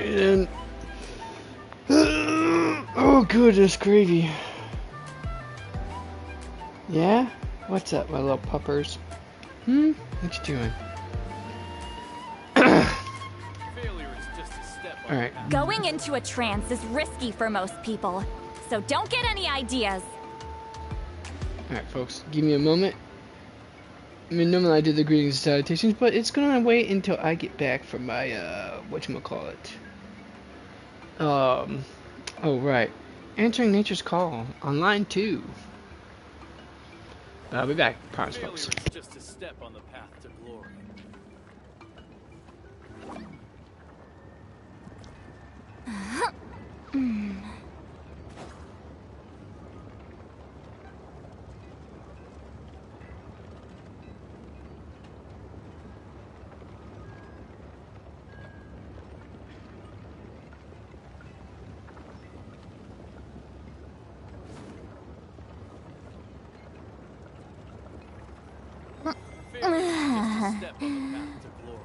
Alright then. Oh goodness gravy. Yeah? What's up, my little puppers? What you doing? Alright. Going into a trance is risky for most people, so don't get any ideas. Alright folks, give me a moment. I mean, normally I do the greetings and salutations, but it's gonna wait until I get back from my, whatchamacallit. Oh right. Answering Nature's Call on line 2. I'll be back, promise folks. Just a step on the path to glory. Step on the path to glory.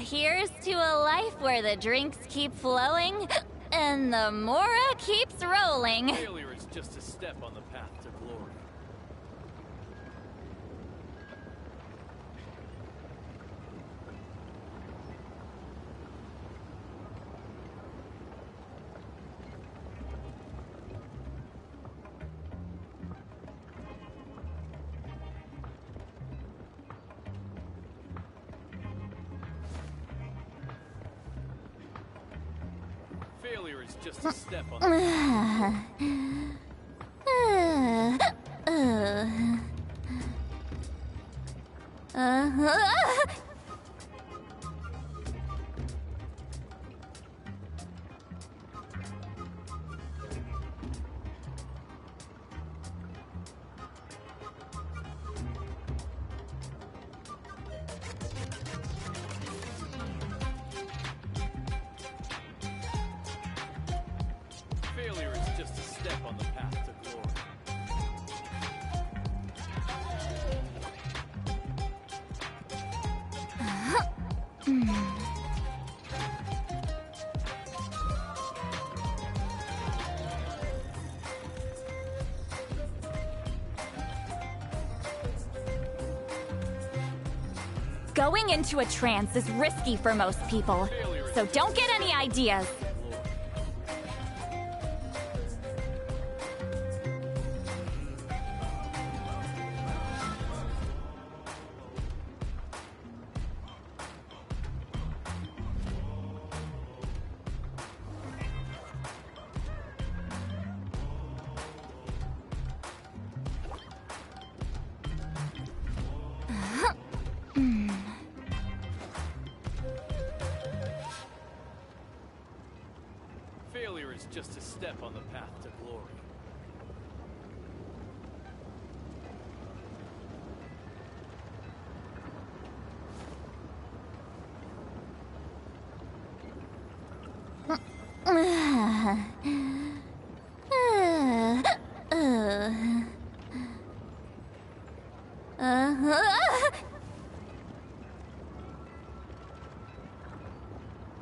Here's to a life where the drinks keep flowing and the Mora keeps rolling. Failure is just a step on the path to glory. Failure is just a step on the path to Failure is just a step on the path to glory. Going into a trance is risky for most people, so don't get any ideas. Failure is just a step on the path to glory.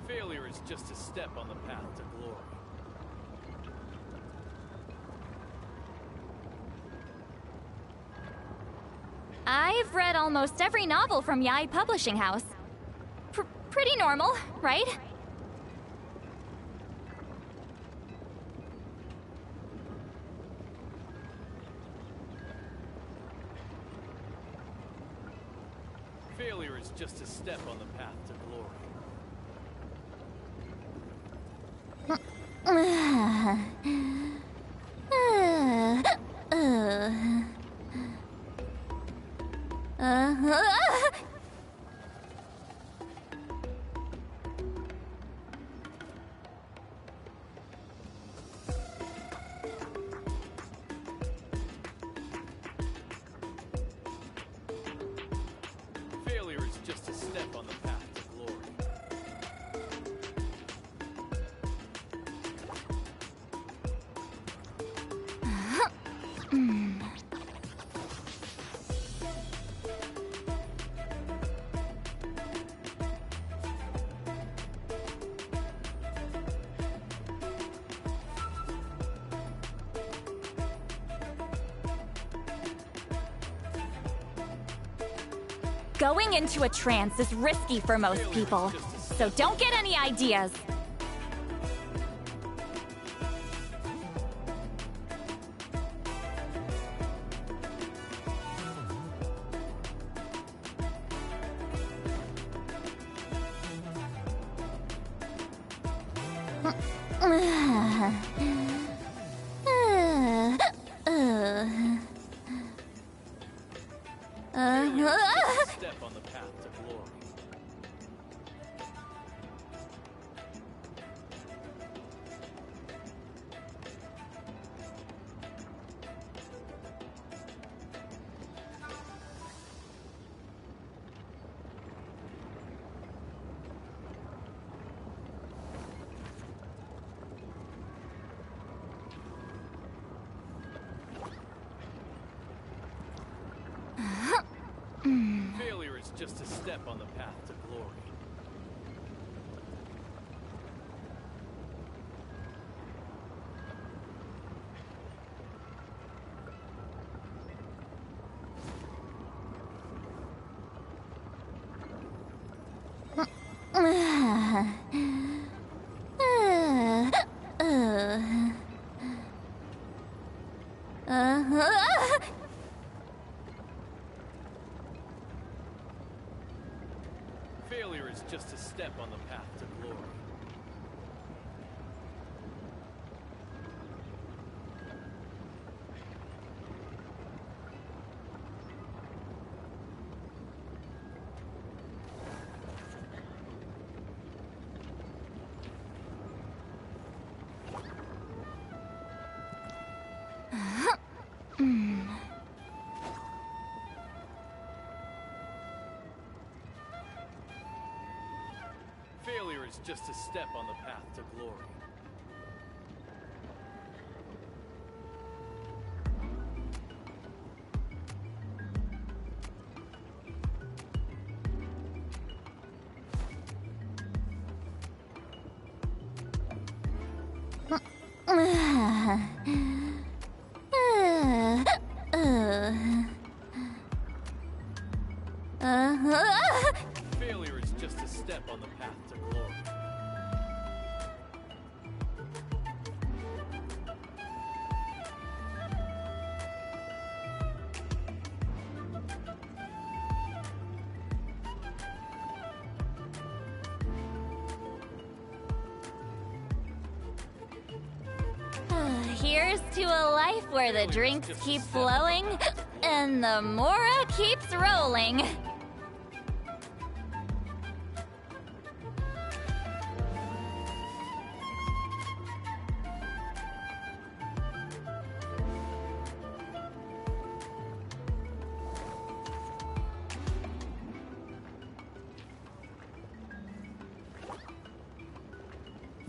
Failure is just a step on the path to glory. I've read almost every novel from Yai Publishing House. Pretty normal, right? Failure is just a step on the path to glory. on the path to glory. Going into a trance is risky for most people, so don't get any ideas. Step on the path to glory. Failure is just a step on the path to glory. Failure is just a step on the path to glory. Failure is just a step on the path to glory. Failure is just a step on the path to glory. Here's to a life where the drinks keep flowing and the Mora keeps rolling.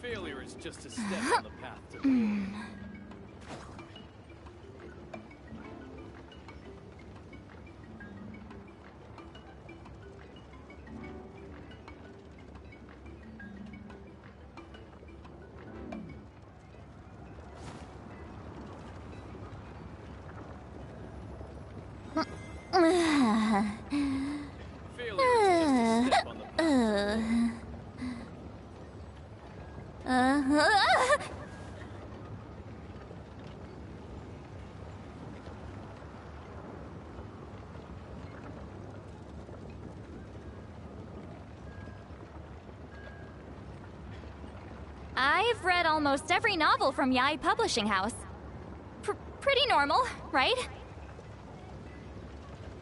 Failure is just a step on the path to glory. Failure is just a step on the path to glory. I've read almost every novel from Yai Publishing House. Pretty normal, right?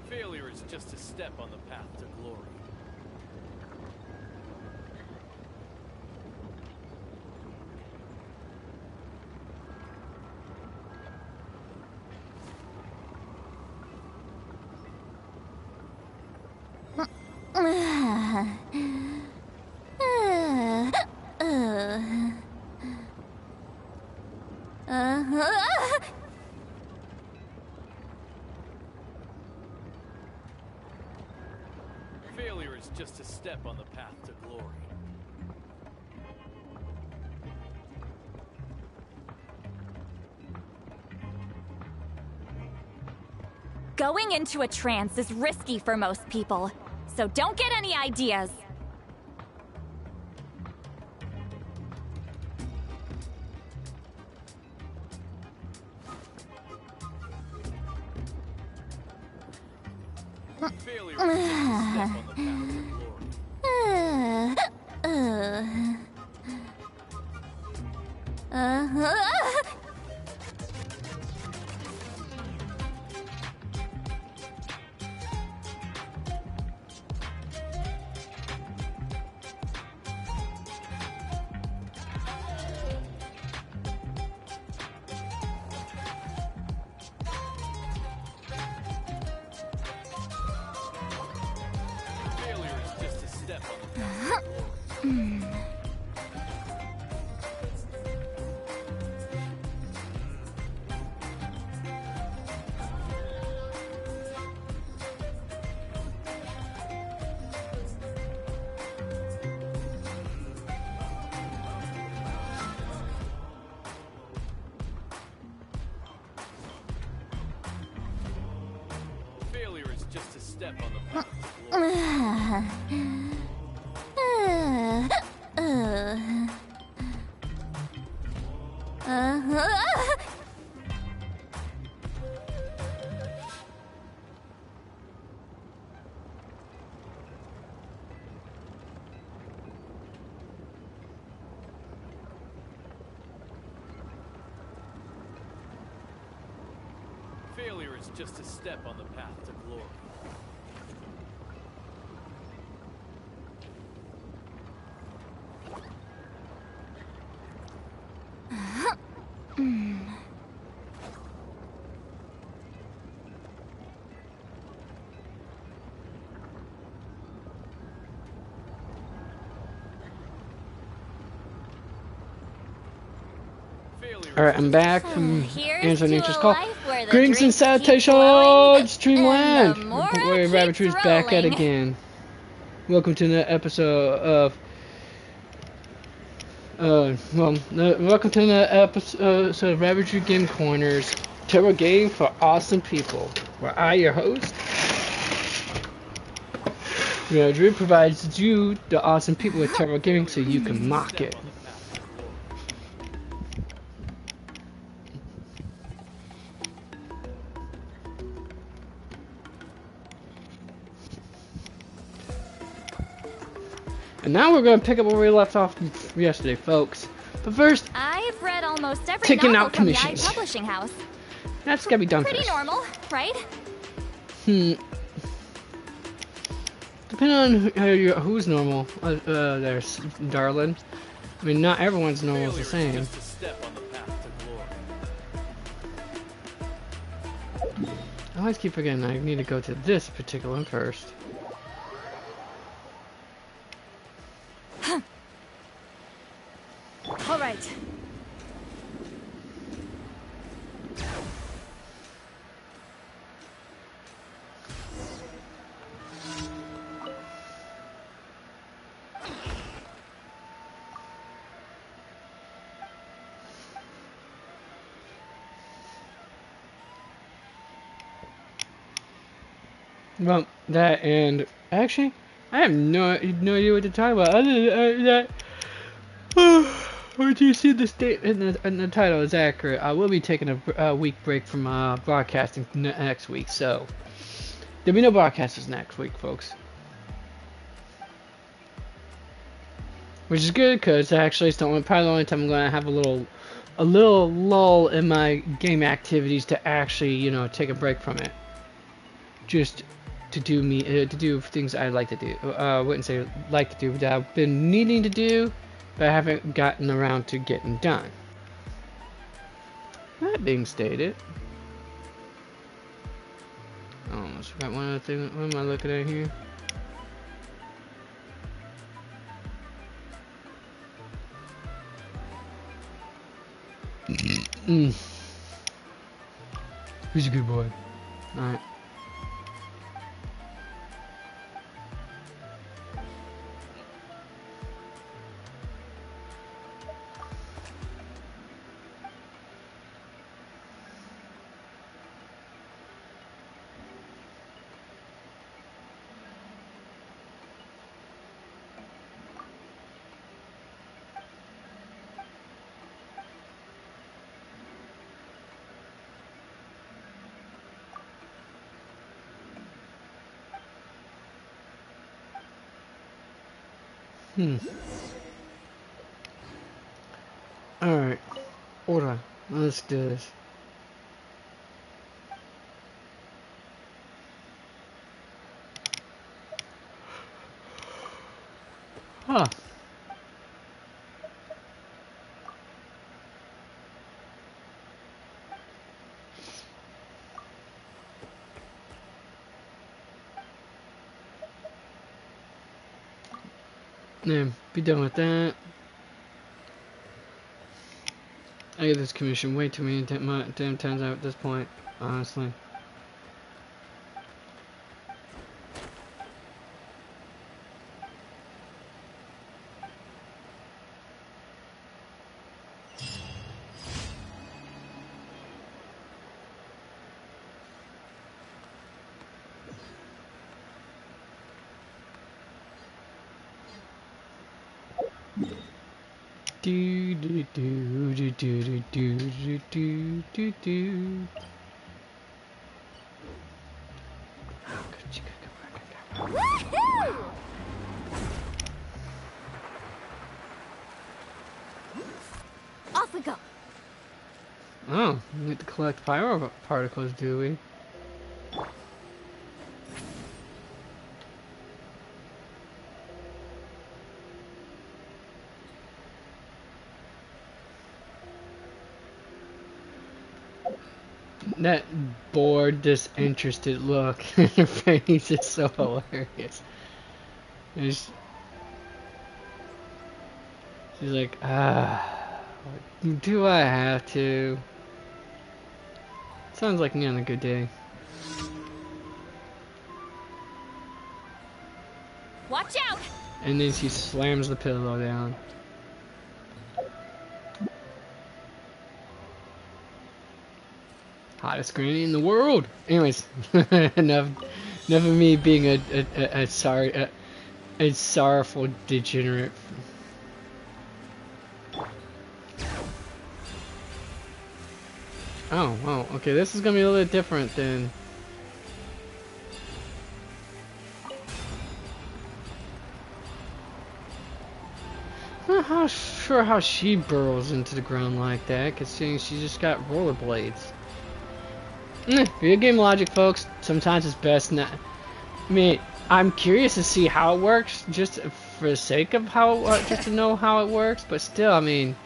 Failure is just a step on the path to glory. is just a step on the path to glory. Going into a trance is risky for most people, so don't get any ideas. Failure is just a step on the path to glory. Failure is just a step on the path to glory. Failure is just a step on the path to glory. Failure is just a step on the path to glory. Alright, I'm back from Here's answering to Nature's a call. life where the Greetings and drinks keep salutations, flowing Streamland! and the Mora Boy, Rabbit keeps Tree's back at it rolling. again. Welcome to the episode of welcome to the episode of Rabbit Tree Game Corners, Terror Game for Awesome People, where I, your host, Drew, provides you, the awesome people, with Terror Gaming so you can mock it. And now we're going to pick up where we left off yesterday, folks. But first, I've read almost every taking novel out from the commissions. publishing house. That's got to be done Pretty first. normal, right? Depending on who's normal, there's darling. I mean, not everyone's normal is the same. Just a step on the path to glory. I always keep forgetting I need to go to this particular one first. All right. Well, that and actually, I have no idea what to talk about other than that. What you see the state in the title is accurate. I will be taking a week break from broadcasting next week, so there'll be no broadcasters next week, folks. Which is good because actually it's probably the only time I'm going to have a little lull in my game activities to actually, take a break from it. Just to do things I like to do. I wouldn't say like to do, but I've been needing to do, but I haven't gotten around to getting done. That being stated, I almost forgot one other thing. What am I looking at here? Who's a good boy? Alright. Hmm. Alright. Order. Let's do this. Huh. Yeah, be done with that. I get this commission way too many damn times out at this point, honestly. Do do do do do do do do do do. Woohoo! Off we go. Oh, we need to collect pyro particles, do we? That bored, disinterested look in her face is so hilarious. She's like, do I have to? Sounds like me on a good day. Watch out! And then she slams the pillow down. Hottest granny in the world. Anyways, enough of me being a sorrowful degenerate. Oh, wow. Okay, this is gonna be a little bit different than. I'm not sure how she burrows into the ground like that, considering she just got rollerblades. Video game logic, folks. Sometimes it's best not. I mean, I'm curious to see how it works, just for the sake of how, just to know how it works. But still, I mean,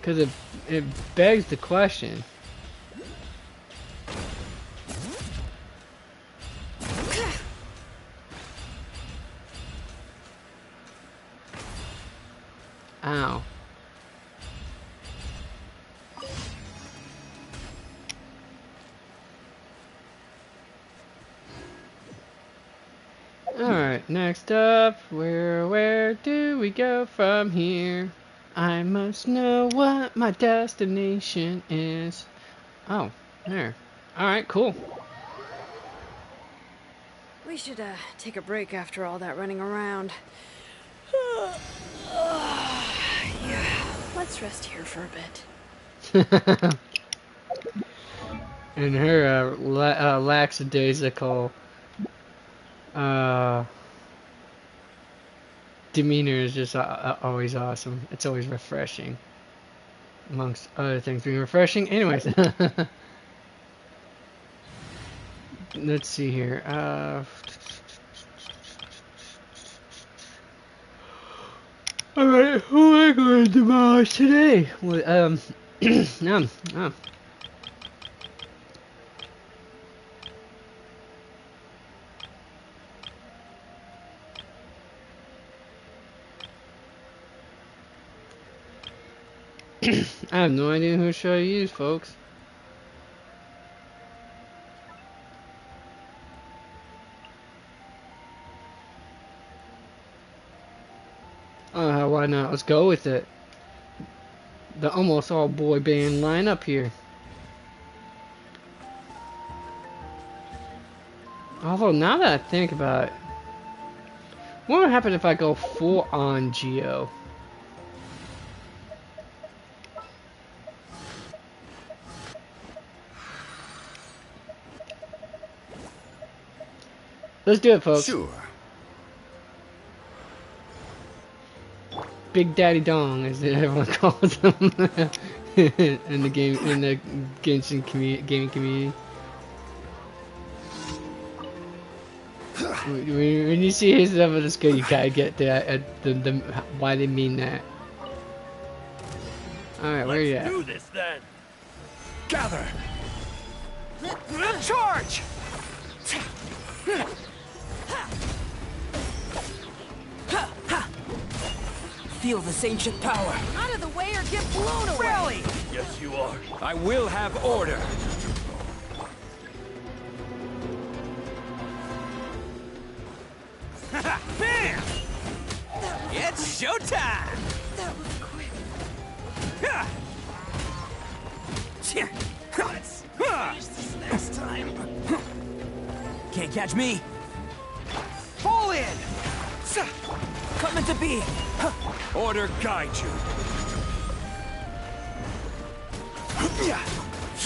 because it begs the question. Ow. Alright, next up, where do we go from here? I must know what my destination is. Oh, there. Alright, cool. We should take a break after all that running around. Yeah, let's rest here for a bit. And her lackadaisical demeanor is just always awesome. It's always refreshing, amongst other things being refreshing. Anyways, let's see here. All right, who am I going to demolish today? Well, I have no idea who should I use, folks. Why not? Let's go with it. The almost all boy band lineup here. Although now that I think about it, what would happen if I go full on Geo? Let's do it, folks. Sure. Big Daddy Dong, as everyone calls him in the game, in the Genshin gaming community. When you see his level of skill, you gotta get the why they mean that. All right, where you at? Let's do this then. Gather! Charge! Feel this ancient power. Out of the way or get blown away! Rally! Yes, you are. I will have order. Bam! It's showtime! That was quick. Let's finish this next time. Can't catch me. Fall in! Coming to be. Order guide you.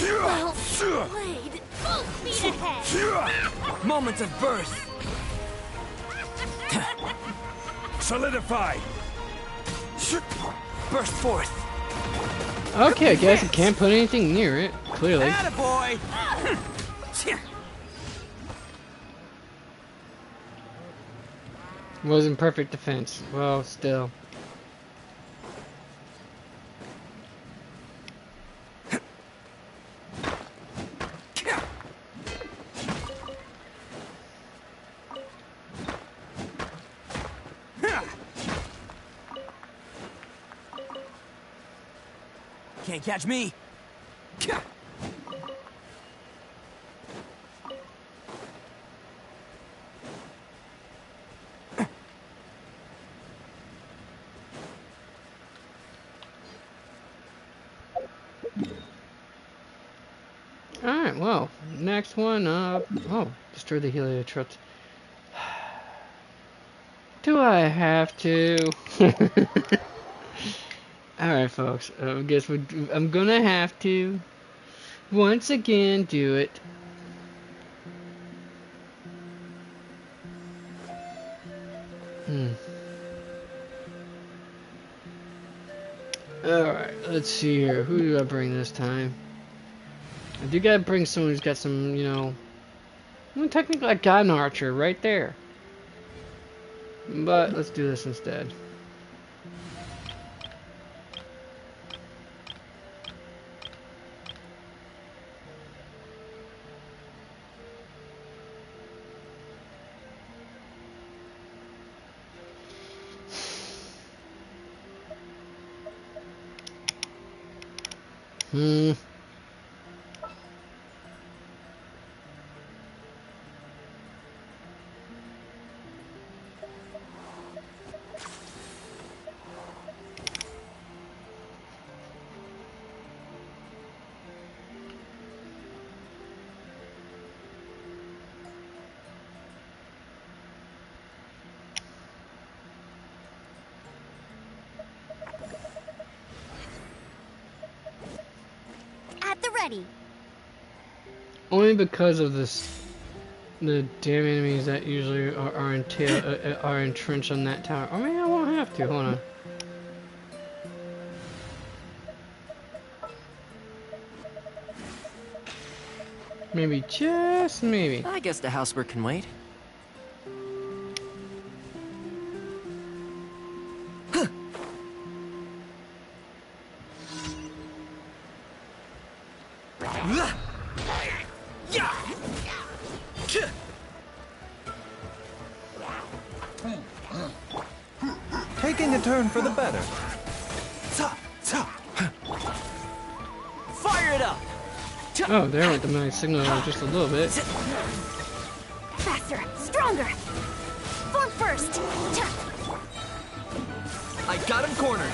Well played. Full speed ahead. Moments of birth. Solidified. Burst forth. Okay, I guess I can't put anything near it. Clearly. Attaboy! Wasn't perfect defense. Well, still. Can't catch me. Alright, well, next one up. Oh, destroy the Heliotrope. Do I have to? Alright, folks. I guess I'm gonna have to once again do it. Alright, let's see here. Who do I bring this time? I do gotta bring someone who's got some, you know... Well, technically I got an archer right there. But let's do this instead. At the ready. Only because of this, the damn enemies that usually are entrenched on that tower. I mean, I won't have to. Hold on. Maybe, just maybe. I guess the housework can wait. Taking a turn for the better. Fire it up! Oh, there went my signal just a little bit. Faster, stronger. Form first. I got him cornered.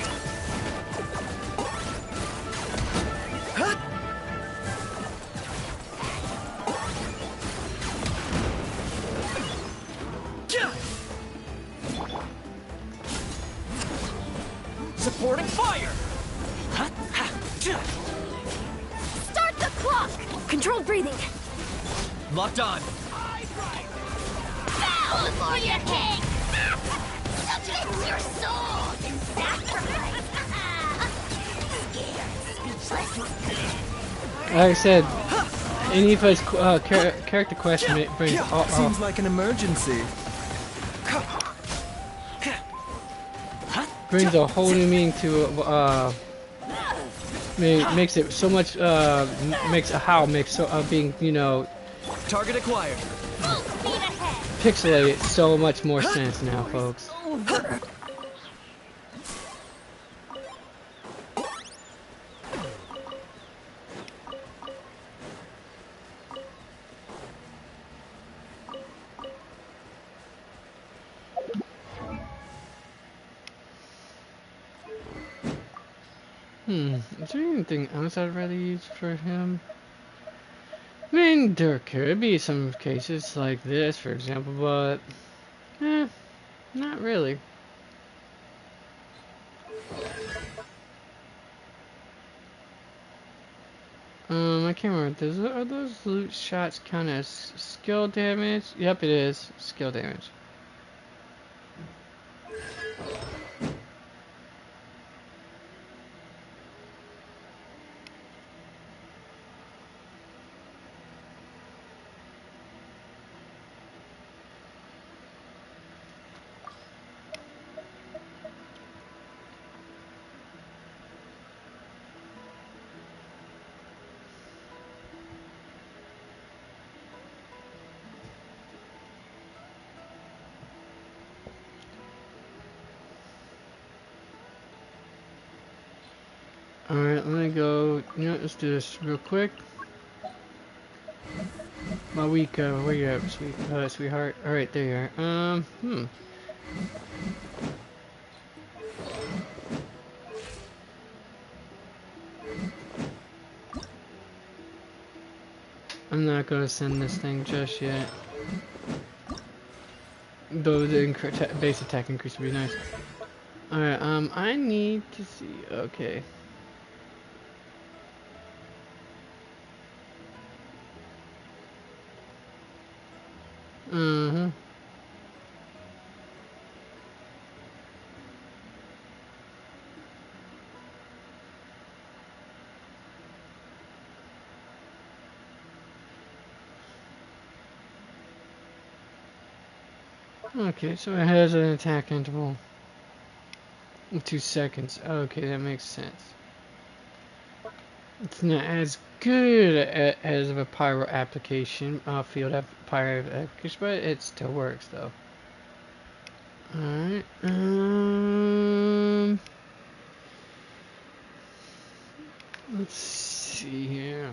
Supporting fire! Start the clock. Controlled breathing. Locked on. Bow before your king. Submit your soul in sacrifice. Like I said, any of his character question brings Seems like an emergency. brings a whole new meaning to makes it so much makes so being Target acquired. Full speed ahead. pixelated so much more sense now, folks. Over. Is there anything else I'd rather use for him? I mean, there could be some cases like this, for example, but not really. I can't remember. Are those loot shots kind of skill damage? Yep, it is skill damage. Alright, let me go. Let's do this real quick. My week, where you at, sweetheart? Alright, there you are. I'm not gonna send this thing just yet. Though the base attack increase would be nice. Alright, I need to see. Okay. Okay, so it has an attack interval of 2 seconds. Okay, that makes sense. It's not as good as a pyro application, pyro application, but it still works though. Alright, let's see here.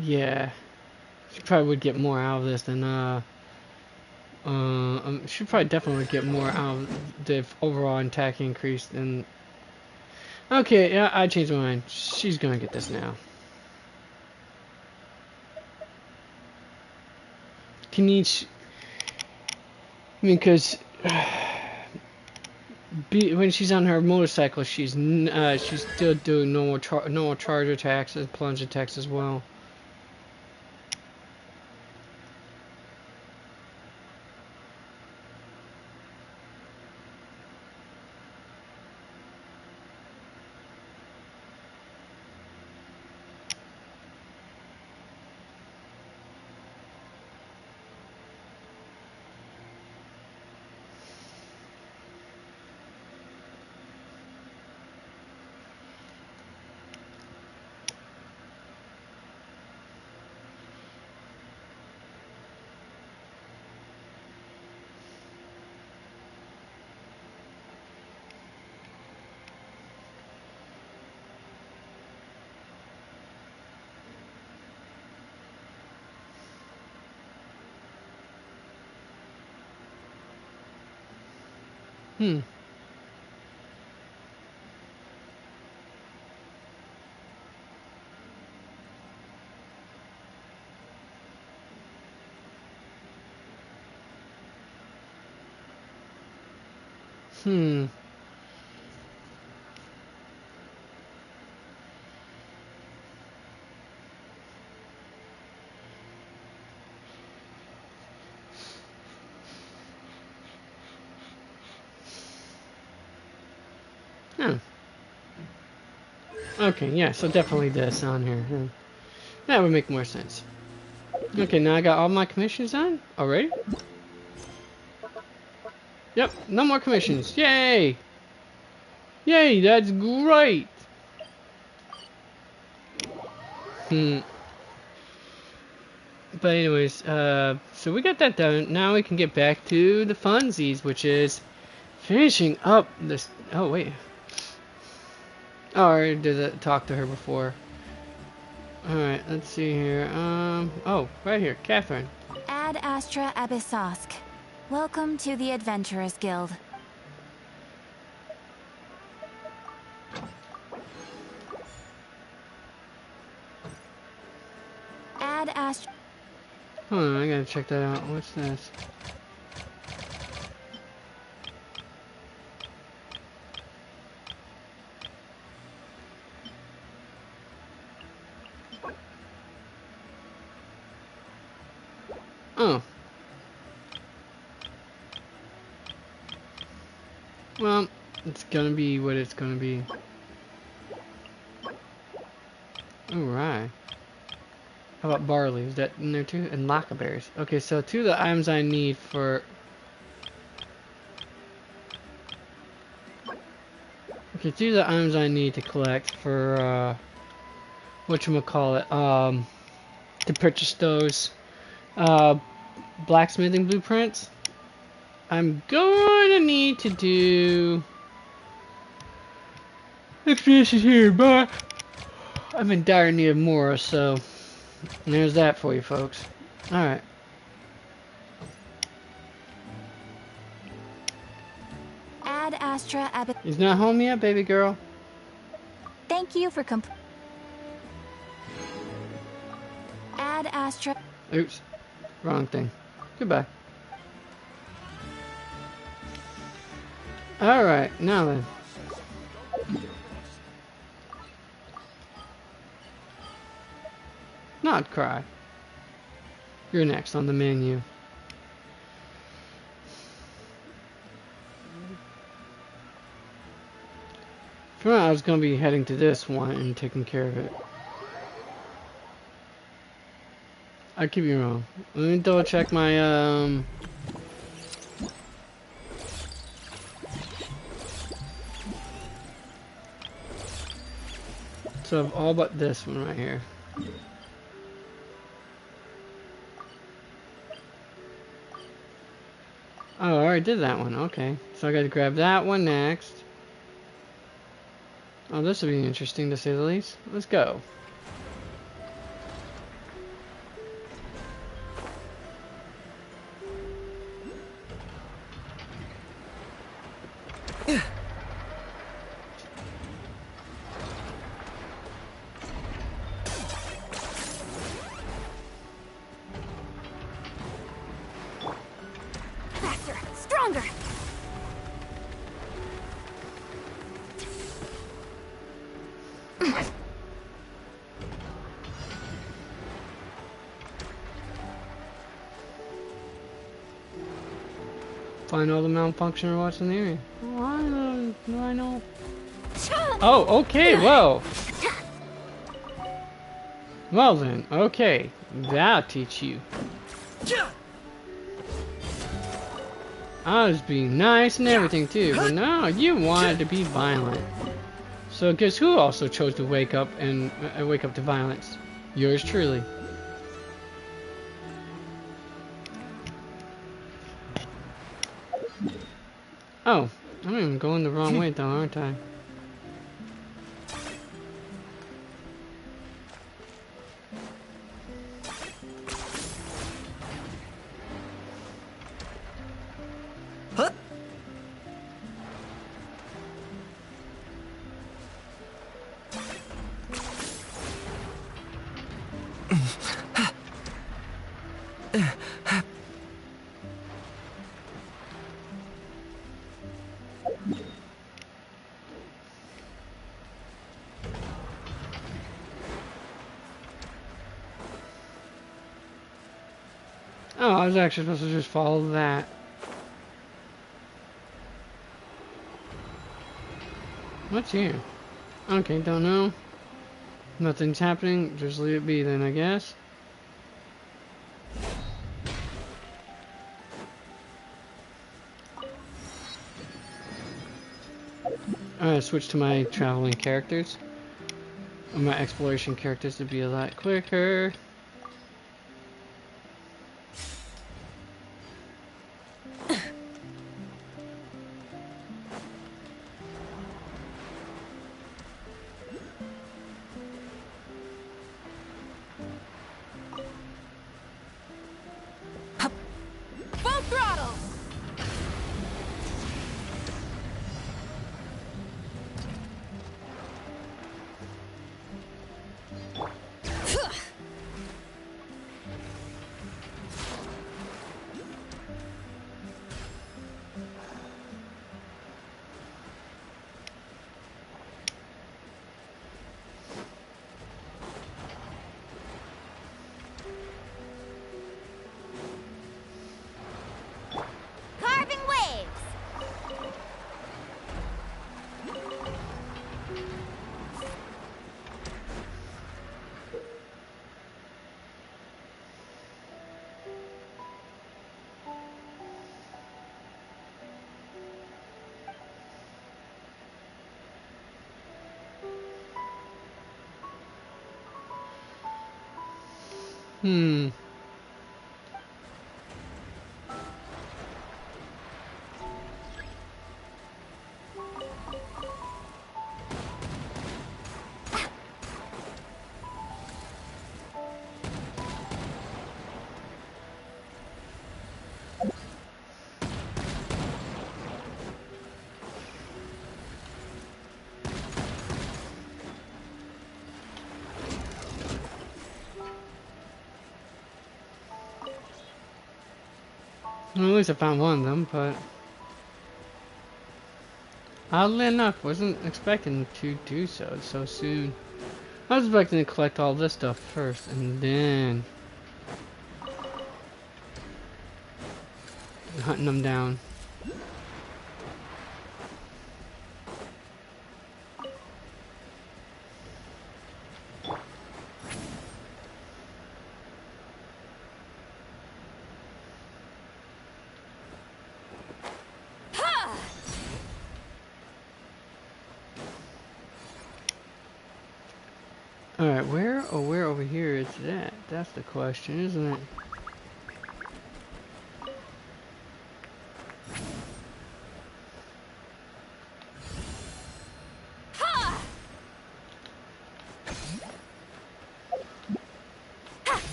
Yeah, she probably would get more out of this than she probably definitely would get more out of the overall attack increase than. Okay, yeah, I changed my mind. She's gonna get this now. Can each, I mean, because when she's on her motorcycle, she's still doing normal charge attacks and plunge attacks as well. Hmm. Hmm. Okay, yeah, so definitely this on here. That would make more sense. Okay, now I got all my commissions done already? Yep, no more commissions. Yay! Yay, that's great! Hmm. But anyways, so we got that done. Now we can get back to the funsies, which is finishing up this. Oh wait. Oh, I already did talk to her before. All right, let's see here. Oh, right here, Catherine. Ad Astra Abyssosk. Welcome to the Adventurers Guild. Ad Astra. Hold on, I gotta check that out. What's this? Oh. Well, it's gonna be what it's gonna be. Alright. How about barley? Is that in there too? And lacquerberries. Okay, so two of the items I need for... Okay, two of the items I need to collect for, whatchamacallit, to purchase those, blacksmithing blueprints. I'm going to need to do... Let's finish it here, bye! I'm in dire need of more, so... there's that for you, folks. Alright. Ad Astra Ab. He's not home yet, baby girl? Thank you for Ad Astra. Oops. Wrong thing. Goodbye. Alright, now then. Not cry. You're next on the menu. For now, I was going to be heading to this one and taking care of it. I could be wrong. Let me double check my, So all but this one right here. Oh, I already did that one. Okay. So I gotta grab that one next. Oh, this will be interesting to say the least. Let's go. Faster, stronger. Find all the malfunction robots in the area. Oh, I know. Oh, okay, well. Well then, okay. That'll teach you. I was being nice and everything too, but no, you wanted to be violent. So guess who also chose to wake up to violence? Yours truly. Oh, I'm even going the wrong way though, aren't I? Huh? Oh, I was actually supposed to just follow that. What's here? Okay, don't know. Nothing's happening. Just leave it be then, I guess. Alright, switch to my traveling characters. Or my exploration characters to be a lot quicker. Full throttle! Carving waves! Hmm. Well, at least I found one of them, but oddly enough, wasn't expecting to do so soon. I was expecting to collect all this stuff first, and then hunting them down. Alright, where over here is that? That's the question, isn't it?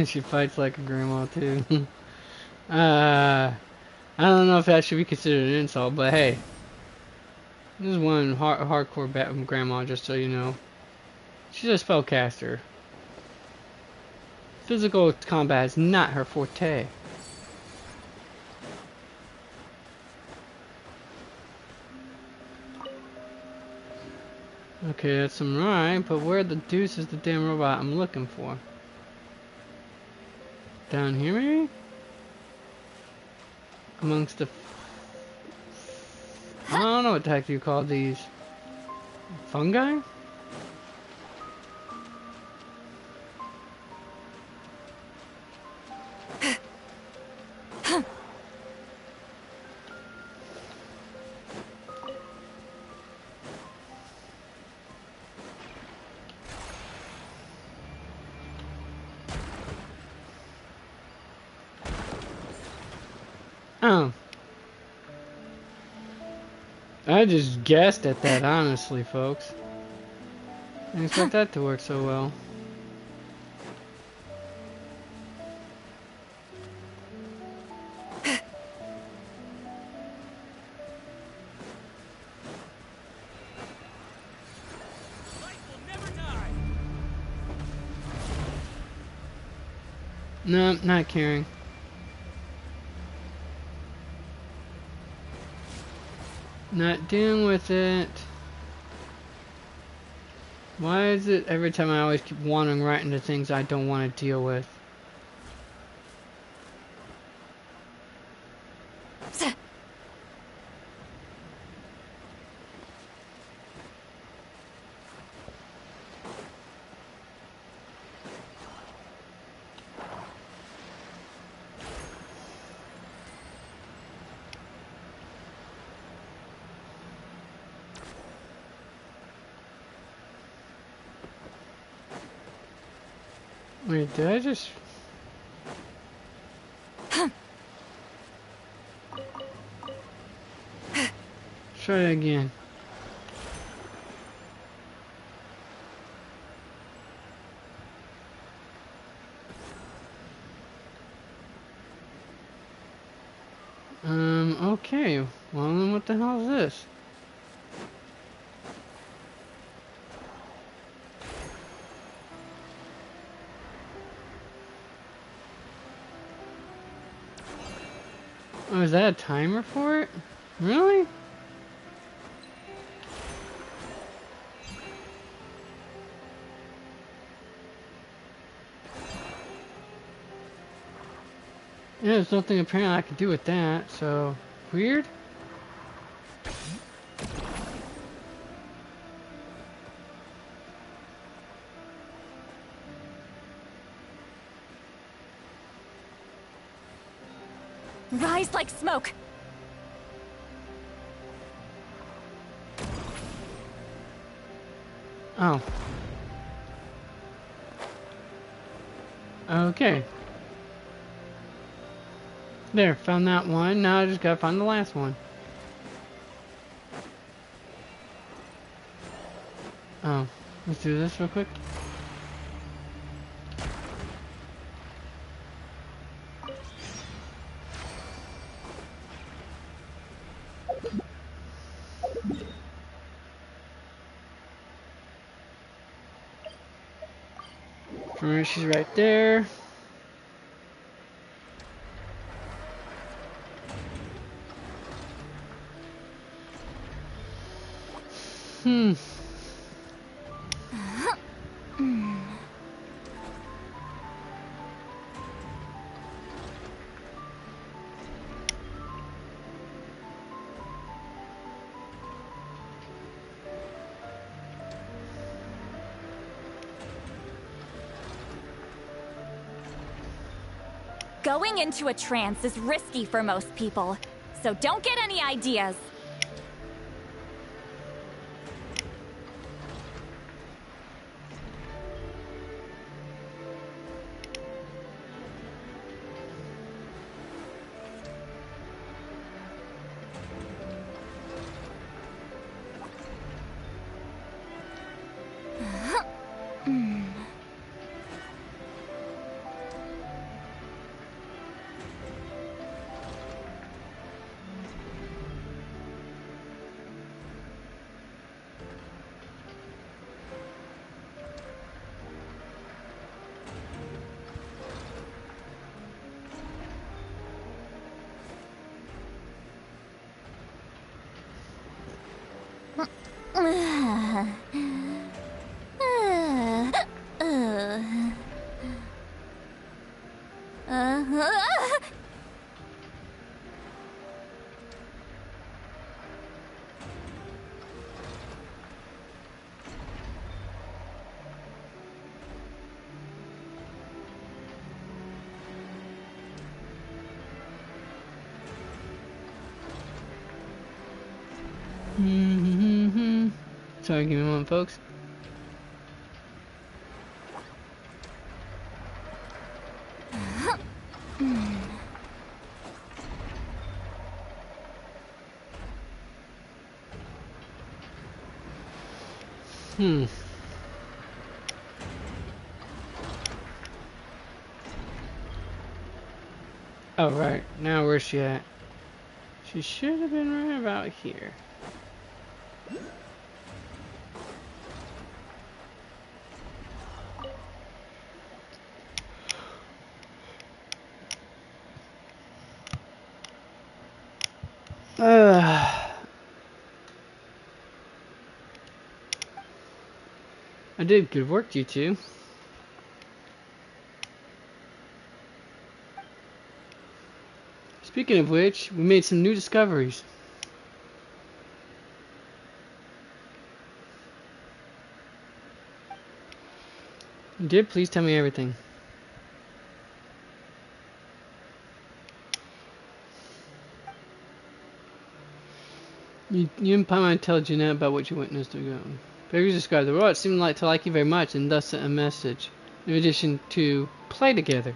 She fights like a grandma too. I don't know if that should be considered an insult, but hey, this is one hardcore grandma, just so you know. She's a spellcaster. Physical combat is not her forte. Okay, that's some right, but where the deuce is the damn robot I'm looking for? Down here, maybe? Amongst the... I don't know what the heck you call these. Fungi? Oh. I just guessed at that, honestly, folks. I didn't expect that to work so well. No, not caring. Not dealing with it. Why is it every time I always keep wandering right into things I don't want to deal with? Wait, did I just... Try it again. Okay. Well, then what the hell is this? Oh, is that a timer for it? Really? Yeah, there's nothing apparently I could do with that, so... Weird? Rise like smoke. Oh. Okay. There, found that one. Now I just gotta find the last one. Oh, let's do this real quick. Alright, she's right there. Going into a trance is risky for most people, so don't get any ideas. Sorry, give me a moment, folks. Oh, right. Now where's she at? She should have been right about here. I did good work, you two. Speaking of which, we made some new discoveries. You did? Please tell me everything. You and Paimon tell Jeanette about what you witnessed ago. Figures described the robots seemed to like you very much and thus sent a message. In addition to play together.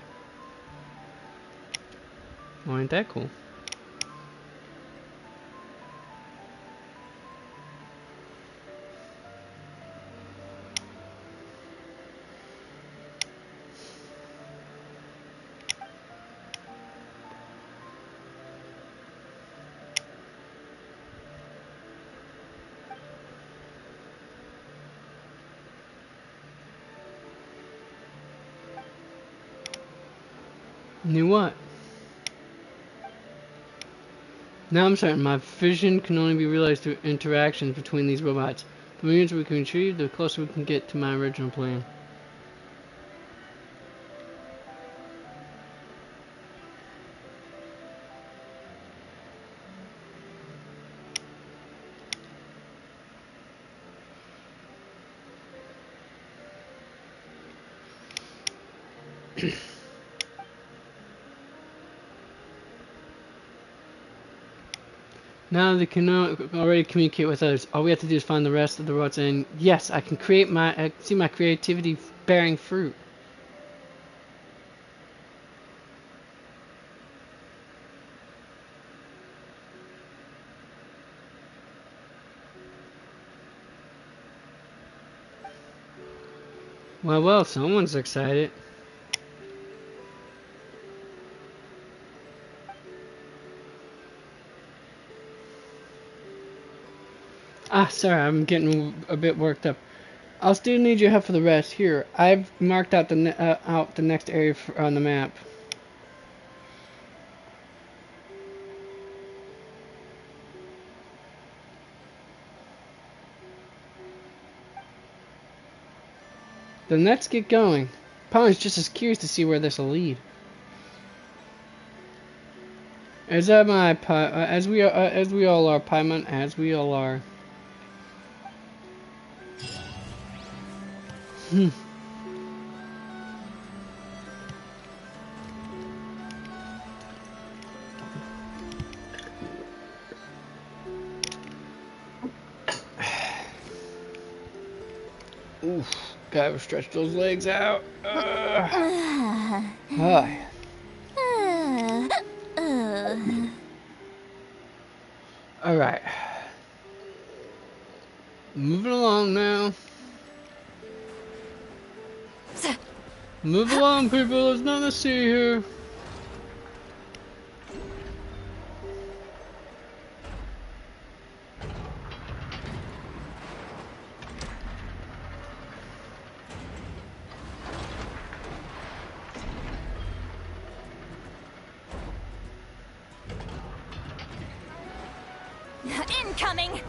Well, ain't that cool? Knew what? Now I'm certain my vision can only be realized through interactions between these robots. The more we can retrieve, the closer we can get to my original plan. Now they can already communicate with others. All we have to do is find the rest of the robots, and yes, I can create I see my creativity bearing fruit. Well, someone's excited. Ah, sorry, I'm getting a bit worked up. I'll still need your help for the rest. Here, I've marked out the next area on the map. Then let's get going. Paimon's just as curious to see where this will lead. As we all are, Paimon, as we all are. Oof, gotta stretch those legs out. Hi. Alright. Moving along now. Move along, people. There's nothing to see here. Incoming!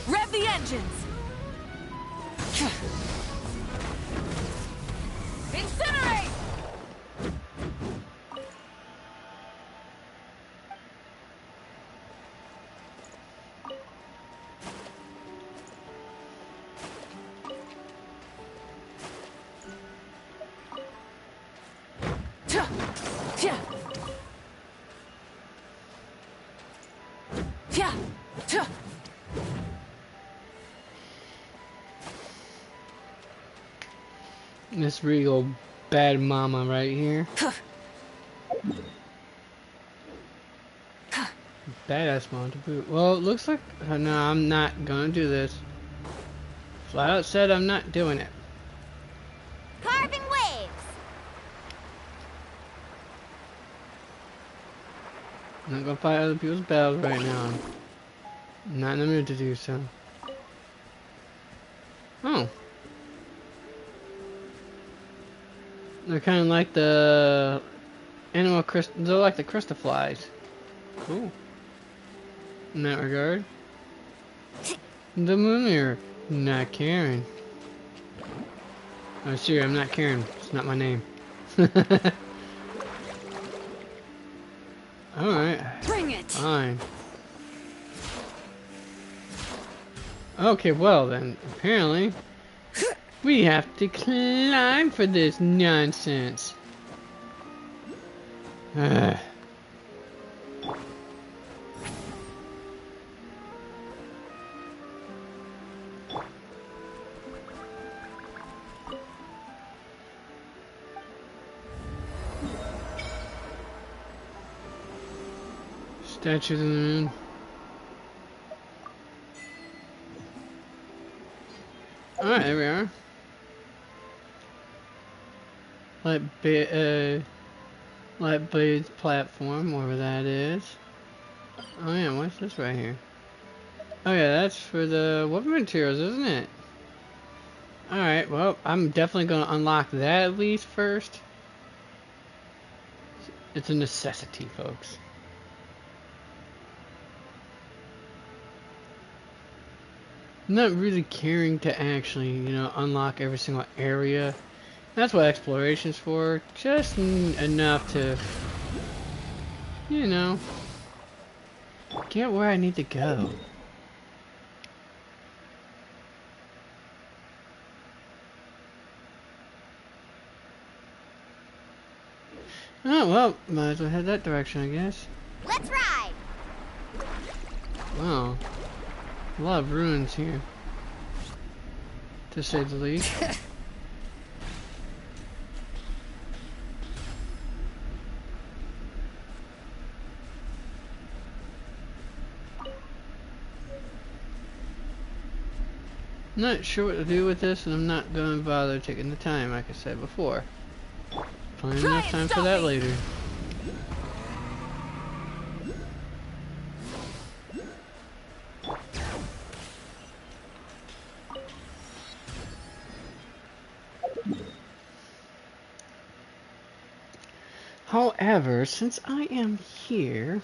Rev the engines! Incinerate! This real bad mama right here. Badass mom to boot. Well, it looks like... no, I'm not gonna do this. Flat out said I'm not doing it. Carving waves! I'm not gonna fight other people's battles right now. I'm not in the mood to do so. Oh. They're kind of like the animal they're like the crystal flies. Cool. In that regard. The moon mirror. Not Karen. Oh, sorry, I'm not Karen. It's not my name. Alright. Bring it! Fine. Okay, well then, apparently, we have to climb for this nonsense. Ugh. Statue of the Moon. Alright, there we are. Light Blades platform, wherever that is. Oh yeah, what's this right here? Oh yeah, that's for the weapon materials, isn't it? Alright, well, I'm definitely going to unlock that at least first. It's a necessity, folks. I'm not really caring to actually, you know, unlock every single area. That's what exploration's for. Just enough to, you know, get where I need to go. Oh, well, might as well head that direction, I guess. Let's ride! Wow. A lot of ruins here. To say the least. Not sure what to do with this, and I'm not going to bother taking the time, like I said before. Plenty enough time for that later. However, since I am here,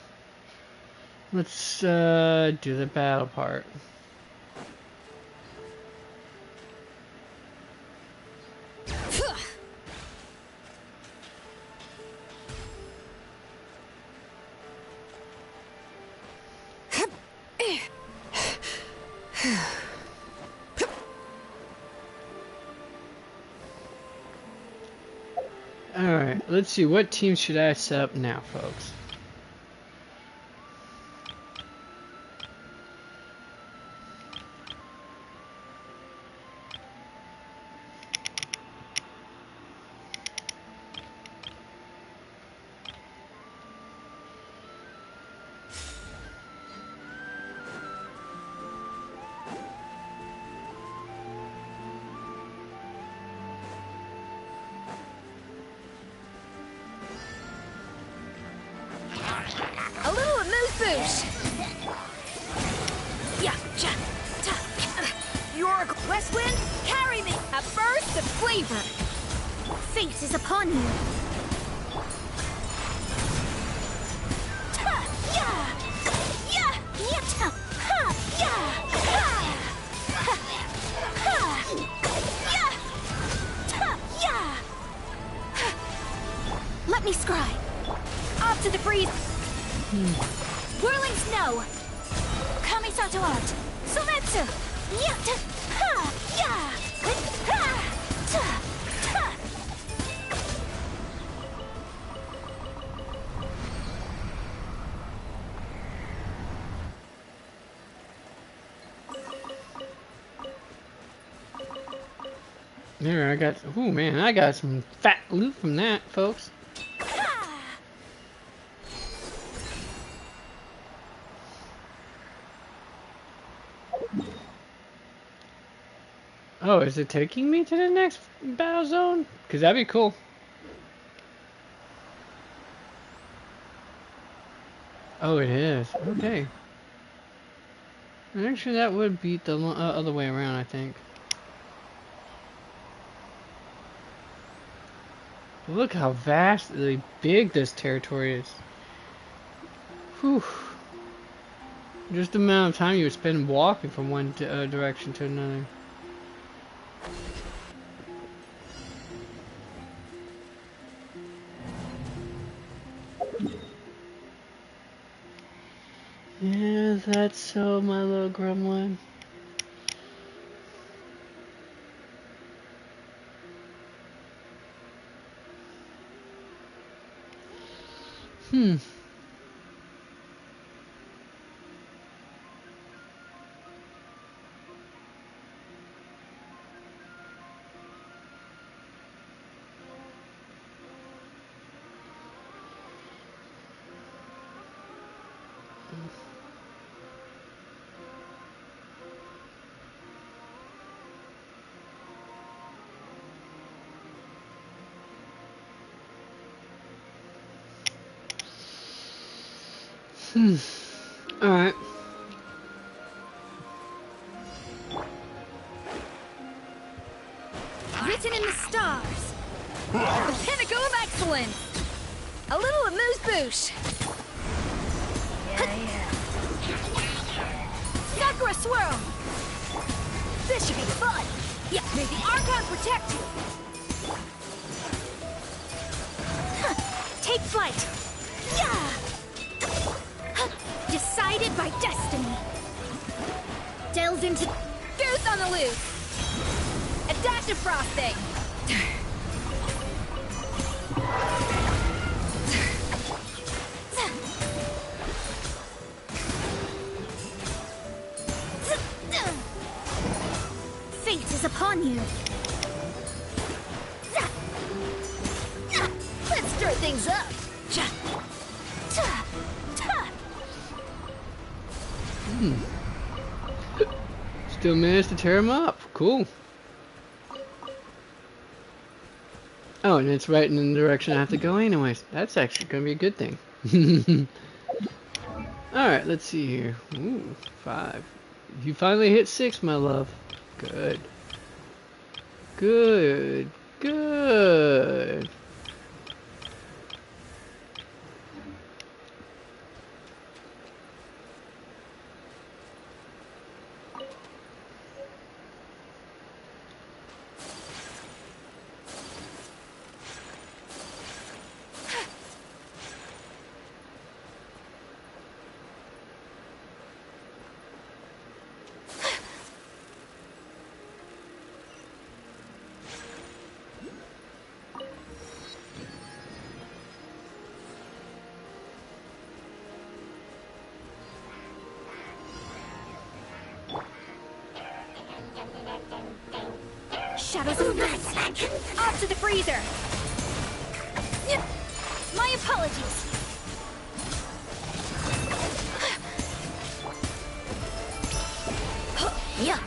let's do the battle part. Alright, let's see, what team should I set up now, folks? A little amuse-bouche! Yeah, cha, ta. Your west wind, carry me! A burst of flavor! Fate is upon you! Ta, ya! Ya! Ya, ta, ha, ya! Ha! Ha! Ha! Ya! Ta, ya! Let me scry! Off to the breeze! Whirling snow! Kamisato art! Sometsu! Yata! Ha! Ya! Ha! Ta! Ta! There, I got, ooh man, I got some fat loot from that, folks. Oh, is it taking me to the next battle zone? Because that'd be cool. Oh, it is. Okay. Actually, that would beat the other way around, I think. Look how vastly big this territory is. Whew. Just the amount of time you would spend walking from one direction to another. Yeah, that's so, my little gremlin. Hmm. Alright. Written in the stars. The pinnacle of excellence. A little amuse-bouche. Sakura swirl. This should be fun. Yeah, may the Archon protect you. Take flight. Yeah. Decided by destiny. Delves into goose on the loose. A dash of frosting. Fate is upon you. Let's stir things up. Still managed to tear him up. Cool. Oh, and it's right in the direction I have to go anyways. That's actually going to be a good thing. Alright, let's see here. Ooh, 5. You finally hit 6, my love. Good. Good. Good. Shadows of Earth. Off to the freezer. My apologies. Yeah.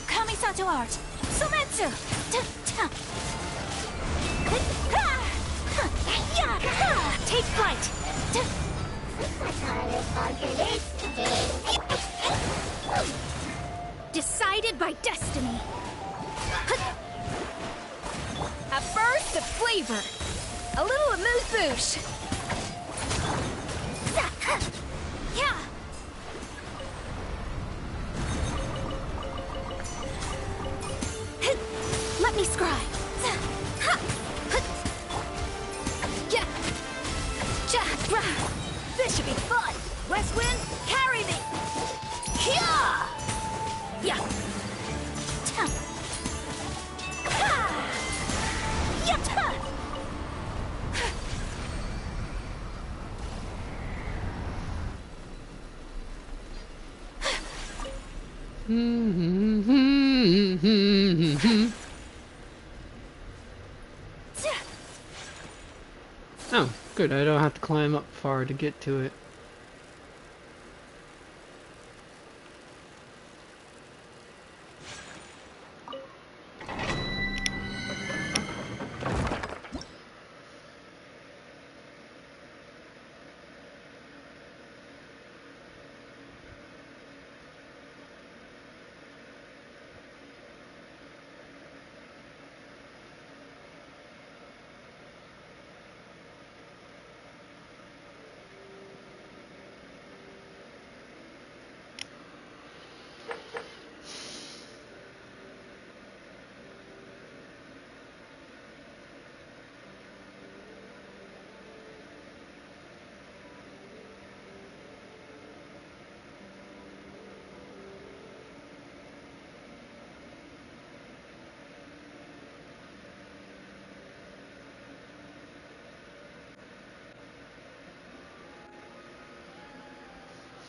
Kamisato art. Sumetsu. Take flight. Decided by destiny. A burst of flavor. A little amuse-bouche. Yeah. Let me scribe. This should be fun. West Wind, carry me. Yeah. Yeah. Oh, good. I don't have to climb up far to get to it.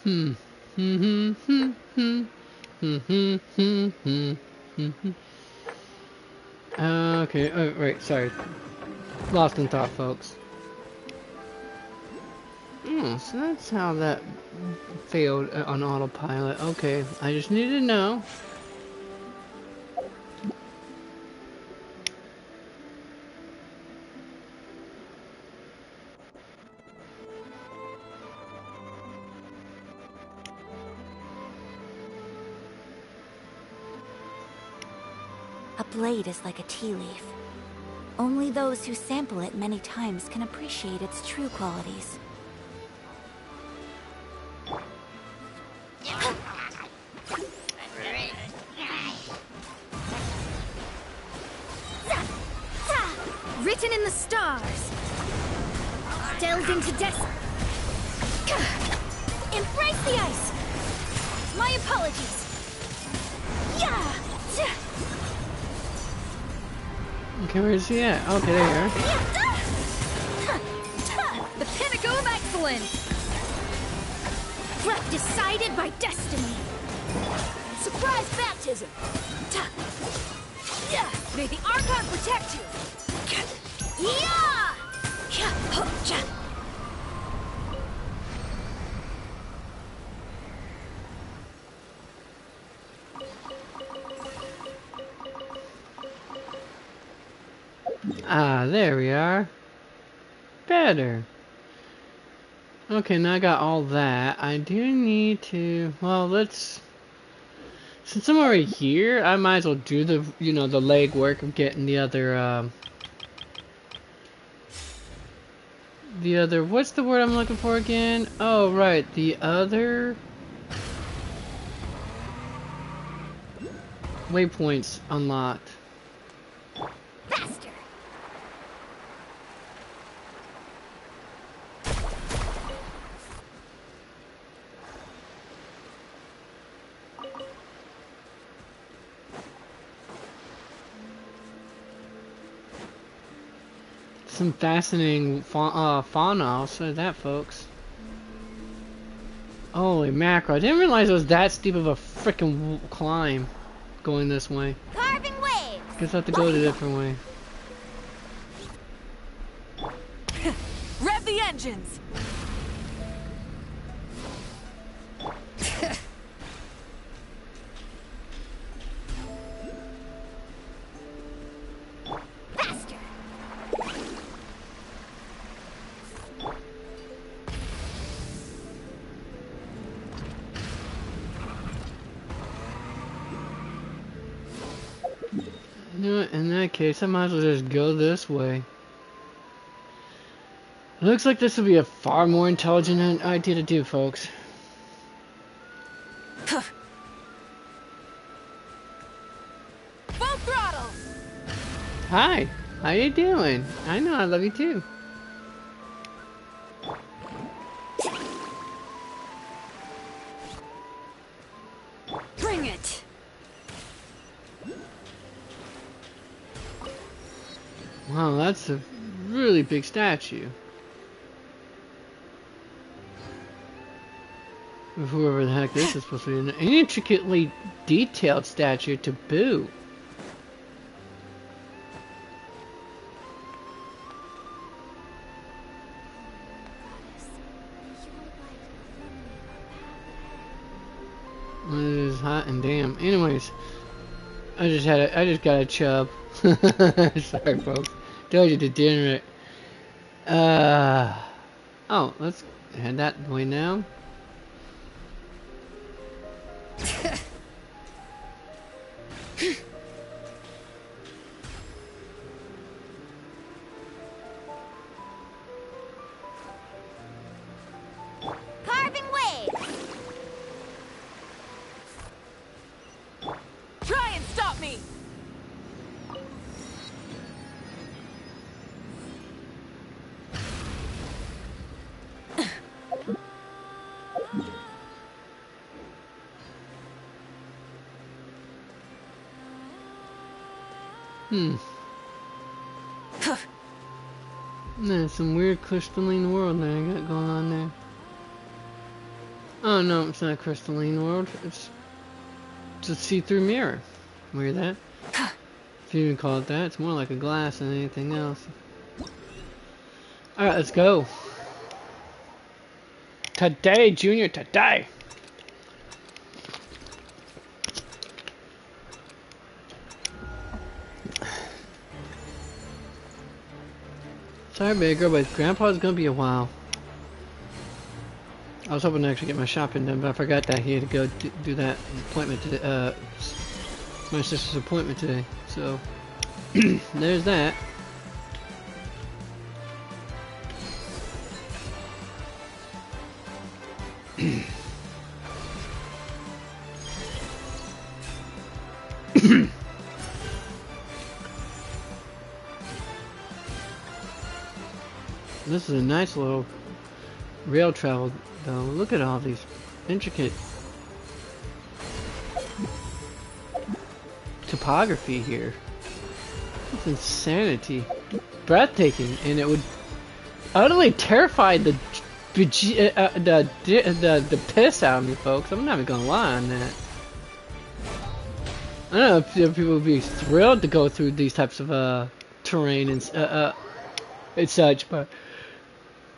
Hmm. Hmm. Hmm. Hmm. Hmm. Hmm. Hmm. Hmm. Hmm. Okay. Oh, right. Sorry. Lost in thought, folks. Oh, so that's how that failed on autopilot. Okay. I just need to know. A blade is like a tea leaf. Only those who sample it many times can appreciate its true qualities. Written in the stars. Delved into embrace the ice. My apologies. Yeah. Okay, where is he at? Okay, there you are. The pinnacle of excellence. Decided by destiny. Surprise baptism. May the Archon protect you. Yeah. Ah, there we are. Better. Okay, now I got all that. I do need to... Well, let's... Since I'm already here, I might as well do the, you know, the leg work of getting the other, what's the word I'm looking for again? Oh, right, the other... waypoints unlocked. Faster. Some fascinating fauna, I'll say that, folks. Holy mackerel, I didn't realize it was that steep of a freaking climb going this way. Carving waves! Guess I have to go a different way. Rev the engines. Faster! You know what, in that case, I might as well just go this way. Looks like this would be a far more intelligent idea to do, folks. Full throttle. Hi, how you doing? I know, I love you too. Bring it. Wow, that's a really big statue. Of whoever the heck this is supposed to be. An intricately detailed statue to boot. It is hot and damn. Anyways, I just got a chub. Sorry, folks. Told you degenerate. Oh, let's head that way now. Carving waves! Try and stop me. There's some weird crystalline world that I got going on there. Oh no, it's not a crystalline world. It's a see-through mirror. Weird that. If you even call it that, it's more like a glass than anything else. Alright, let's go. Today, Junior, today! Sorry, big girl, but Grandpa's gonna be a while. I was hoping to actually get my shopping done, but I forgot that he had to go do that appointment today. My sister's appointment today. So, there's that. This is a nice little rail travel, though. Look at all these intricate topography here. It's insanity. Breathtaking, and it would utterly terrify the piss out of me, folks. I'm not even gonna lie on that. I don't know if people would be thrilled to go through these types of terrain and such, but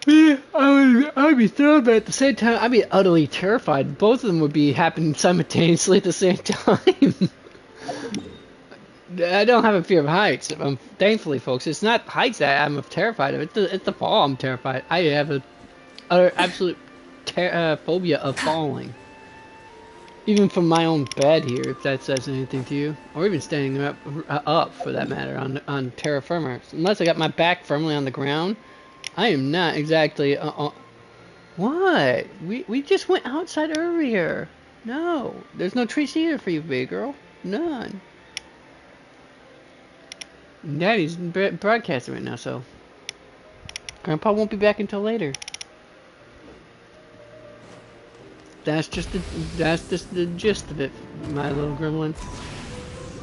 I would be thrilled, but at the same time, I'd be utterly terrified. Both of them would be happening simultaneously at the same time. I don't have a fear of heights. Thankfully, folks, it's not heights that I'm terrified of. It's the fall I'm terrified. I have an absolute phobia of falling. Even from my own bed here, if that says anything to you. Or even standing up for that matter, on terra firma. Unless I got my back firmly on the ground, I am not exactly... What? We just went outside earlier. No. There's no treats either for you, big girl. None. Daddy's broadcasting right now, so... Grandpa won't be back until later. That's just the gist of it, my little gremlin.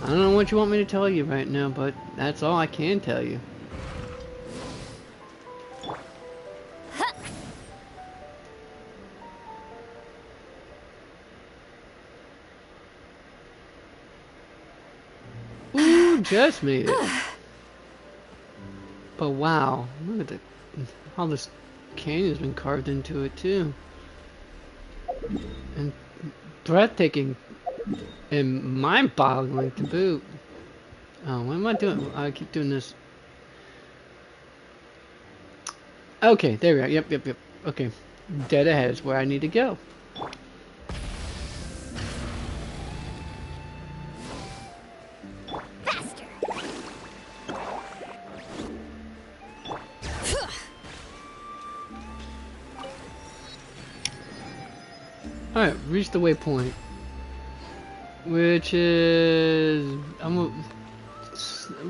I don't know what you want me to tell you right now, but that's all I can tell you. Ooh, just made it. But wow, look at how this canyon's been carved into it too. And breathtaking and mind-boggling to boot. Oh, what am I doing? I keep doing this. Okay, there we go. Yep. Okay, dead ahead is where I need to go. Faster. Alright, reach the waypoint. Which is... I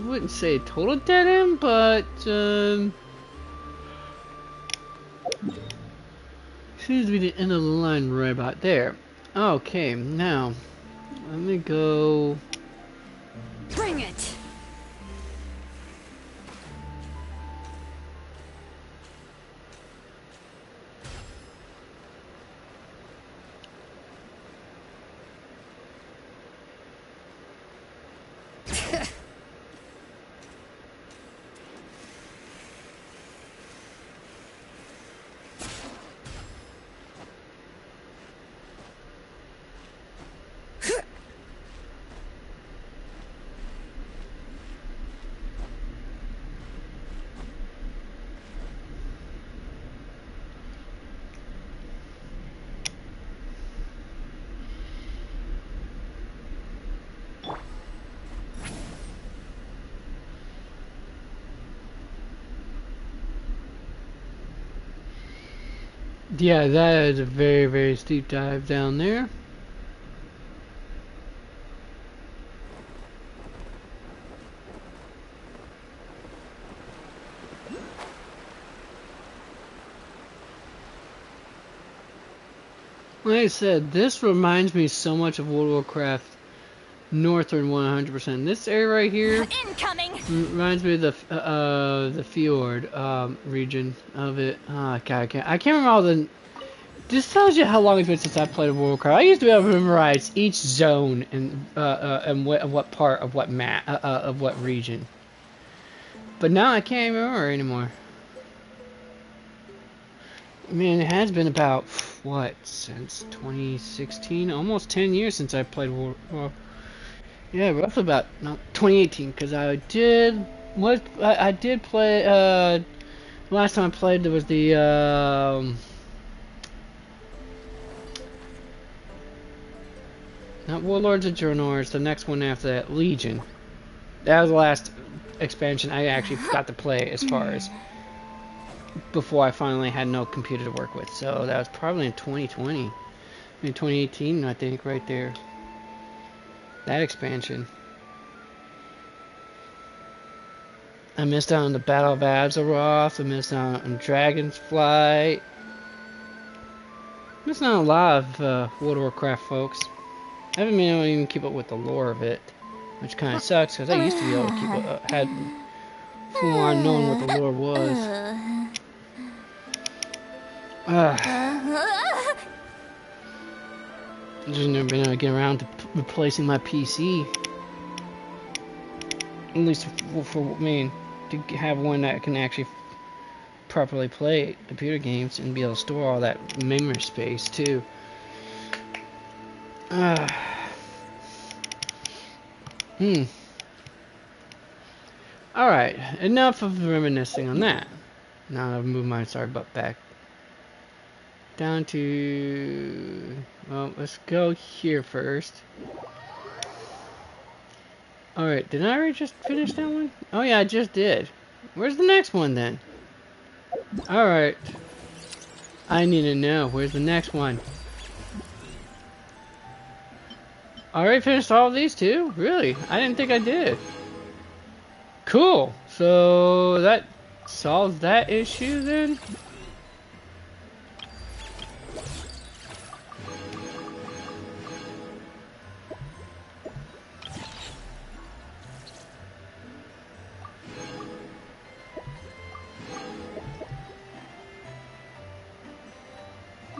wouldn't say total dead end, but... seems to be the end of the line right about there. Okay, now... let me go... Bring it. Yeah, that is a very, very steep dive down there. Like I said, this reminds me so much of World of Warcraft Northern 100%. This area right here Incoming. reminds me of the fjord region of it. Oh god, I can't remember all the This tells you how long it's been since I played a World of Warcraft. I used to be able to memorize each zone and what part of what map of what region. But now I can't remember anymore. I mean, it has been about what, since 2016, almost 10 years since I played War. Well, yeah, roughly about 2018, because I did I did play. Last time I played there was the not Warlords of Draenor. It's the next one after that, Legion. That was the last expansion I actually got to play as far as before I finally had no computer to work with. So that was probably in 2020. In 2018, I think, right there. That expansion. I missed out on the Battle of Azeroth. I missed out on Dragon's Flight. Missed out on a lot of World of Warcraft, folks. I haven't been able to even keep up with the lore of it, which kind of sucks because I used to be able to keep up, had full on knowing what the lore was. Just never been able to get around to replacing my PC. At least for me, to have one that can actually properly play computer games and be able to store all that memory space too. Alright, enough of reminiscing on that. Now I'll move my sorry butt back down to, well, let's go here first. Alright, did I already just finish that one? Oh yeah, I just did. Where's the next one then? Alright. I need to know, where's the next one? Already finished all of these too? Really? I didn't think I did. Cool. So that solves that issue then?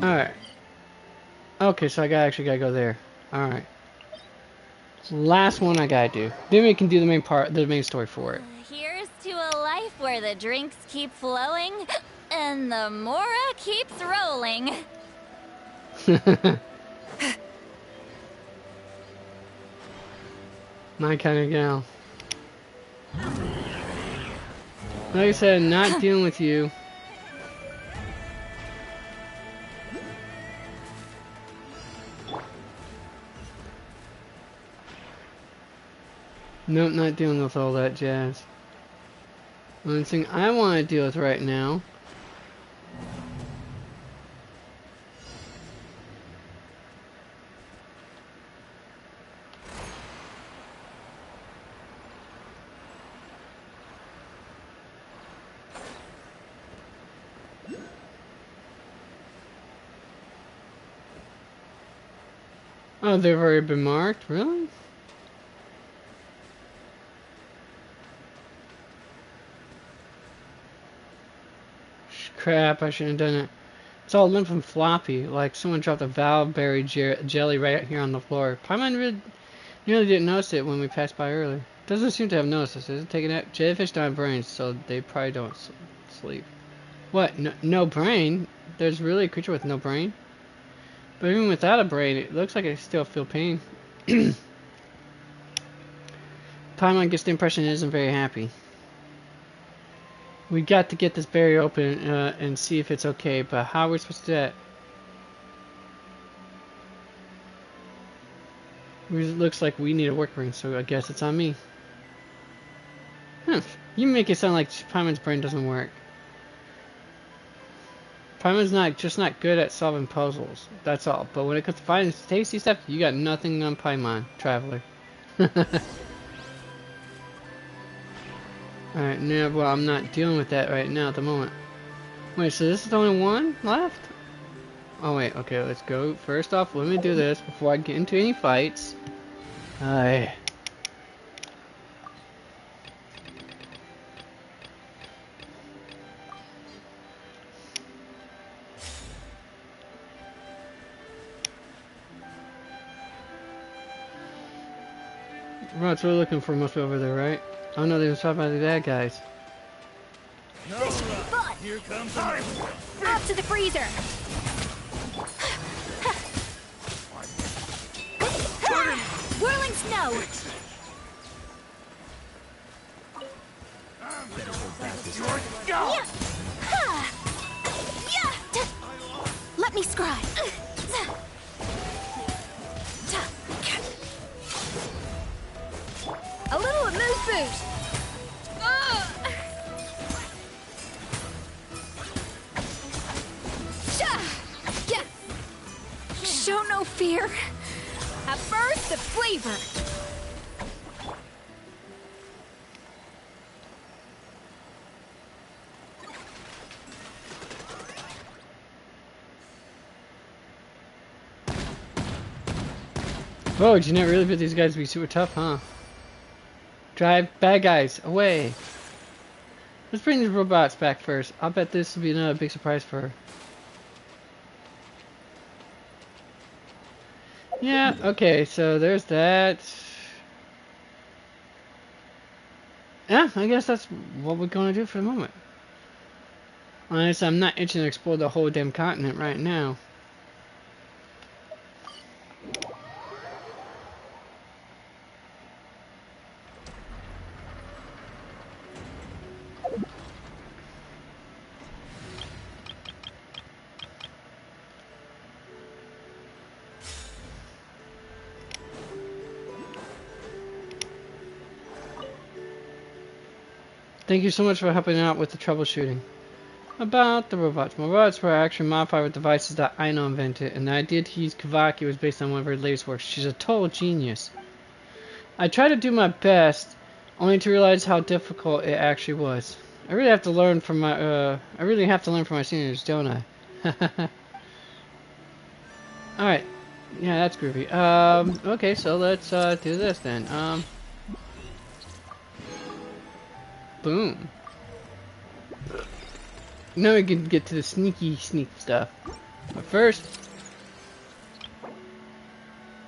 Alright. Okay, so I actually gotta go there. Alright. Last one I gotta do. Then we can do the main part, the main story for it. Here's to a life where the drinks keep flowing and the Mora keeps rolling. My kind of gal. Like I said, not dealing with you. Nope, not dealing with all that jazz. One thing I want to deal with right now . Oh, they've already been marked? Really? Crap, I shouldn't have done it. It's all limp and floppy, like someone dropped a Valberry jelly right here on the floor. Paimon nearly didn't notice it when we passed by earlier. Doesn't seem to have noticed us. Is it taking out? Jellyfish don't have brains, so they probably don't sleep. What? No brain? There's really a creature with no brain? But even without a brain, it looks like it still feel pain. Paimon gets the impression it isn't very happy. We got to get this barrier open and see if it's okay, but how are we supposed to do that? It looks like we need a work ring, so I guess it's on me. You make it sound like Paimon's brain doesn't work. Paimon's just not good at solving puzzles, that's all. But when it comes to finding tasty stuff, you got nothing on Paimon, traveler. Alright, now, well, I'm not dealing with that right now at the moment. Wait, so this is the only one left? Oh, wait, okay, let's go. First off, let me do this before I get into any fights. Alright. Robots we're looking for must be over there, right? Oh no, they were shot by the bad guys. This should be fun. Here comes time. Off to the freezer. Whirling snow. Yeah. Ha. Yeah. Let me scribe. A little amuse boost. Yeah. Show no fear. A burst of flavor. Whoa, did you not really put these guys to be super tough, huh? Drive bad guys away. Let's bring these robots back first. I'll bet this will be another big surprise for her. Yeah, okay, so there's that. Yeah, I guess that's what we're gonna do for the moment. Honestly, I'm not itching to explore the whole damn continent right now. Thank you so much for helping out with the troubleshooting. About the robots. My robots were actually modified with devices that Aino invented, and the idea to use Kavaki was based on one of her latest works. She's a total genius. I tried to do my best, only to realize how difficult it actually was. I really have to learn from my seniors, don't I? Alright. Yeah, that's groovy. Okay, so let's do this then. Boom. Now we can get to the sneak stuff. But first...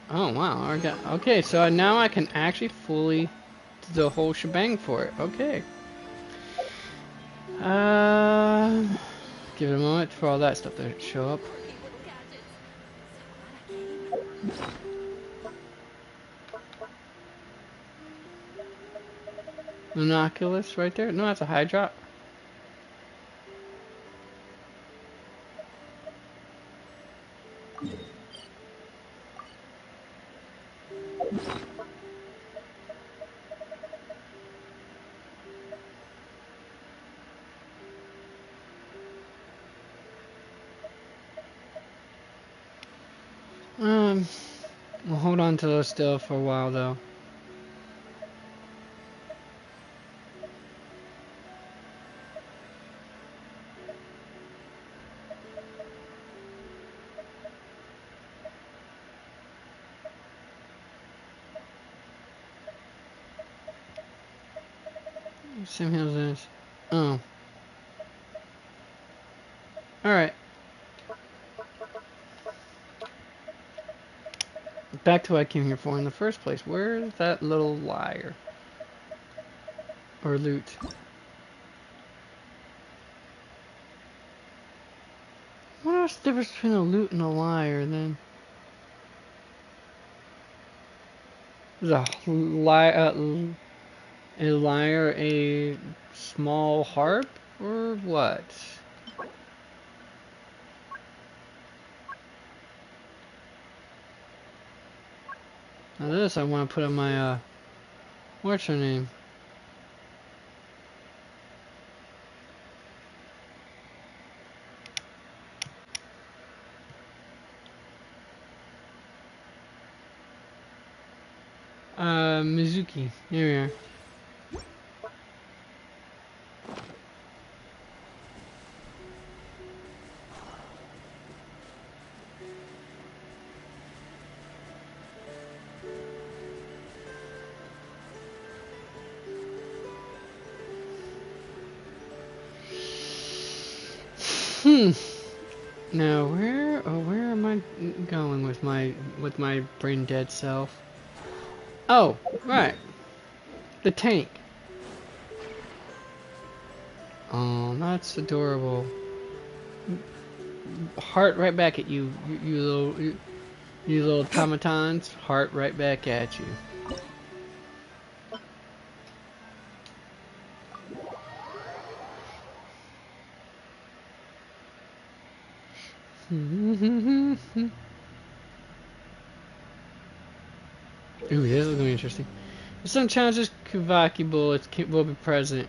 Oh wow, okay, so now I can actually fully do the whole shebang for it. Okay. Give it a moment for all that stuff to show up. Monoculus right there? No, that's a high drop. We'll hold on to those still for a while though. Same here as this. Oh. Alright. Back to what I came here for in the first place. Where's that little liar? Or loot? What's the difference between a loot and a liar then? Is a liar a small harp or what? Now this I want to put on my what's her name? Mizuki. Here we are. Now where am I going with my brain dead self? Oh, right. The tank. Oh, that's adorable. Heart right back at you, you little automatons. Heart right back at you. Ooh, this is gonna be interesting. If some challenges, Kuvaki bullets will be present.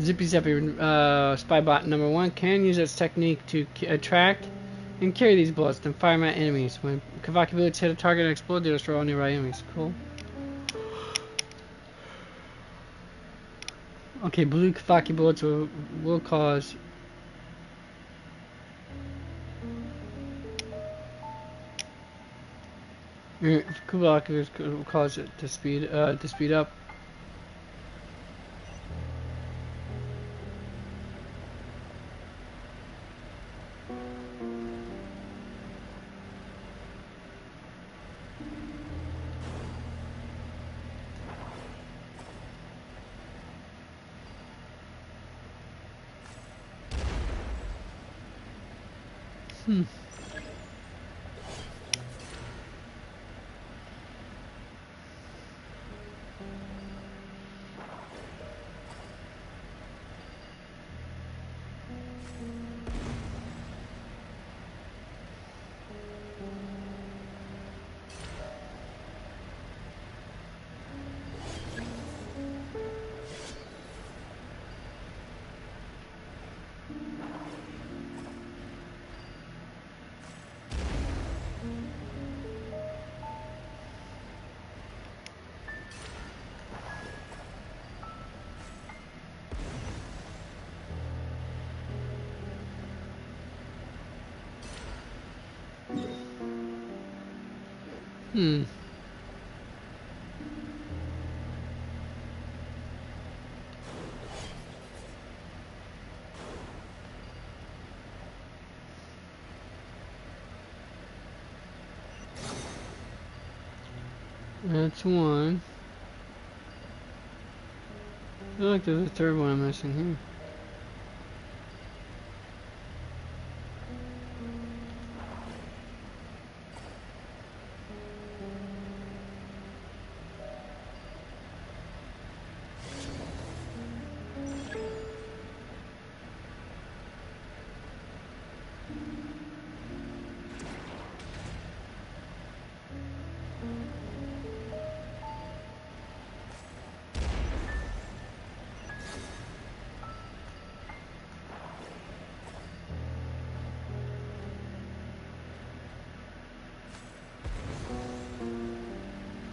Zippy Zappy Spybot number 1 can use its technique to attract and carry these bullets, then fire them at enemies. When Kavaki bullets hit a target and explode, they destroy all nearby enemies. Cool. Okay, blue Kavaki bullets will cause. Kavaki will cause it to speed up. That's one. I feel like there's a third one I'm missing here.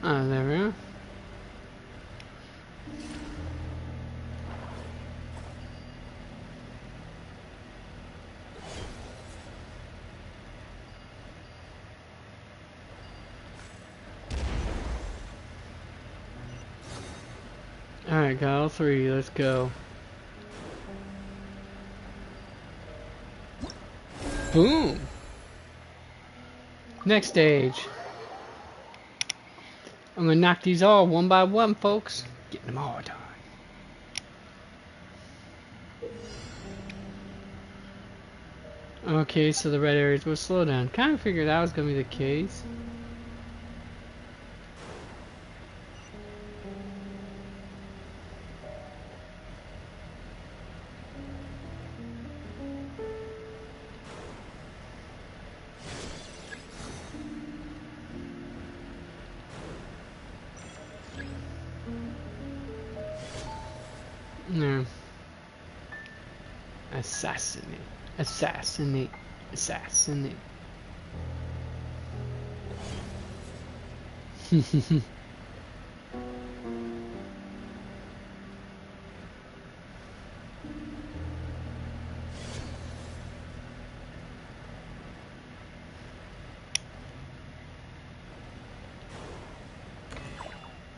Ah, there we are. Alright, got all three. Let's go. Boom! Next stage. I'm gonna knock these all one by one, folks. Getting them all done. Okay, so the red areas will slow down. Kind of figured that was gonna be the case. No. Assassinate. Assassinate. Assassinate.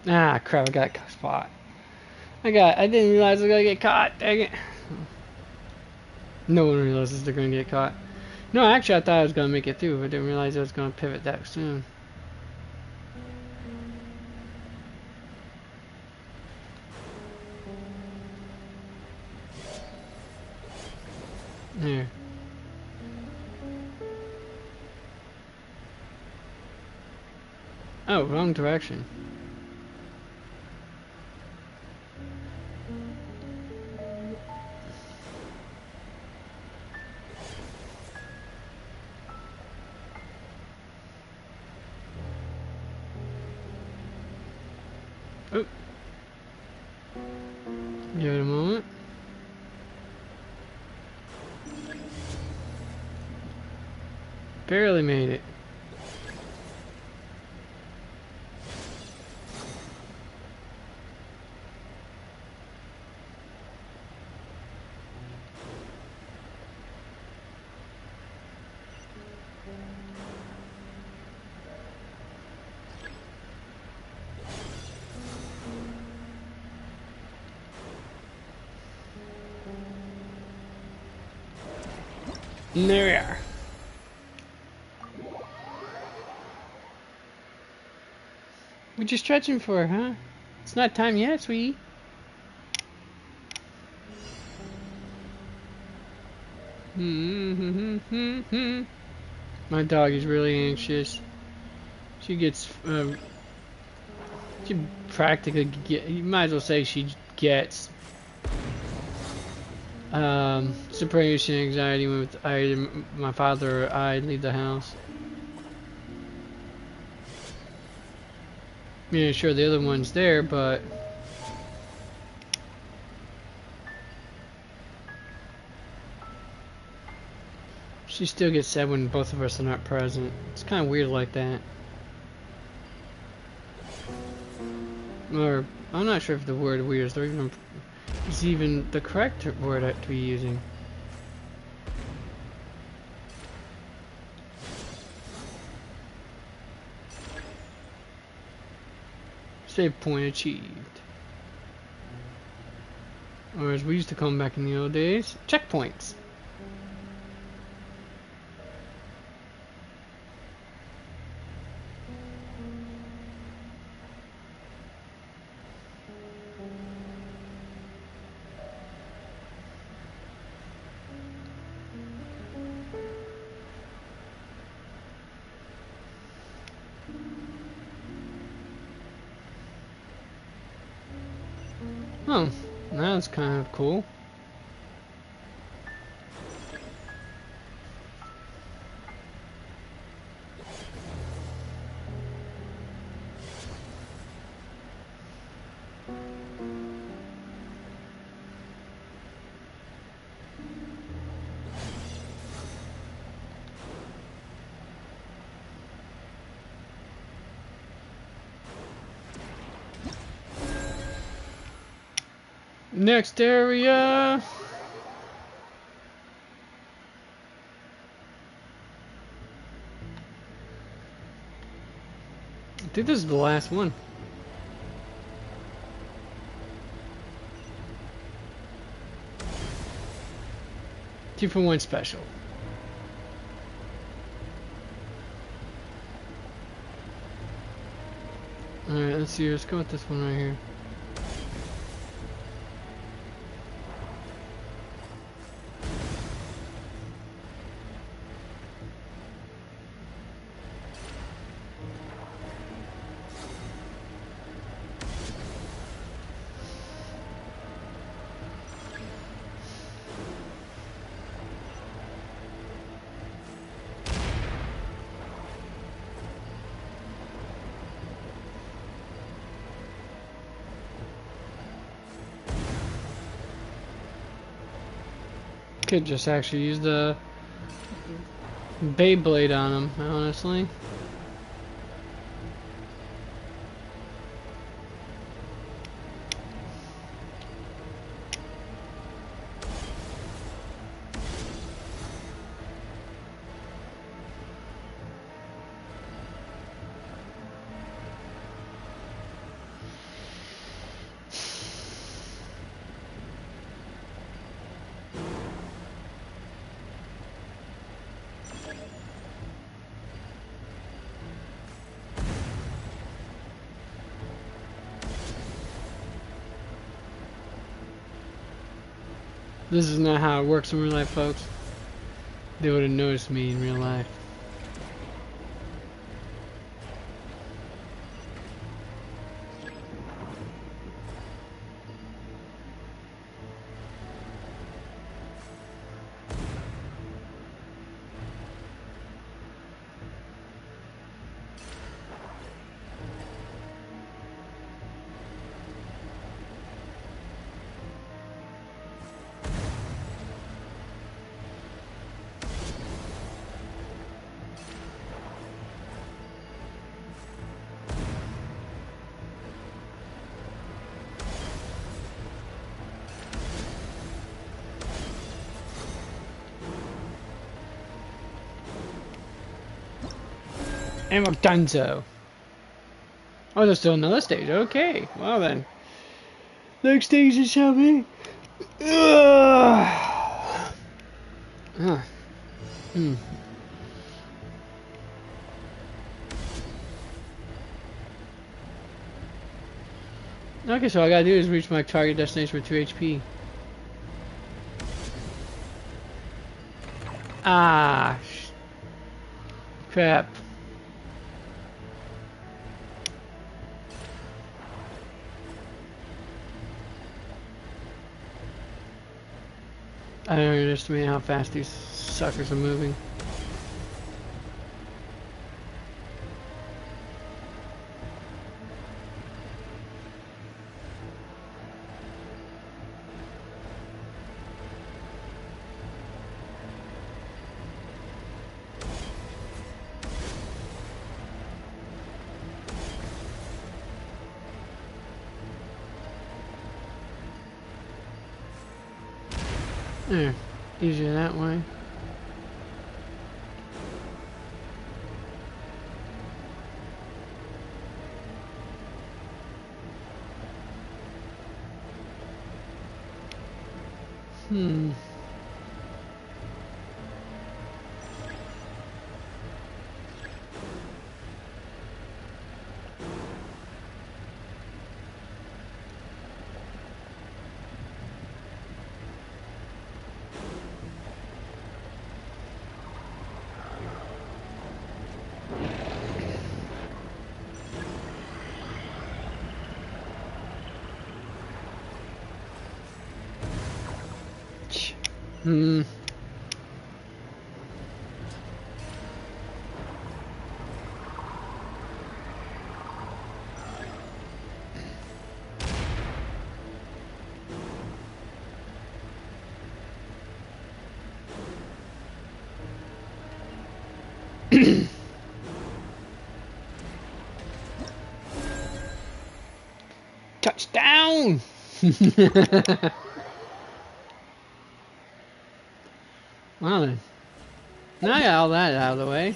Ah, crap, I got spot. I didn't realize I was gonna get caught, dang it. No one realizes they're gonna get caught. No, actually I thought I was gonna make it through, but I didn't realize I was gonna pivot that soon. There. Oh, wrong direction. Oh. Give it a moment. Barely made it. And there we are. What you stretching for, huh? It's not time yet, sweetie. My dog is really anxious. She gets, she practically get, you might as well say she gets, separation anxiety with either my father or I leave the house. Yeah, sure, the other one's there, but she still gets sad when both of us are not present. It's kind of weird like that. Or, I'm not sure if the word weird is even the correct word to be using. Save point achieved. Or as we used to call them back in the old days, checkpoints. Oh, that's kind of cool. Next area. I think this is the last one. Two for one special. Alright, let's see. Let's go with this one right here. Could just actually use the Beyblade on him, honestly. This is not how it works in real life, folks. they would have noticed me in real life. And we're donezo. Oh, there's still another stage. Okay, well then. Next stage it shall be. Okay, so all I gotta do is reach my target destination with 2 HP. Ah, crap. I don't underestimate how fast these suckers are moving. There, easier that way. Touchdown! Well then. Now I got all that out of the way.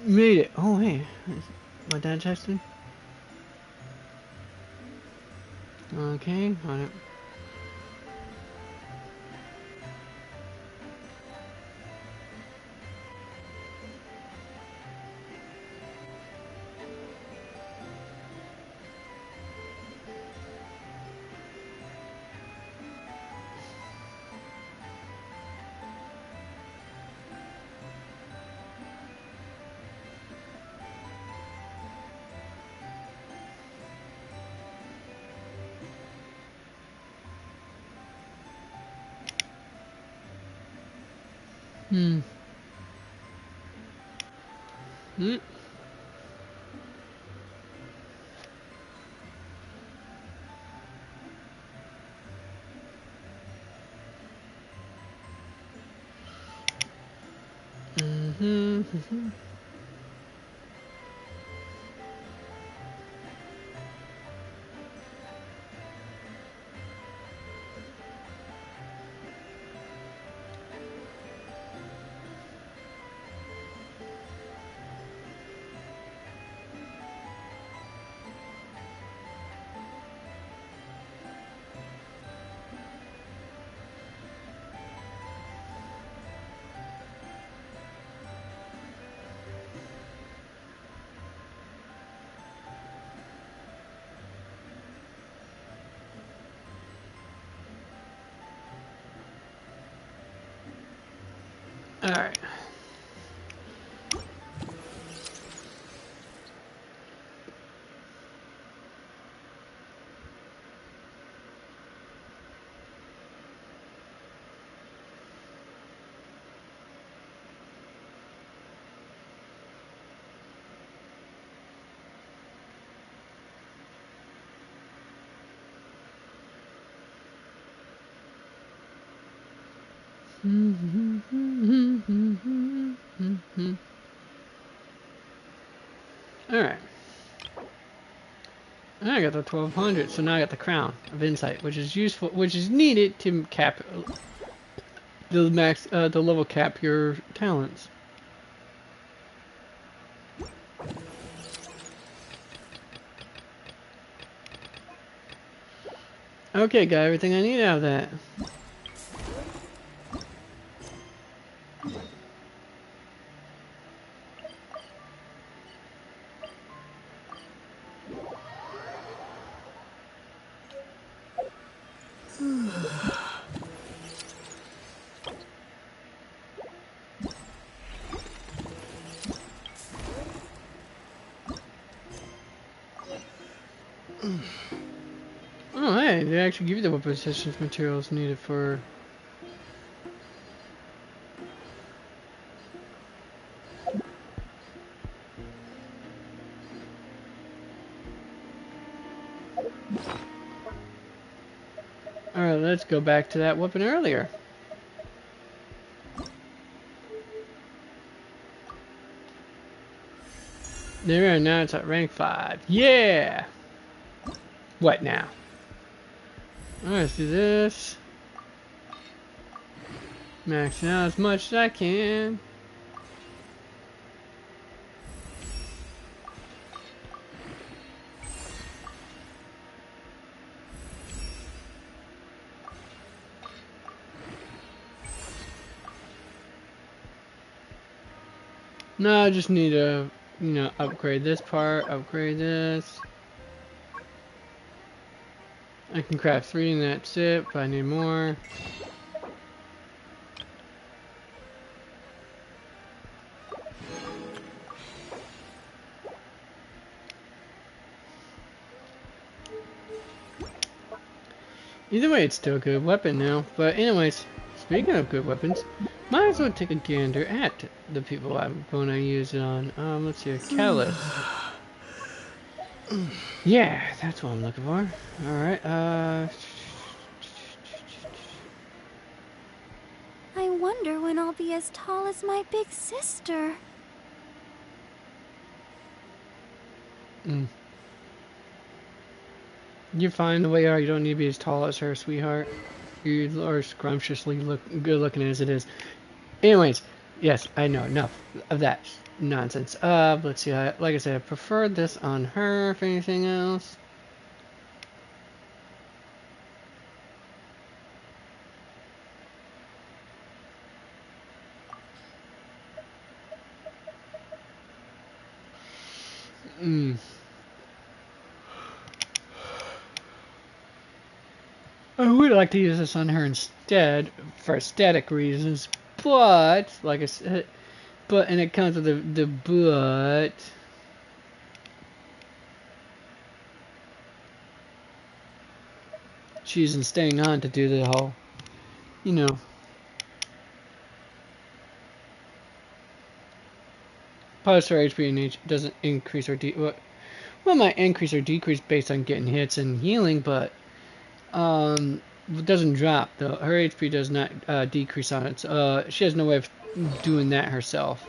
Made it. Oh, hey. My dad texted. Okay, on it. Hmm. Alright. Alright. I got the 1200, so now I got the crown of insight, which is useful, which is needed to cap the the level cap your talents. Okay, got everything I need out of that. Oh, hey, they actually give you the weapon assistance materials needed for... Alright, let's go back to that weapon earlier. There, now it's at rank 5. Yeah! What now? Alright, let's do this. Max out as much as I can. No, I just need to, you know, upgrade this part, upgrade this. I can craft 3 and that's it, but I need more. Either way, it's still a good weapon now. But anyways, speaking of good weapons, might as well take a gander at the people I'm going to use it on. Let's see, Callus. Yeah, that's what I'm looking for. Alright, I wonder when I'll be as tall as my big sister. You're fine the way you are. You don't need to be as tall as her, sweetheart. You are scrumptiously good looking as it is. Anyways, yes, I know enough of that nonsense. Let's see. Like I said, I prefer this on her. If anything else. I would like to use this on her instead for aesthetic reasons, but like I said, and it comes with the but. Choosing staying on to do the whole, you know. Plus her HP and H doesn't increase or well, might increase or decrease based on getting hits and healing, but it doesn't drop though. Her HP does not decrease on it. She has no way of doing that herself,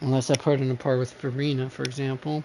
unless I put it in a par with Farina, for example.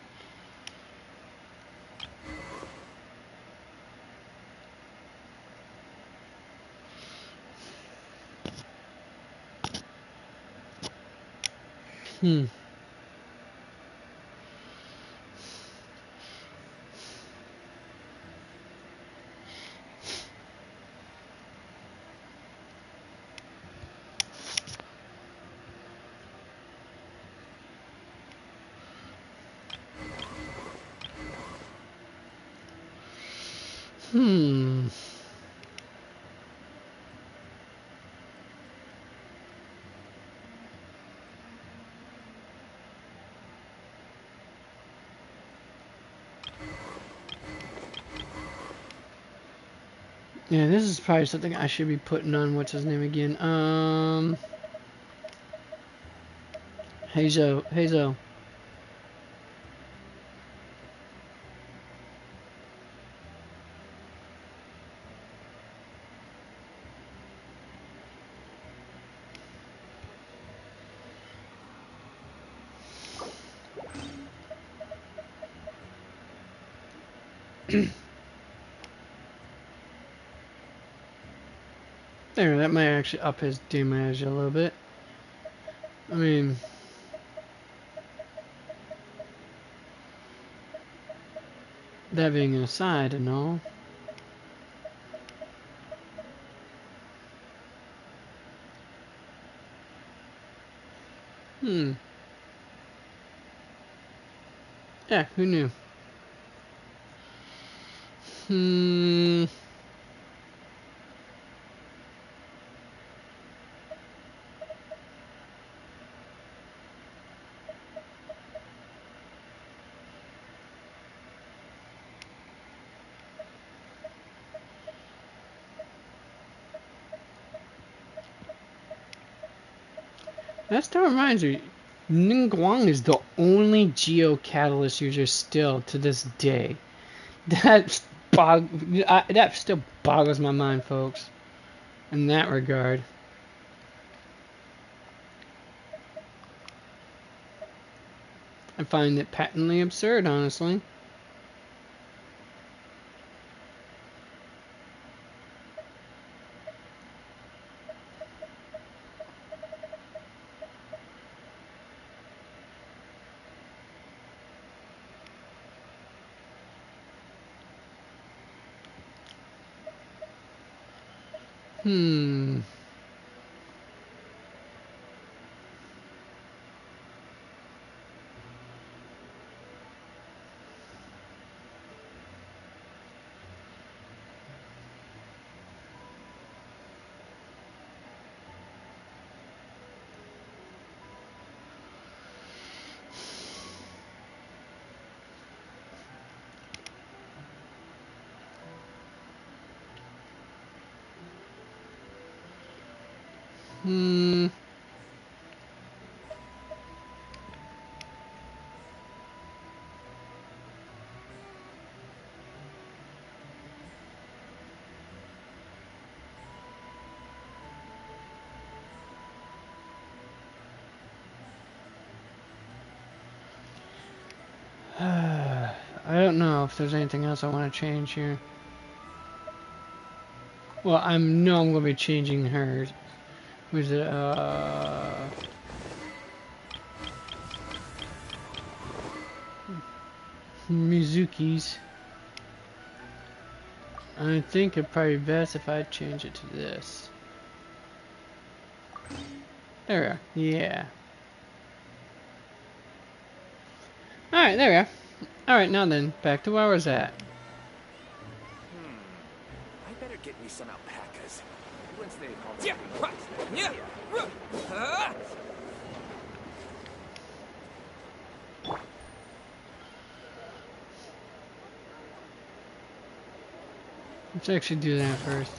Yeah, this is probably something I should be putting on. What's his name again? Hazo. There, that might actually up his damage a little bit. I mean, that being an aside and all. Yeah, who knew? That still reminds me, Ningguang is the only Geo-Catalyst user still to this day. That still boggles my mind, folks, in that regard. I find it patently absurd, honestly. I don't know if there's anything else I want to change here. Well, I know I'm going to be changing hers. Who's it? Mizuki's. I think it'd probably be best if I change it to this. There we are. Yeah. Alright, there we are. Alright, now then, back to where I was at. I better get me some alpacas. Once they Let's actually do that first.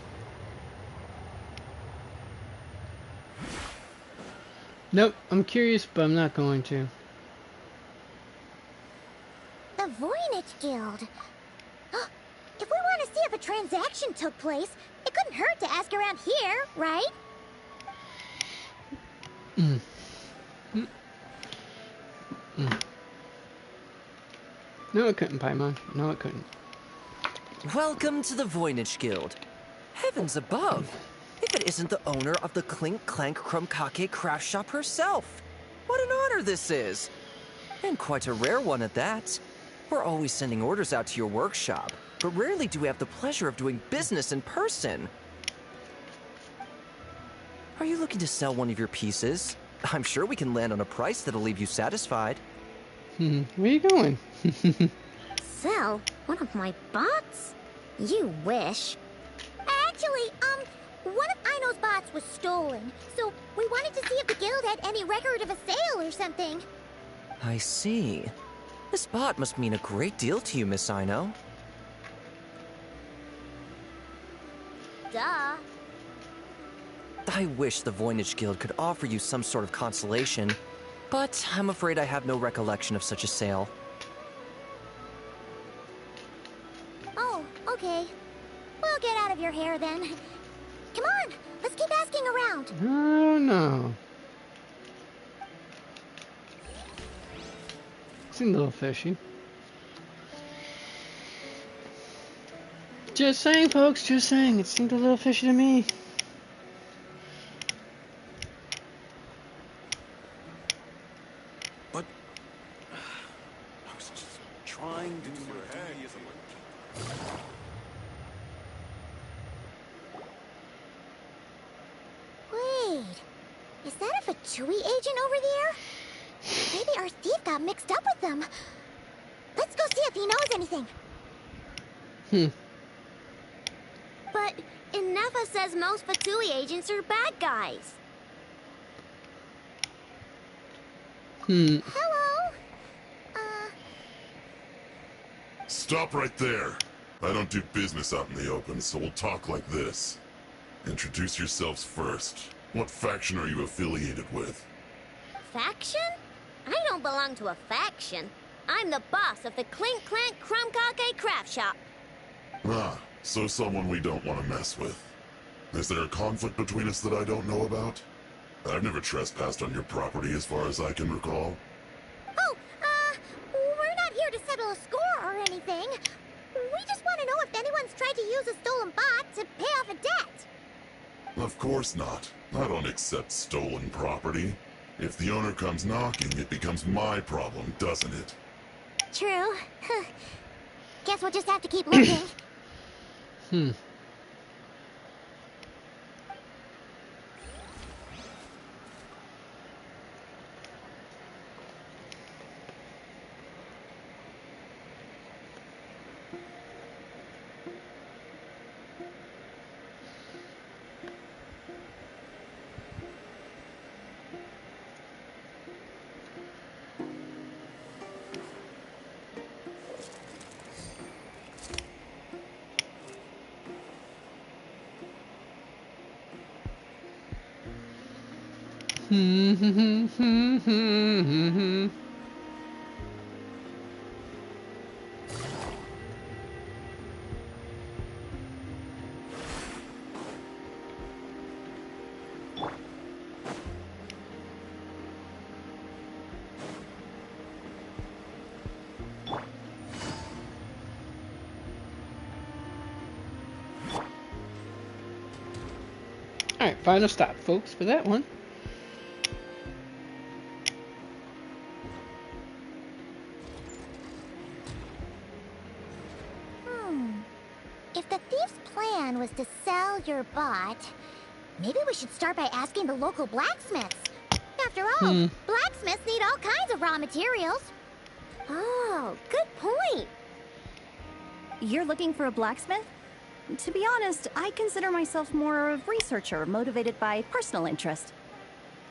Nope, I'm curious, but I'm not going to. The Voynich Guild. If we want to see if a transaction took place, it couldn't hurt to ask around here, right? No, it couldn't, Paimon. No, it couldn't. Welcome to the Voynich Guild. Heavens above! If it isn't the owner of the Clink Clank Krumkake craft shop herself! What an honor this is! And quite a rare one at that. We're always sending orders out to your workshop, but rarely do we have the pleasure of doing business in person. Are you looking to sell one of your pieces? I'm sure we can land on a price that'll leave you satisfied. Where are you going? Sell one of my bots? You wish. Actually, one of Aino's bots was stolen, so we wanted to see if the guild had any record of a sale or something. I see. This bot must mean a great deal to you, Miss Ino. Duh. I wish the Voynich Guild could offer you some sort of consolation, but I'm afraid I have no recollection of such a sale. Oh, okay. We'll get out of your hair then. Come on, let's keep asking around. Oh no. Seemed a little fishy. Just saying, folks, just saying. It seemed a little fishy to me. But I was just trying to do my duty as a monkey. Wait, is that a Fatui agent over there? Maybe our thief got mixed up with them. Let's go see if he knows anything. But Inefa says most Fatui agents are bad guys. Hello? Stop right there. I don't do business out in the open, so we'll talk like this. Introduce yourselves first. What faction are you affiliated with? Faction? I don't belong to a faction. I'm the boss of the Clink Clank Crumkake Craft Shop. Ah, so someone we don't want to mess with. Is there a conflict between us that I don't know about? I've never trespassed on your property as far as I can recall. Oh, we're not here to settle a score or anything. We just want to know if anyone's tried to use a stolen bot to pay off a debt. Of course not. I don't accept stolen property. If the owner comes knocking, it becomes my problem, doesn't it? True. Guess we'll just have to keep looking. Alright, final stop, folks, for that one. If the thief's plan was to sell your bot, maybe we should start by asking the local blacksmiths. After all, blacksmiths need all kinds of raw materials. Oh, good point. You're looking for a blacksmith? To be honest, I consider myself more a researcher motivated by personal interest.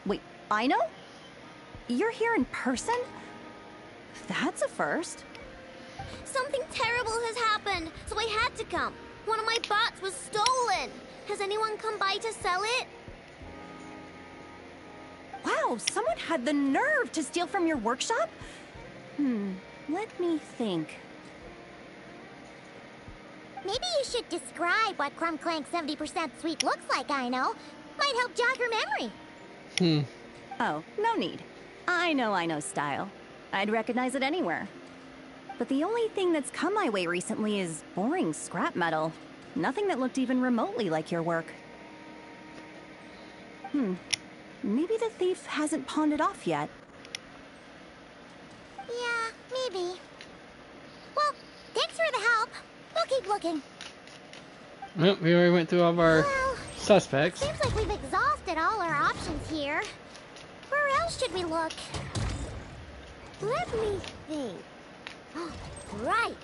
Wait, I know? You're here in person? That's a first. Something terrible has happened, so I had to come. One of my bots was stolen. Has anyone come by to sell it? Wow, someone had the nerve to steal from your workshop? Let me think. Maybe you should describe what Crumb Clank 70% sweet looks like, I know. Might help jog your memory. Oh, no need. I know style. I'd recognize it anywhere. But the only thing that's come my way recently is boring scrap metal. Nothing that looked even remotely like your work. Maybe the thief hasn't pawned it off yet. Yeah, maybe. Well, thanks for the help. We'll keep looking. Well, we already went through all of our Well, suspects. seems like we've exhausted all our options here. Where else should we look? Let me think. Right.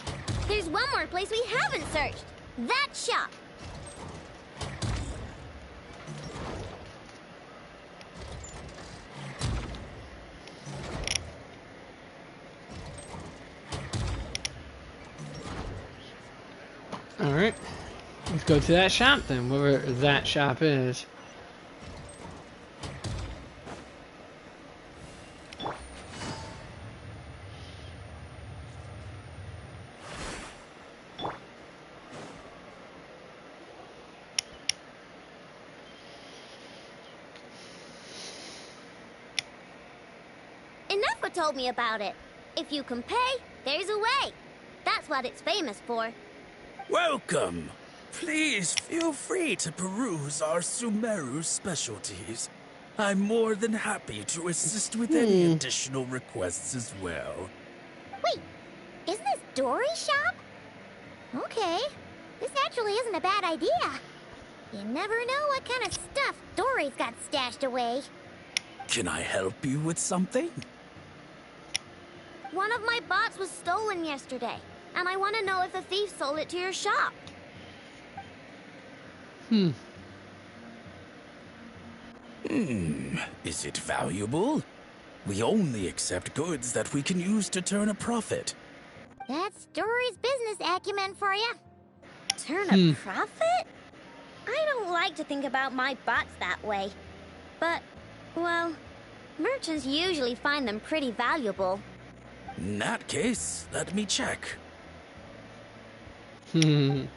There's one more place we haven't searched. That shop. Alright. Let's go to that shop then, wherever that shop is. Nefa told me about it. If you can pay, there's a way. That's what it's famous for. Welcome. Please feel free to peruse our Sumeru specialties. I'm more than happy to assist with any additional requests as well. Wait, isn't this Dory's shop? Okay, this actually isn't a bad idea. You never know what kind of stuff Dory's got stashed away. Can I help you with something? One of my bots was stolen yesterday, and I want to know if the thief sold it to your shop. Is it valuable? We only accept goods that we can use to turn a profit. That's Dory's business acumen for you. Turn a profit? I don't like to think about my bots that way. But, well, merchants usually find them pretty valuable. In that case, let me check. My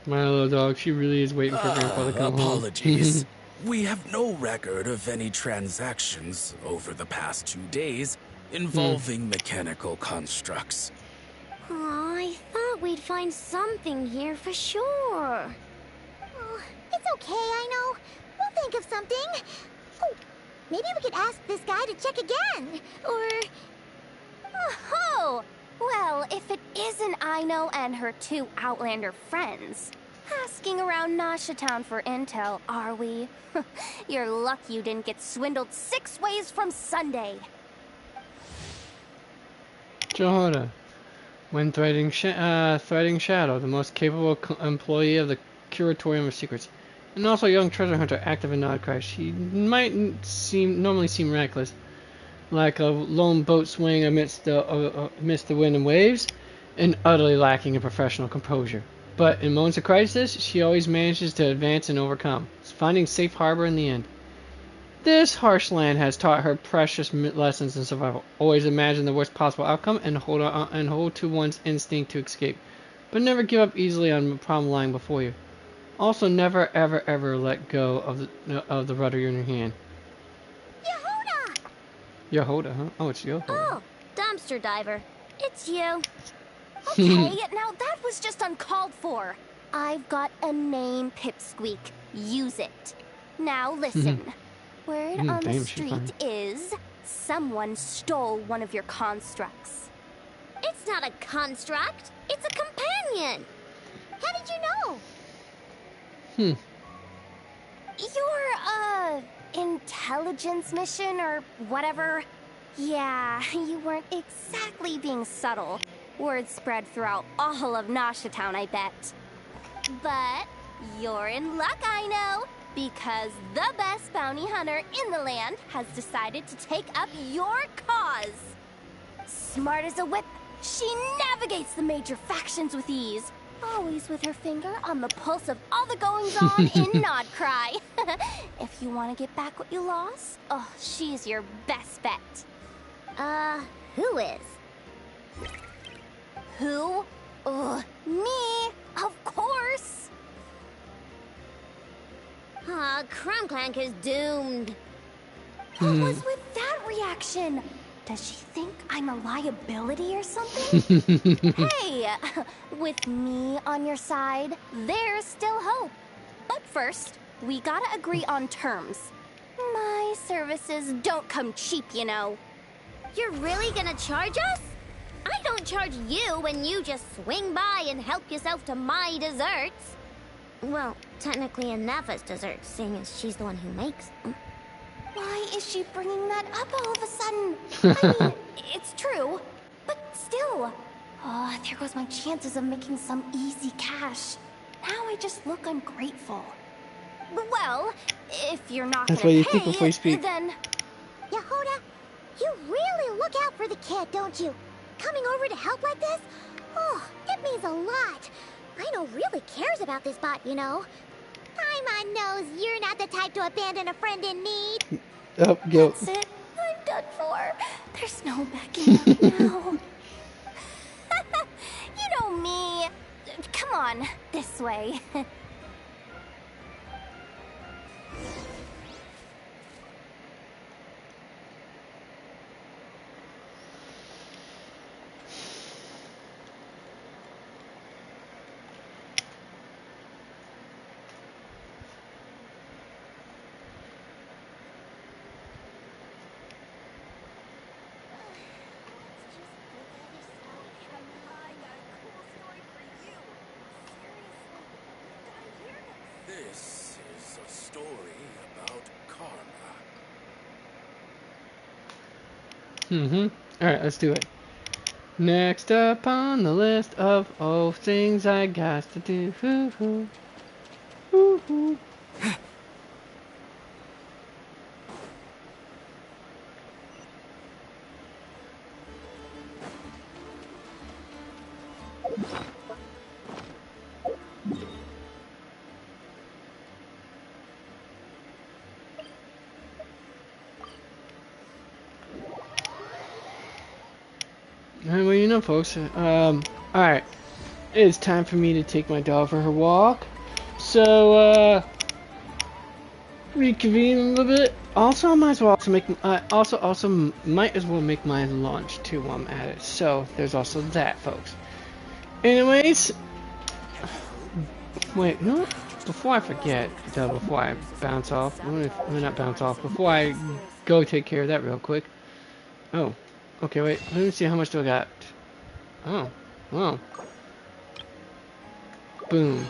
little dog, she really is waiting for Grandpa to come home. Apologies. We have no record of any transactions over the past 2 days involving mechanical constructs. Aw, I thought we'd find something here for sure. Oh, it's okay, I know. We'll think of something. Oh, maybe we could ask this guy to check again. Or... Oh, well, if it isn't Aino and her 2 Outlander friends. Asking around Nasha Town for intel, are we? You're lucky you didn't get swindled 6 ways from Sunday. Jehoda. When threatening Shadow, the most capable employee of the Curatorium of Secrets, and also a young treasure hunter active in Nodcry. She might normally seem reckless, like a lone boat swing amidst the wind and waves, and utterly lacking in professional composure. But in moments of crisis, she always manages to advance and overcome, finding safe harbor in the end. This harsh land has taught her precious lessons in survival. Always imagine the worst possible outcome and hold to one's instinct to escape, but never give up easily on the problem lying before you. Also, never ever ever let go of the rudder in your hand. Yehoda, huh? Oh, it's Yehoda. Oh, dumpster diver. It's you. Okay, now that was just uncalled for. I've got a name, Pipsqueak. Use it. Now listen. Word on the street is someone stole one of your constructs. It's not a construct. It's a companion. How did you know? Your, intelligence mission or whatever. Yeah, you weren't exactly being subtle. Word spread throughout all of Nasha Town, I bet. But you're in luck, I know, because the best bounty hunter in the land has decided to take up your cause. Smart as a whip, she navigates the major factions with ease. Always with her finger on the pulse of all the goings-on in Nodcry. If you want to get back what you lost, oh, she's your best bet. Who is? Who? Me, of course. Crumclank is doomed. What was with that reaction? Does she think I'm a liability or something? Hey, with me on your side, there's still hope. But first, we gotta agree on terms. My services don't come cheap, you know. You're really gonna charge us? I don't charge you when you just swing by and help yourself to my desserts. Well, technically Nefa's desserts, seeing as she's the one who makes them. Why is she bringing that up all of a sudden? I mean, it's true, but still. Oh, there goes my chances of making some easy cash. Now I just look ungrateful. Well, if you're not That's gonna what you pay, think before you speak. then... Yehoda, you really look out for the kid, don't you? Coming over to help like this? Oh, it means a lot. Aino really cares about this bot, you know. Paimon knows you're not the type to abandon a friend in need. Oh, go. That's it. I'm done for. There's no backing out now. You know me. Come on, this way. This is a story about karma. Alright, let's do it. Next up on the list of things I got to do. Hoo-hoo. Hoo-hoo. Well, you know, folks. Alright. It's time for me to take my dog for her walk. So, reconvene a little bit. Also, I might as well also make. Also might as well make my lunch too while I'm at it. So, there's also that, folks. Anyways, wait. You know what? Before I forget, before I bounce off, not bounce off. Before I go take care of that real quick. Oh, okay. Wait. Let me see how much do I got. Oh, wow. Boom.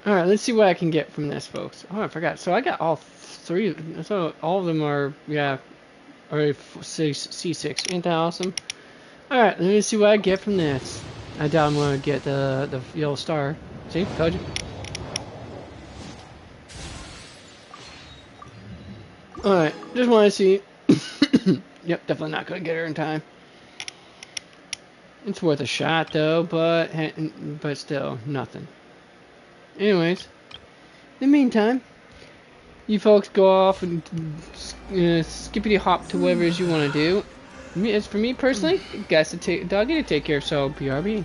Alright, let's see what I can get from this, folks. Oh, I forgot. So I got all three. So all of them are, yeah, are C6. Ain't that awesome? Alright, let me see what I get from this. I doubt I'm going to get the yellow star. See? Told you. Alright, just want to see. Yep, definitely not going to get her in time. It's worth a shot, though, but still, nothing. Anyways, in the meantime, you folks go off and skippity hop to whatever it is you want to do. As for me personally, guys to take doggy to take care of, so BRB.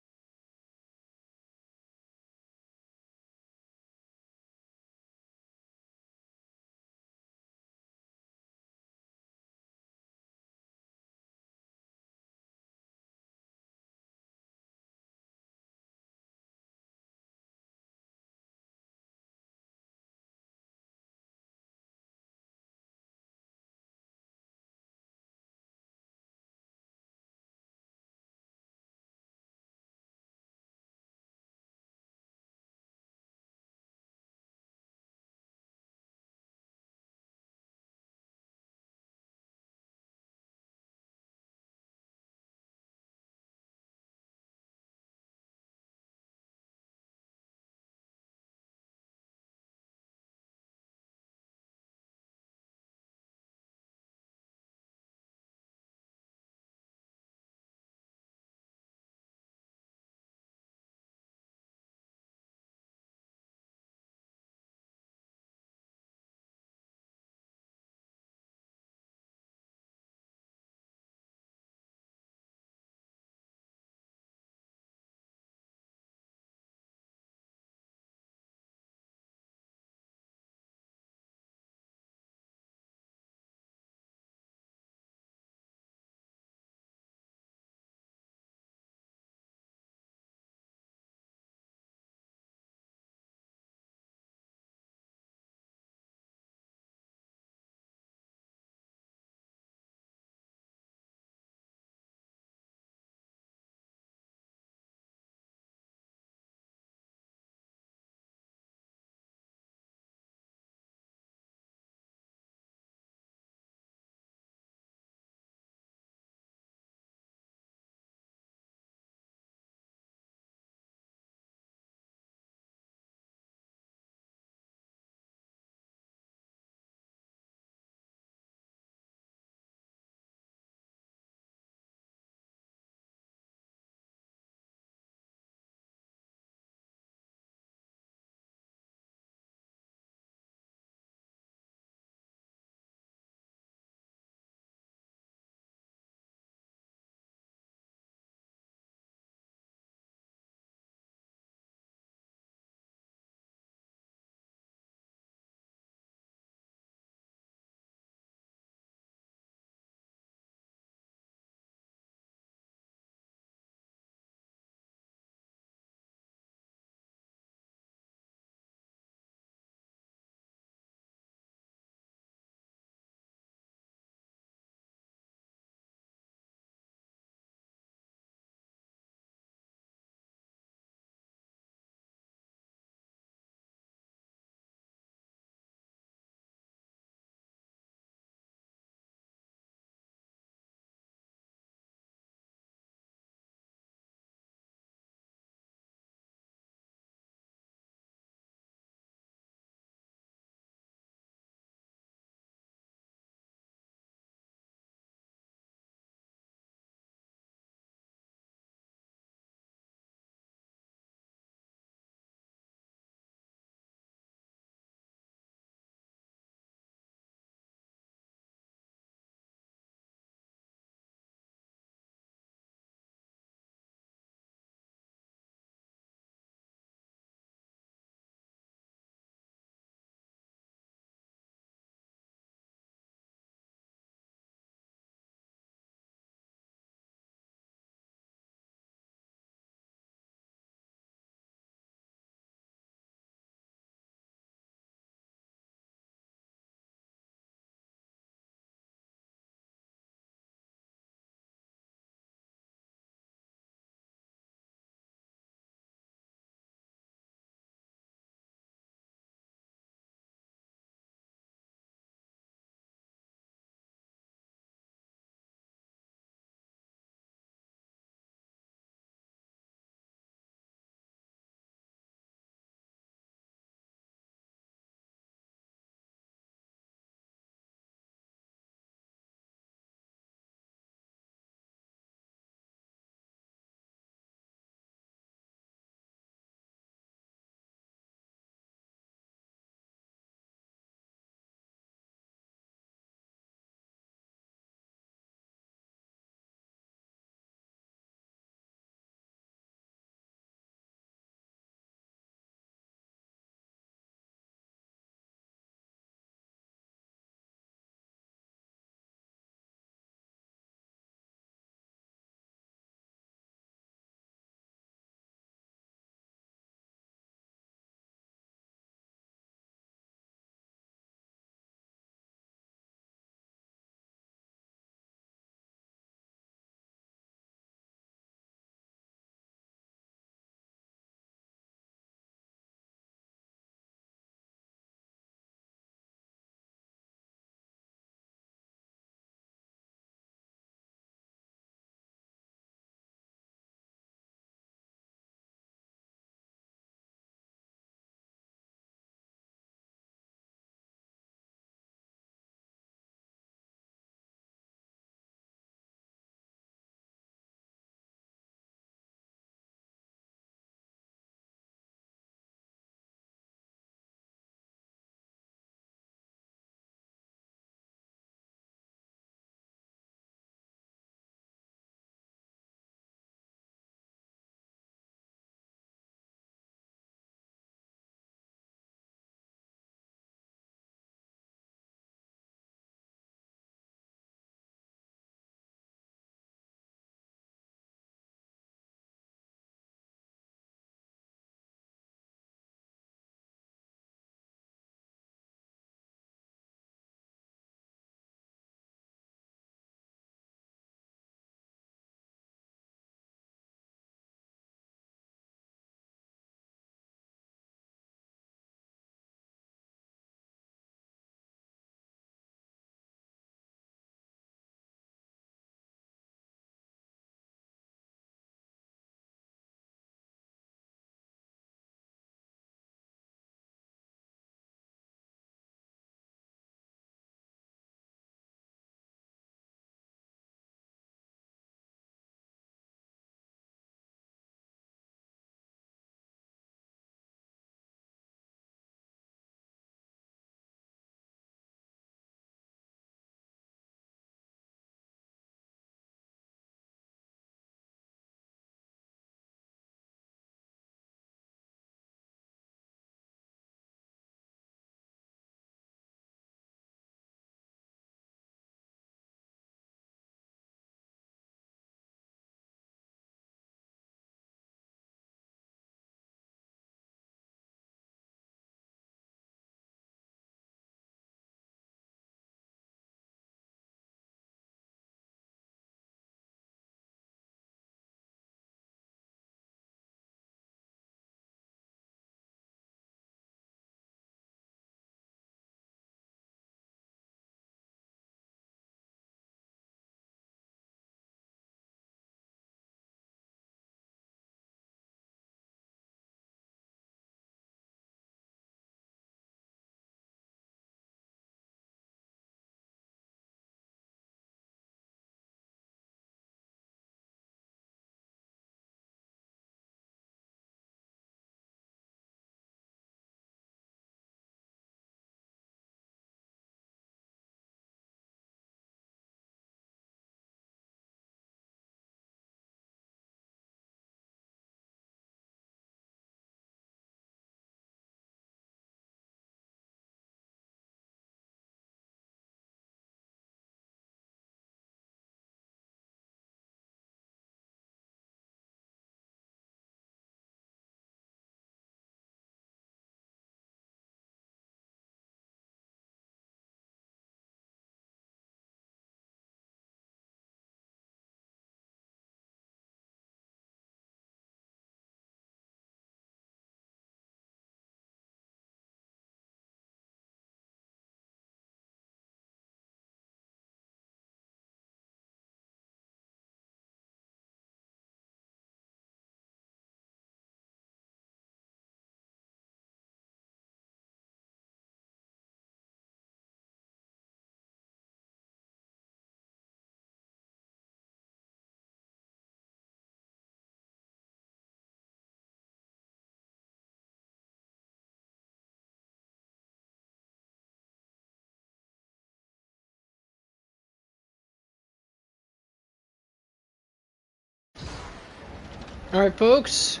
Alright, folks.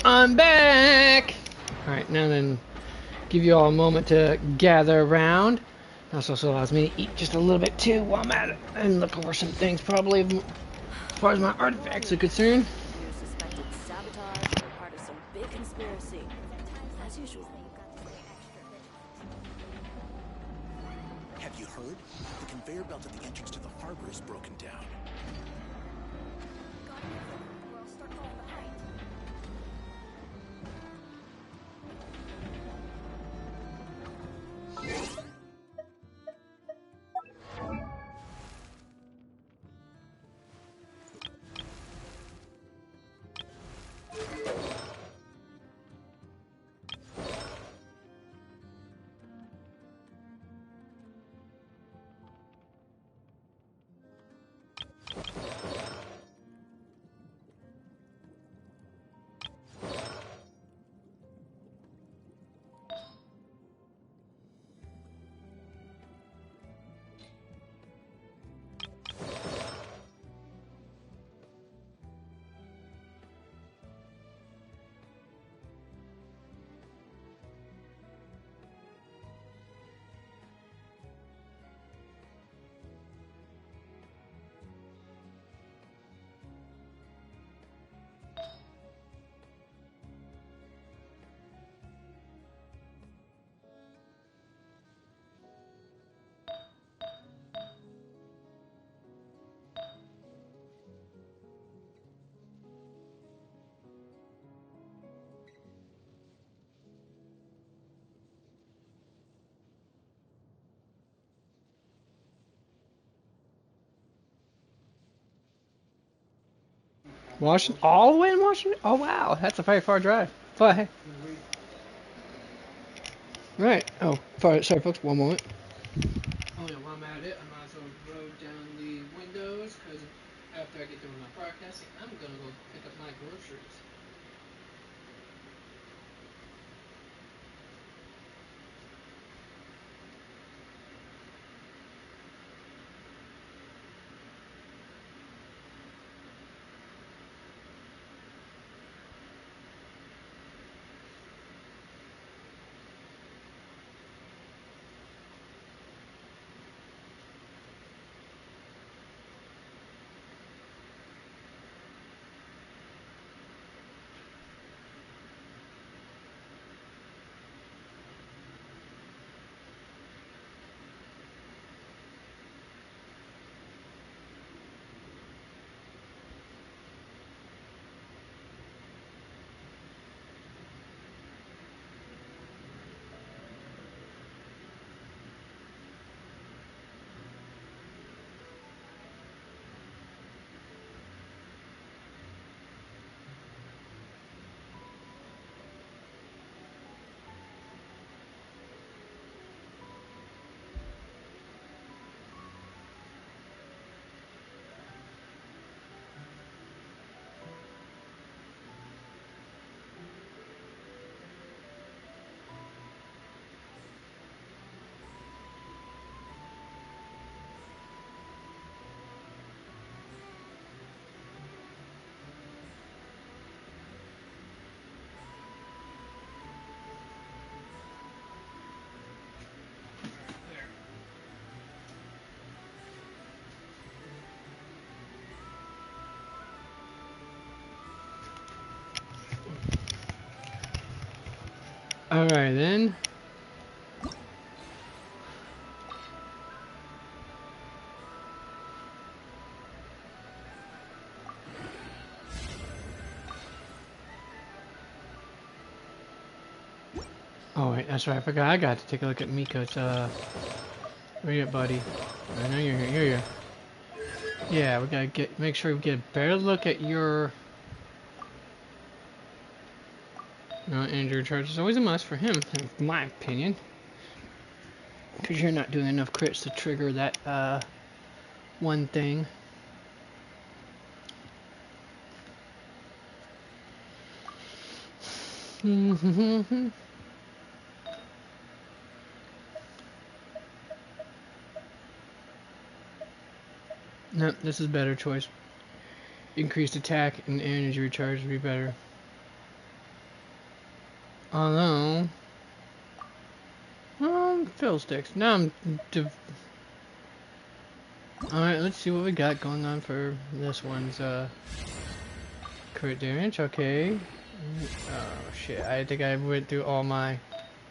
I'm back! Alright, now then, give you all a moment to gather around. This also allows me to eat just a little bit too while I'm at it. And look over some things, probably, as far as my artifacts are concerned. We're suspected sabotage or part of some big conspiracy. As usual. Have you heard? The conveyor belt at the entrance to the harbor is broken down. Washington? All the way in Washington? Oh, wow. That's a very far drive. But, hey. Right. Oh, sorry, folks. One moment. Oh, yeah, while I'm at it, I might as well roll down the windows, because after I get done with my broadcasting, I'm going to go pick up my groceries. Alright, then. Oh, wait, that's right. I forgot. I got to take a look at Mika's, where you at, buddy? I know you're here. You're here. Yeah, we gotta make sure we get a better look at your... Not injured charge is always a must for him, in my opinion. Because you're not doing enough crits to trigger that, one thing. Nope, this is a better choice. increased attack and energy recharge would be better. Although, fiddlesticks. Now I'm. Alright, let's see what we got going on for this one's crit damage. Okay. Oh shit! I think I went through all my.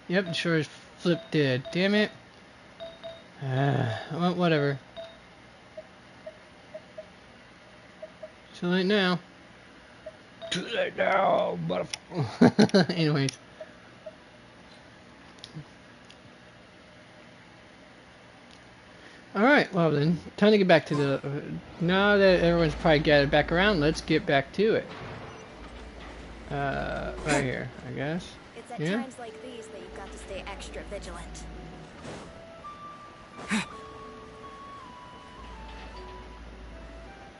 Yep, sure as flip did. Damn it. Well, whatever. Too late now. Too late now, butterfly. Anyways. Alright, well then, time to get back to the... now that everyone's probably gathered back around, let's get back to it. Right here, I guess. It's at Yeah? times like these that you've got to stay extra vigilant.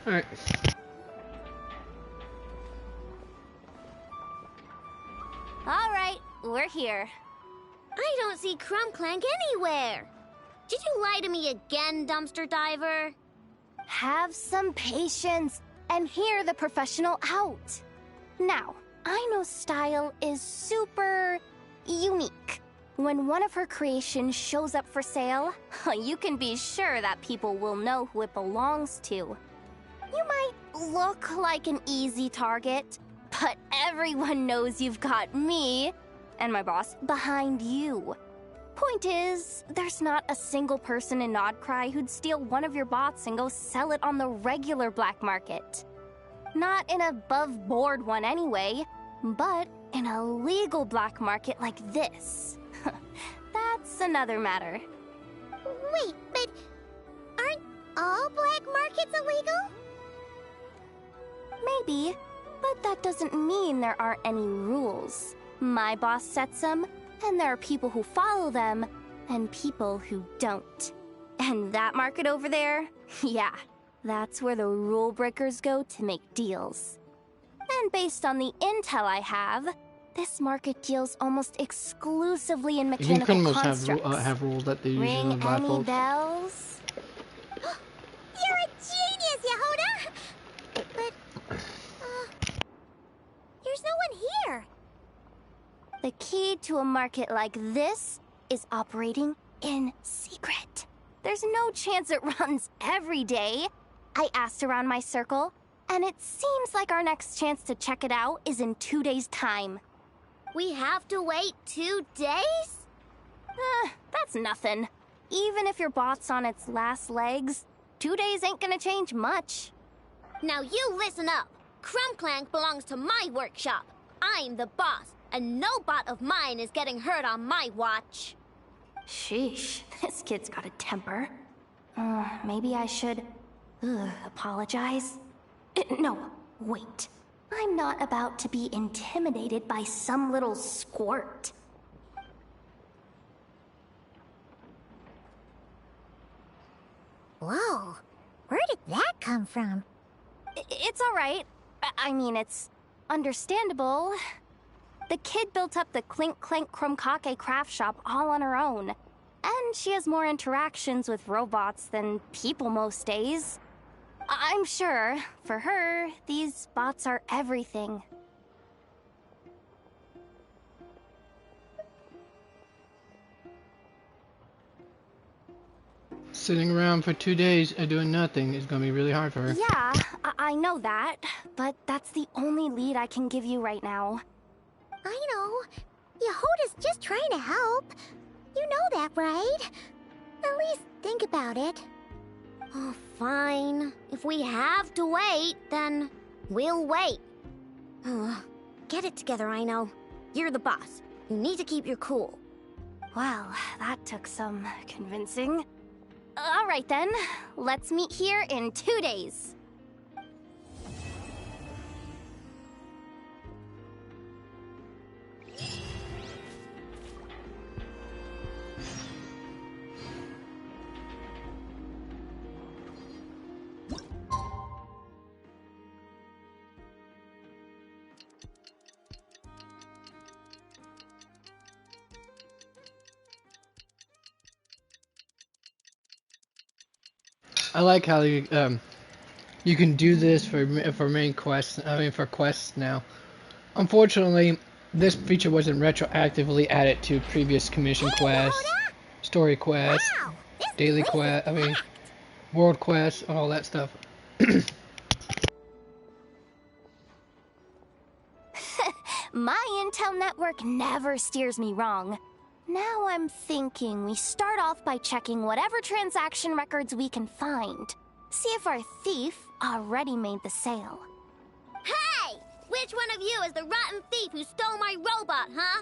Alright. Alright, we're here. I don't see Crumb Clank anywhere. Did you lie to me again, dumpster diver? Have some patience and hear the professional out. Now, I know style is super unique. When one of her creations shows up for sale, you can be sure that people will know who it belongs to. You might look like an easy target, but everyone knows you've got me and my boss behind you. Point is, there's not a single person in Nodcry who'd steal one of your bots and go sell it on the regular black market. Not an above-board one anyway, but in a legal black market like this. That's another matter. Wait, but aren't all black markets illegal? Maybe, but that doesn't mean there aren't any rules. My boss sets them, and there are people who follow them, and people who don't. And that market over there, yeah, that's where the rule breakers go to make deals. And based on the intel I have, this market deals almost exclusively in You can mechanical almost constructs. have rules that they usually Ring live by, any folks. bells? You're a genius, Yehoda! But, there's no one here. The key to a market like this is operating in secret. There's no chance it runs every day. I asked around my circle, and it seems like our next chance to check it out is in 2 days' time. We have to wait 2 days? That's nothing. Even if your bot's on its last legs, 2 days ain't gonna change much. Now you listen up. Crumb Clank belongs to my workshop. I'm the boss, and no bot of mine is getting hurt on my watch. Sheesh, this kid's got a temper. Maybe I should apologize. No, wait. I'm not about to be intimidated by some little squirt. Whoa, where did that come from? It's all right. I mean, it's understandable. The kid built up the Clink Clank Krumkake craft shop all on her own. And she has more interactions with robots than people most days. I'm sure, for her, these bots are everything. Sitting around for 2 days and doing nothing is gonna be really hard for her. Yeah, I know that, but that's the only lead I can give you right now. I know. Yehoda's just trying to help. You know that, right? At least think about it. Oh, fine. If we have to wait, then we'll wait. Get it together, I know. You're the boss. You need to keep your cool. Well, that took some convincing. All right then, let's meet here in 2 days. I like how you You can do this for main quests. I mean, for quests now. Unfortunately, this feature wasn't retroactively added to previous commission quests, story quests, Wow, this daily place is quest. I mean, packed. world quests, all that stuff. My intel network never steers me wrong. Now I'm thinking we start off by checking whatever transaction records we can find. See if our thief already made the sale. Hey! Which one of you is the rotten thief who stole my robot, huh?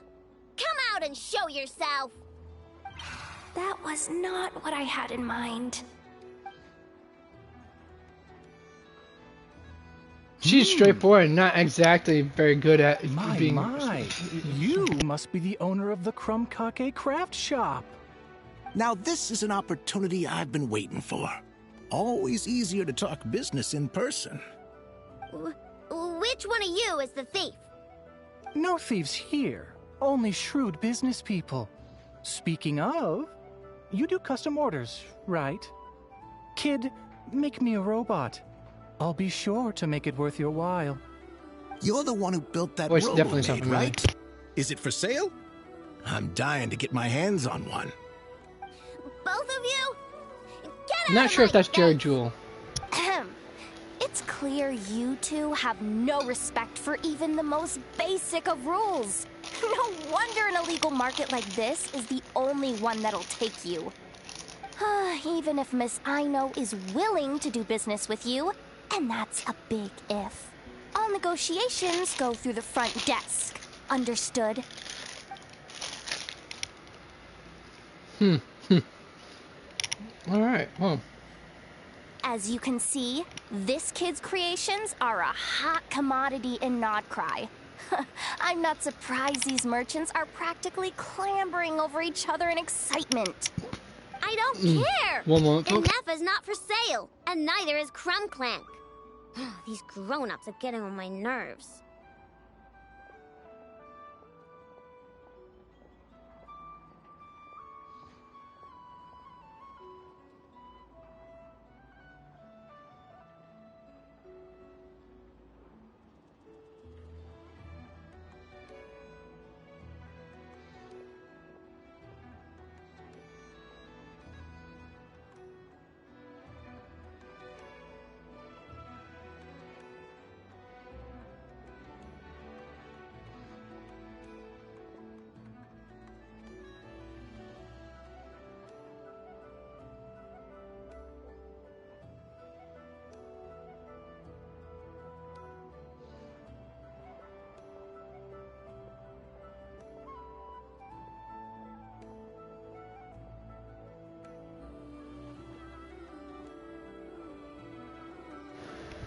Come out and show yourself! That was not what I had in mind. She's straightforward and not exactly very good at being... My, you must be the owner of the Krumkake craft shop. Now this is an opportunity I've been waiting for. Always easier to talk business in person. Which one of you is the thief? No thieves here, only shrewd business people. Speaking of, you do custom orders, right? Kid, make me a robot. I'll be sure to make it worth your while. You're the one who built that Voice robo definitely maid, something right? Is it for sale? I'm dying to get my hands on one. Both of you? Get out Not of sure if my that's Jared face! Jewel. It's clear you two have no respect for even the most basic of rules. No wonder an illegal market like this is the only one that'll take you. Even if Miss Aino is willing to do business with you, and that's a big if. All negotiations go through the front desk. Understood? Alright, well. As you can see, this kid's creations are a hot commodity in Nodcry. I'm not surprised these merchants are practically clambering over each other in excitement. I don't care! One moment, folks. Enough is not for sale, and neither is Krumklank. These grown-ups are getting on my nerves.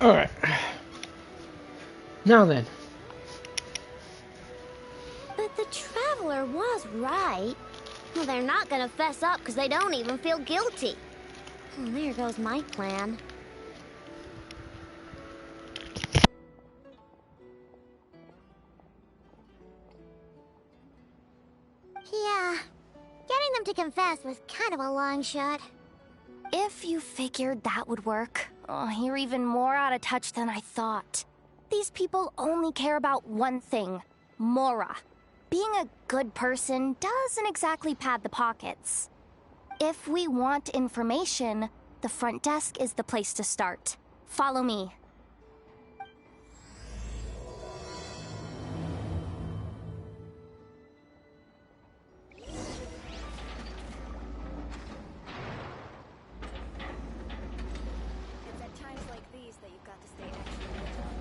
Alright. Now then. But the Traveler was right. Well, they're not gonna fess up because they don't even feel guilty. Well, there goes my plan. Yeah, getting them to confess was kind of a long shot. If you figured that would work, you're even more out of touch than I thought. These people only care about one thing, Mora. Being a good person doesn't exactly pad the pockets. If we want information, the front desk is the place to start. Follow me. It's at times like these that you've got to stay extra vigilant.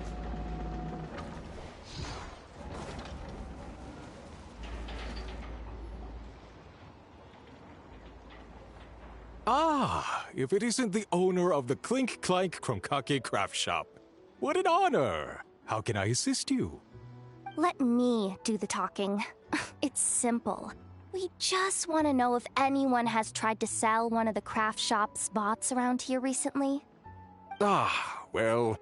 Ah, if it isn't the owner of the Clink Clank Krumkake craft shop. What an honor! How can I assist you? Let me do the talking. It's simple. We just want to know if anyone has tried to sell one of the craft shop's bots around here recently. Ah, well,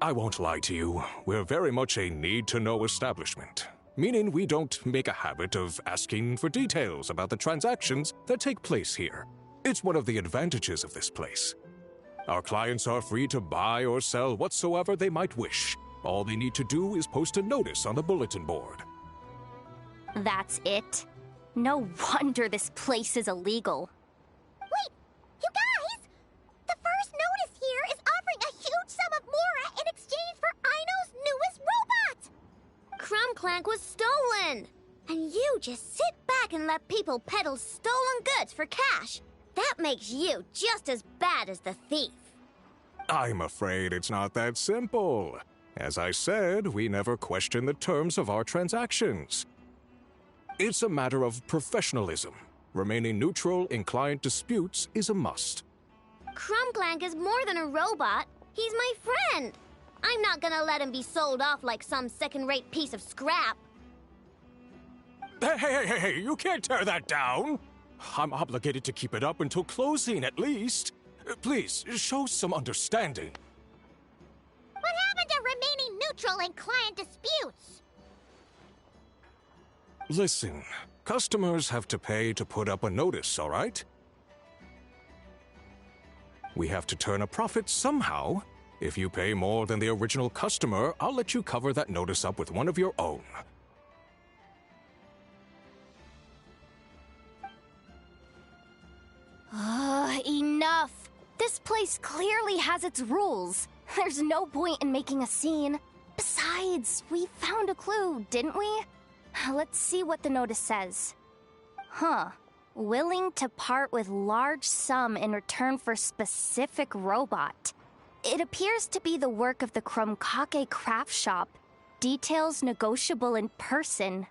I won't lie to you. We're very much a need-to-know establishment. Meaning we don't make a habit of asking for details about the transactions that take place here. It's one of the advantages of this place. Our clients are free to buy or sell whatsoever they might wish. All they need to do is post a notice on the bulletin board. That's it? No wonder this place is illegal. Wait, you guys! The first notice here is offering a huge sum of Mora in exchange for Aino's newest robot! Crumb Clank was stolen! And you just sit back and let people peddle stolen goods for cash. That makes you just as bad as the thief. I'm afraid it's not that simple. As I said, we never question the terms of our transactions. It's a matter of professionalism. Remaining neutral in client disputes is a must. Crumb Clank is more than a robot. He's my friend. I'm not gonna let him be sold off like some second-rate piece of scrap. Hey, you can't tear that down! I'm obligated to keep it up until closing, at least. Please, show some understanding. What happened to remaining neutral in client disputes? Listen, customers have to pay to put up a notice, all right? We have to turn a profit somehow. If you pay more than the original customer, I'll let you cover that notice up with one of your own. Enough! This place clearly has its rules. There's no point in making a scene. Besides, we found a clue, didn't we? Let's see what the notice says. Huh. Willing to part with large sum in return for specific robot. It appears to be the work of the Krumkake craft shop. Details negotiable in person.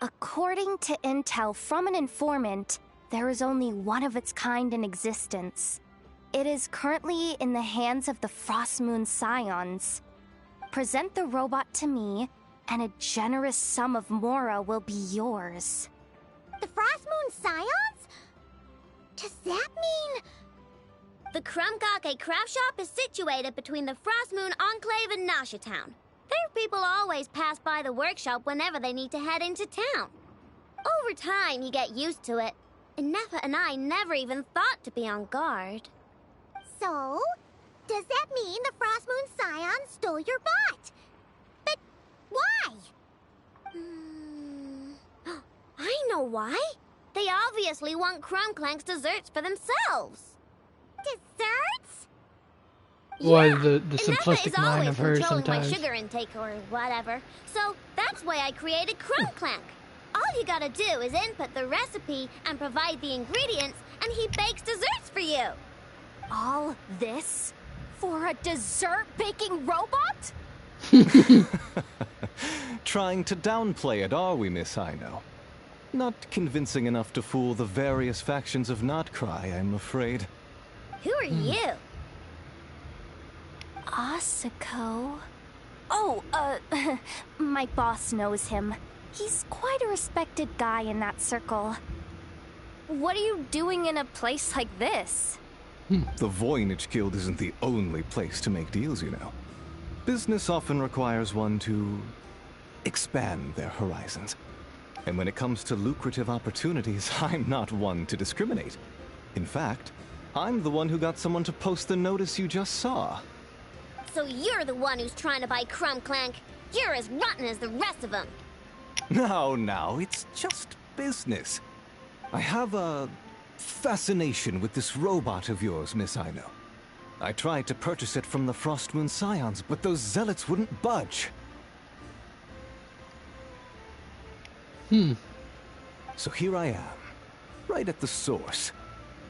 According to intel from an informant, there is only one of its kind in existence. It is currently in the hands of the Frostmoon Scions. Present the robot to me, and a generous sum of Mora will be yours. The Frostmoon Scions? Does that mean... The Krumkake craft shop is situated between the Frostmoon Enclave and Nasha Town. Their people always pass by the workshop whenever they need to head into town. Over time, you get used to it. And Nefa and I never even thought to be on guard. So, does that mean the Frostmoon Scions stole your bot? But why? I know why. They obviously want Crumb Clank's desserts for themselves. Desserts? Or Yeah, the and simplistic Nefa is mind always of her controlling sometimes. my sugar intake or whatever. So that's why I created Crumb Clank. All you gotta do is input the recipe and provide the ingredients, and he bakes desserts for you. All this? For a dessert baking robot? Trying to downplay it, are we, Miss Aino? Not convincing enough to fool the various factions of Notcry, I'm afraid. Who are you? Asako. Oh, my boss knows him. He's quite a respected guy in that circle. What are you doing in a place like this? The Voynich Guild isn't the only place to make deals, you know. Business often requires one to expand their horizons. And when it comes to lucrative opportunities, I'm not one to discriminate. In fact, I'm the one who got someone to post the notice you just saw. So you're the one who's trying to buy Crumb Clank. You're as rotten as the rest of them. No, it's just business. I have a fascination with this robot of yours, Miss Aino. I tried to purchase it from the Frostmoon Scions, but those zealots wouldn't budge. So here I am, right at the source.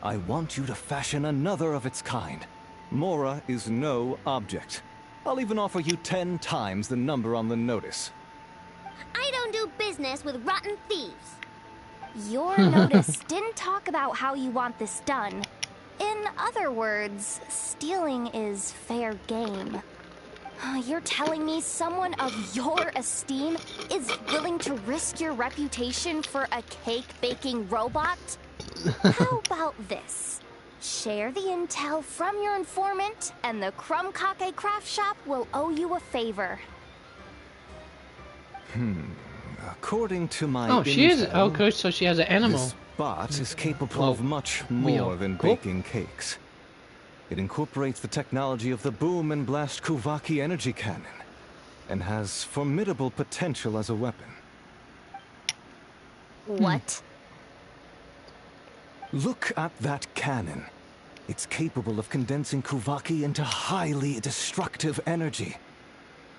I want you to fashion another of its kind. Mora is no object. I'll even offer you 10 times the number on the notice. I don't do business with rotten thieves. Your notice didn't talk about how you want this done. In other words, stealing is fair game. You're telling me someone of your esteem is willing to risk your reputation for a cake-baking robot? How about this? Share the intel from your informant, and the Krumkake craft shop will owe you a favor. According to my Oh, she is. intel, Okay, so she has an animal. This bot is capable Oh, of much wheel. more than Cool. baking cakes. It incorporates the technology of the Boom and Blast Kuvaki energy cannon, and has formidable potential as a weapon. What? Look at that cannon. It's capable of condensing Kuvaki into highly destructive energy.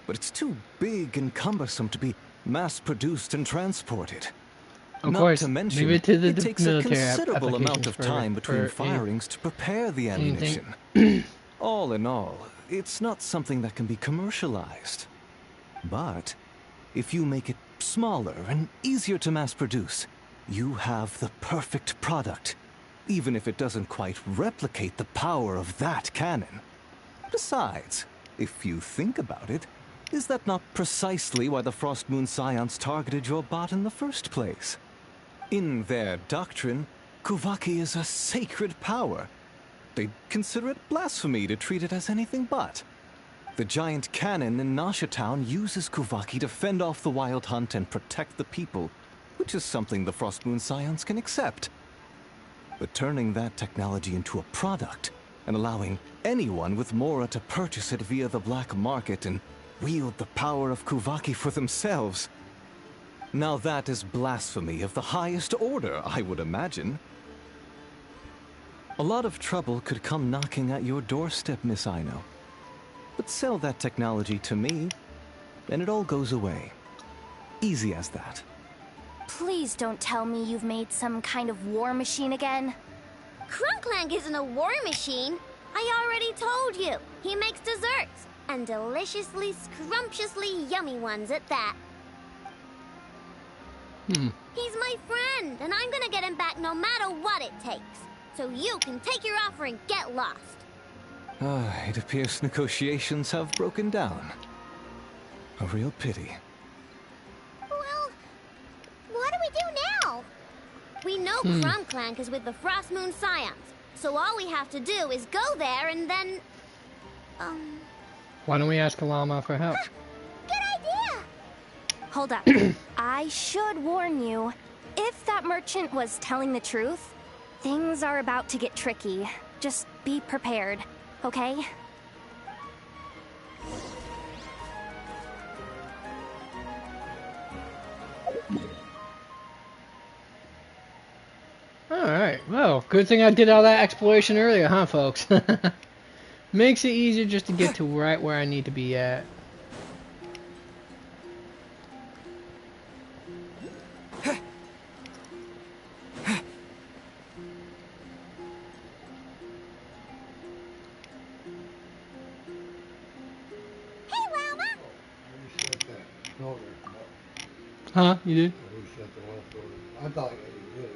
But it's too big and cumbersome to be mass-produced and transported. Of Not course, to mention, leave it to the it takes a military considerable amount applications of time between for firings to prepare the anything. ammunition. All in all, it's not something that can be commercialized. But if you make it smaller and easier to mass-produce, you have the perfect product, even if it doesn't quite replicate the power of that cannon. Besides, if you think about it, is that not precisely why the Frost Moon Scions targeted your bot in the first place? In their doctrine, Kuvaki is a sacred power. They'd consider it blasphemy to treat it as anything but. The giant cannon in Nasha Town uses Kuvaki to fend off the Wild Hunt and protect the people, which is something the Frost Moon Scions can accept. But turning that technology into a product, and allowing anyone with Mora to purchase it via the black market and wield the power of Kuvaki for themselves. Now that is blasphemy of the highest order, I would imagine. A lot of trouble could come knocking at your doorstep, Miss Aino. But sell that technology to me, and it all goes away. Easy as that. Please don't tell me you've made some kind of war machine again. Crunklank isn't a war machine. I already told you. He makes desserts. And deliciously, scrumptiously yummy ones at that. He's my friend, and I'm gonna get him back no matter what it takes. So you can take your offer and get lost. It appears negotiations have broken down. A real pity. Well, what do we do now? We know Crunklank is with the Frost Moon Scions, so all we have to do is go there and then... Why don't we ask Alama for help? Good idea! Hold up. I should warn you, if that merchant was telling the truth, things are about to get tricky. Just be prepared, okay? Alright, well, good thing I did all that exploration earlier, huh, folks? Makes it easier just to get to right where I need to be at. Huh? You did? I thought you did.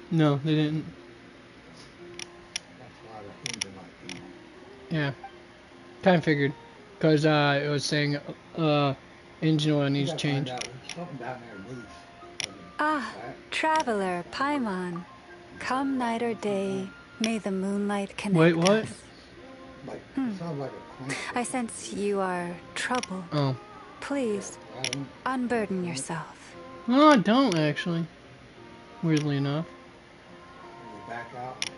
No, they didn't. That's why the things are like, Yeah. Kind of figured. Because it was saying engine oil needs to change. Something down there loose. Ah, traveler, Paimon. Come night or day, may the moonlight connect Wait, what? us. Sounds like a clink. I sense you are troubled. Oh. Please, unburden yourself. No, I don't, actually. Weirdly enough. Back out.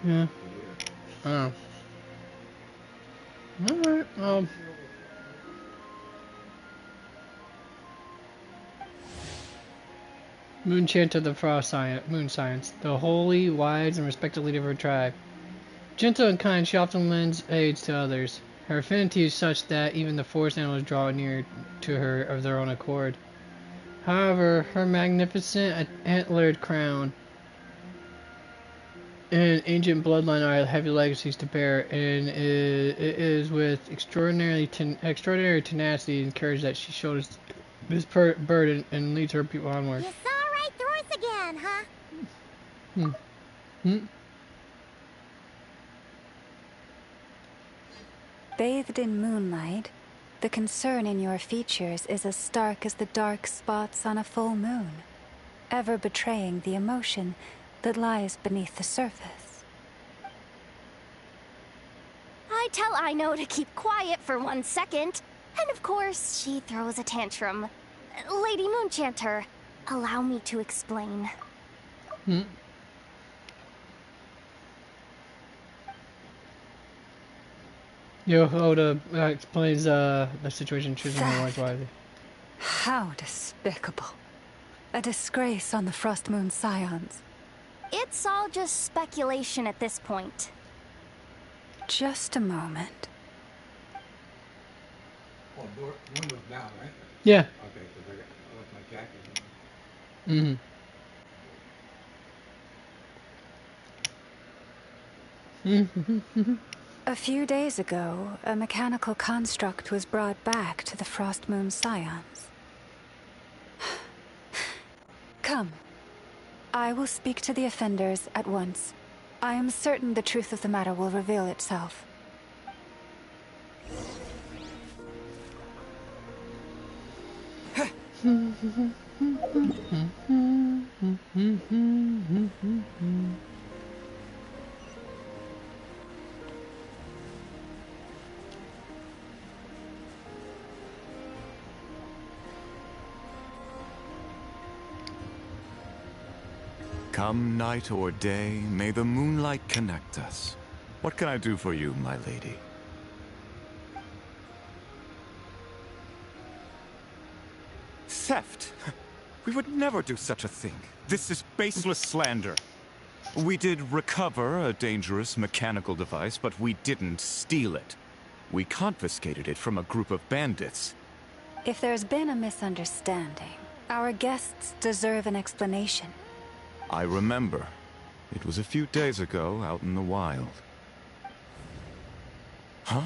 Yeah. Oh. Alright, Moonchant of the Moon Science, the holy, wise, and respected leader of her tribe. Gentle and kind, she often lends aids to others. Her affinity is such that even the forest animals draw near to her of their own accord. However, her magnificent antlered crown and ancient bloodline are heavy legacies to bear, and it is with extraordinary tenacity and courage that she shoulders this burden and leads her people onward. You saw right through us again, huh? Bathed in moonlight, the concern in your features is as stark as the dark spots on a full moon, ever betraying the emotion that lies beneath the surface. I tell Aino to keep quiet for 1 second, and of course she throws a tantrum. Lady Moonchanter, allow me to explain. Yoda explains the situation, choosing her words wisely. How despicable. A disgrace on the Frost Moon Scions. It's all just speculation at this point. Just a moment. Well, window's down, right? Yeah. Okay, because I left my jacket on. Mm-hmm. A few days ago, a mechanical construct was brought back to the Frost Moon Scions. Come. I will speak to the offenders at once. I am certain the truth of the matter will reveal itself. Come night or day, may the moonlight connect us. What can I do for you, my lady? Theft? We would never do such a thing. This is baseless slander. We did recover a dangerous mechanical device, but we didn't steal it. We confiscated it from a group of bandits. If there's been a misunderstanding, our guests deserve an explanation. I remember. It was a few days ago, out in the wild. Huh?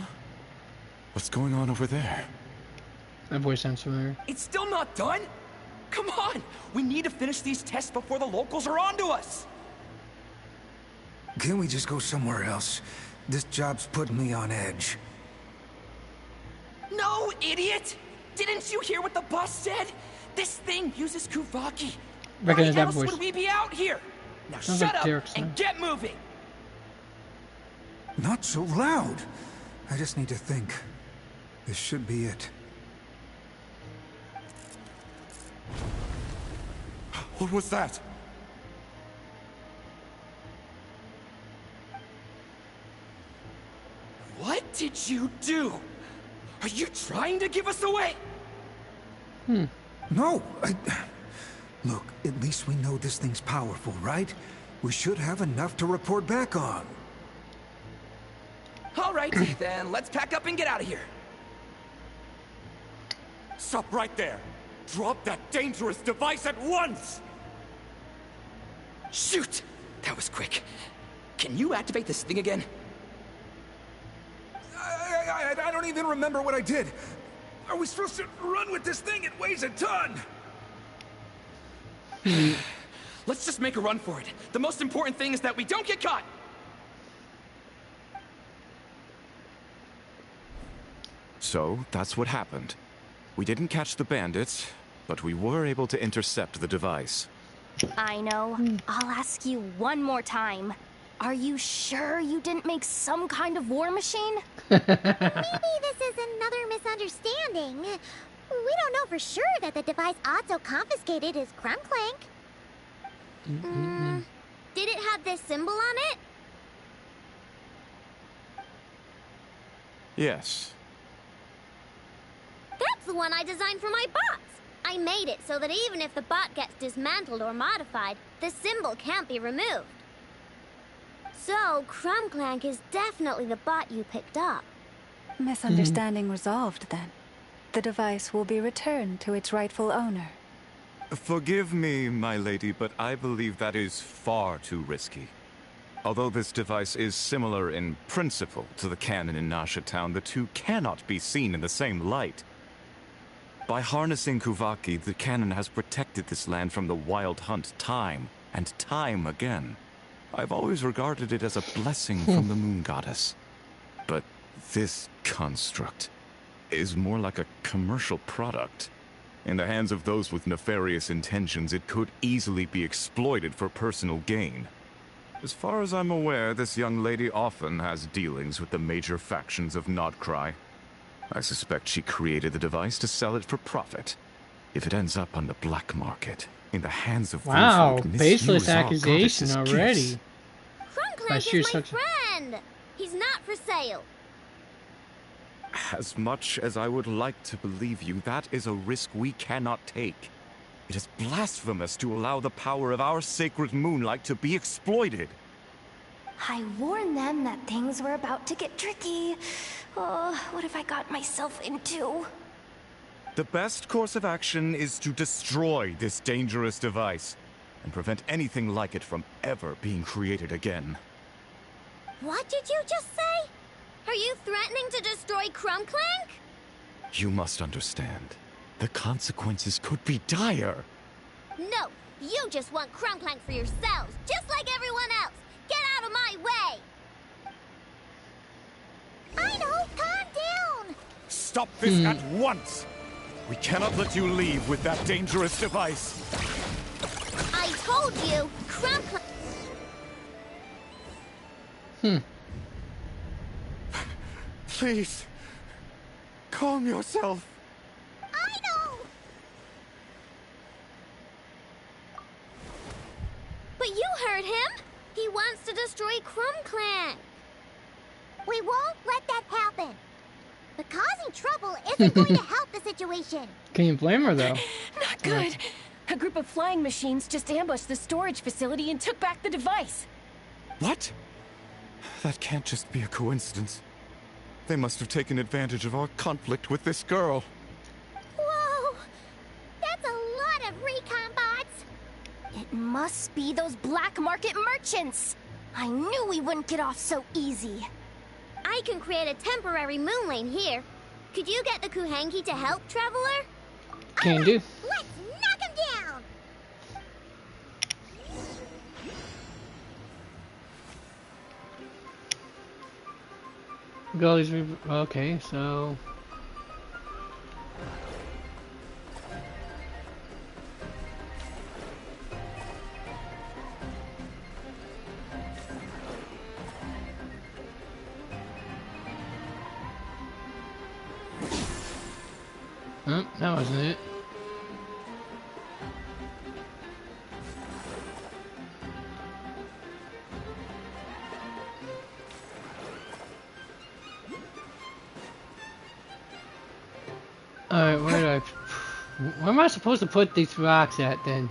What's going on over there? That voice sounds familiar. It's still not done? Come on! We need to finish these tests before the locals are onto us! Can't we just go somewhere else? This job's putting me on edge. No, idiot! Didn't you hear what the boss said? This thing uses Kuvaki. Recognize Why that else voice. would we be out here? Now Sounds shut like up Derrickson. and get moving! Not so loud. I just need to think. This should be it. What was that? What did you do? Are you trying to give us away? No, Look, at least we know this thing's powerful, right? We should have enough to report back on. All right, then let's pack up and get out of here. Stop right there! Drop that dangerous device at once! Shoot! That was quick. Can you activate this thing again? I don't even remember what I did. Are we supposed to run with this thing? It weighs a ton! Let's just make a run for it. The most important thing is that we don't get caught! So, that's what happened. We didn't catch the bandits, but we were able to intercept the device. I know. I'll ask you one more time. Are you sure you didn't make some kind of war machine? Maybe this is another misunderstanding. We don't know for sure that the device Otto confiscated is Krumklank. Did it have this symbol on it? Yes. That's the one I designed for my bots. I made it so that even if the bot gets dismantled or modified, the symbol can't be removed. So, Krumklank is definitely the bot you picked up. Misunderstanding resolved, then. The device will be returned to its rightful owner. Forgive me, my lady, but I believe that is far too risky. Although this device is similar in principle to the cannon in Nasha Town, the two cannot be seen in the same light. By harnessing Kuvaki, the cannon has protected this land from the wild hunt time and time again. I've always regarded it as a blessing from the moon goddess. But this construct is more like a commercial product. In the hands of those with nefarious intentions, it could easily be exploited for personal gain. As far as I'm aware, this young lady often has dealings with the major factions of Nodcry. I suspect she created the device to sell it for profit. If it ends up on the black market, in the hands of wow, those who would baseless misuse our accusation goddess's already. gifts. Krumklank is my friend! He's not for sale. As much as I would like to believe you, that is a risk we cannot take. It is blasphemous to allow the power of our sacred moonlight to be exploited. I warned them that things were about to get tricky. Oh, what have I got myself into? The best course of action is to destroy this dangerous device and prevent anything like it from ever being created again. What did you just say? Are you threatening to destroy Crumbclank? You must understand. The consequences could be dire. No, you just want Crumbclank for yourselves, just like everyone else. Get out of my way! I know, calm down! Stop this at once! We cannot let you leave with that dangerous device. I told you, Crumbclank... Please, calm yourself. I know! But you heard him! He wants to destroy Crumbclank. We won't let that happen. But causing trouble isn't going to help the situation. Can you blame her, though? Not good. A group of flying machines just ambushed the storage facility and took back the device. What? That can't just be a coincidence. They must have taken advantage of our conflict with this girl. Whoa! That's a lot of recon bots! It must be those black market merchants. I knew we wouldn't get off so easy. I can create a temporary moon lane here. Could you get the Kuhangi to help, Traveler? Can do. Let's knock him down! Go these. Okay, so. That wasn't it. Alright, where do I... Where am I supposed to put these rocks at, then?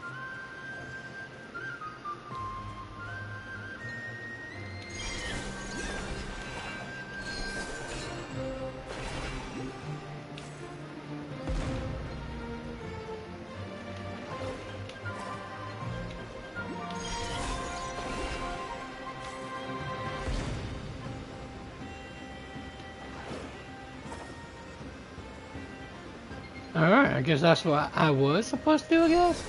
Alright, I guess that's what I was supposed to do, I guess.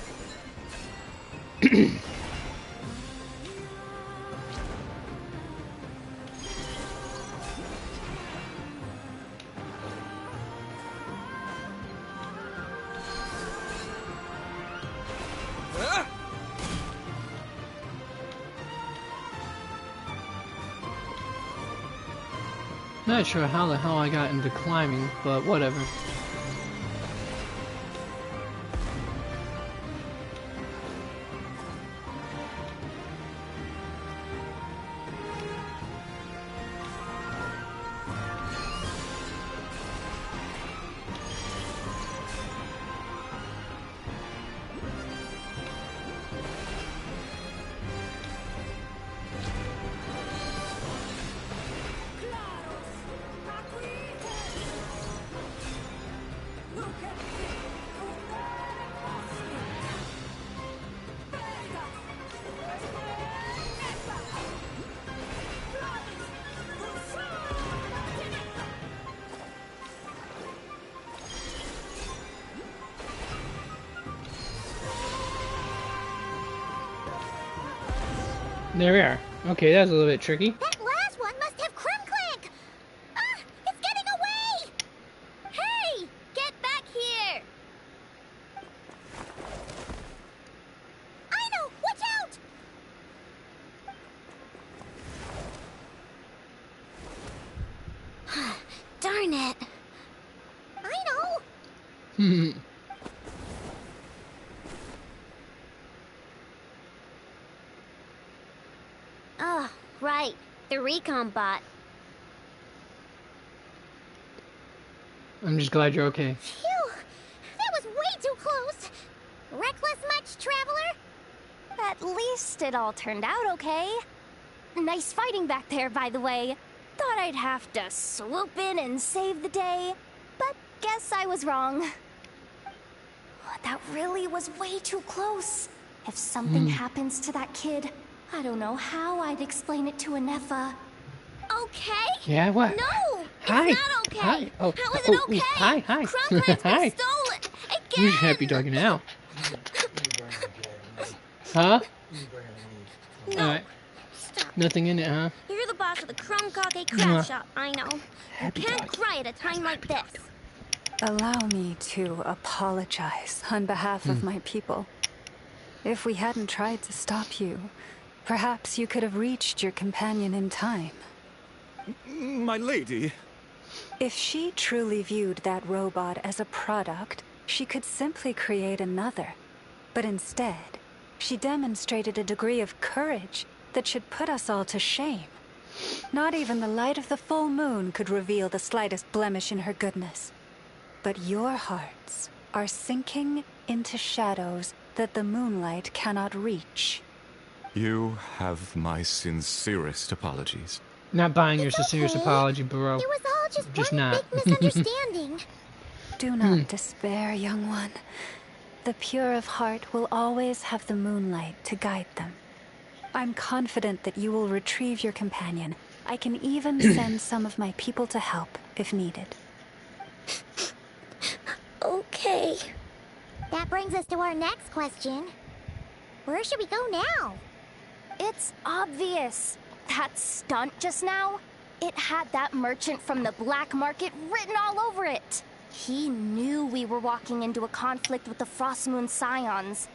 Not sure how the hell I got into climbing, but whatever. There we are. Okay, that's a little bit tricky. That last one must have Crumbclank! Ah! It's getting away! Hey! Get back here! I know! Watch out! Darn it! I know! Oh, right. The recon bot. I'm just glad you're okay. Phew! That was way too close! Reckless much, Traveler? At least it all turned out okay. Nice fighting back there, by the way. Thought I'd have to swoop in and save the day, but guess I was wrong. That really was way too close. If something happens to that kid, I don't know how I'd explain it to Anefa. Okay? Yeah, what? No! Hi. It's not okay! Hi. Oh, How is it okay? Hi, hi. Crumbland's Hi. been stolen! Who's your happy dog now? Huh? No. Alright. Nothing in it, huh? You're the boss of the Crumb Cake Mwah. Craft Shop, I know. Happy You can't dog. cry at a time like this. Allow me to apologize on behalf of my people. If we hadn't tried to stop you, perhaps you could have reached your companion in time. My lady. If she truly viewed that robot as a product, she could simply create another. But instead, she demonstrated a degree of courage that should put us all to shame. Not even the light of the full moon could reveal the slightest blemish in her goodness. But your hearts are sinking into shadows that the moonlight cannot reach. You have my sincerest apologies. Not buying your sincerest apology, bro. It was all just one not. big misunderstanding. Do not despair, young one. The pure of heart will always have the moonlight to guide them. I'm confident that you will retrieve your companion. I can even send some of my people to help if needed. Okay. That brings us to our next question. Where should we go now? It's obvious. That stunt just now, it had that merchant from the black market written all over it. He knew we were walking into a conflict with the Frostmoon Scions,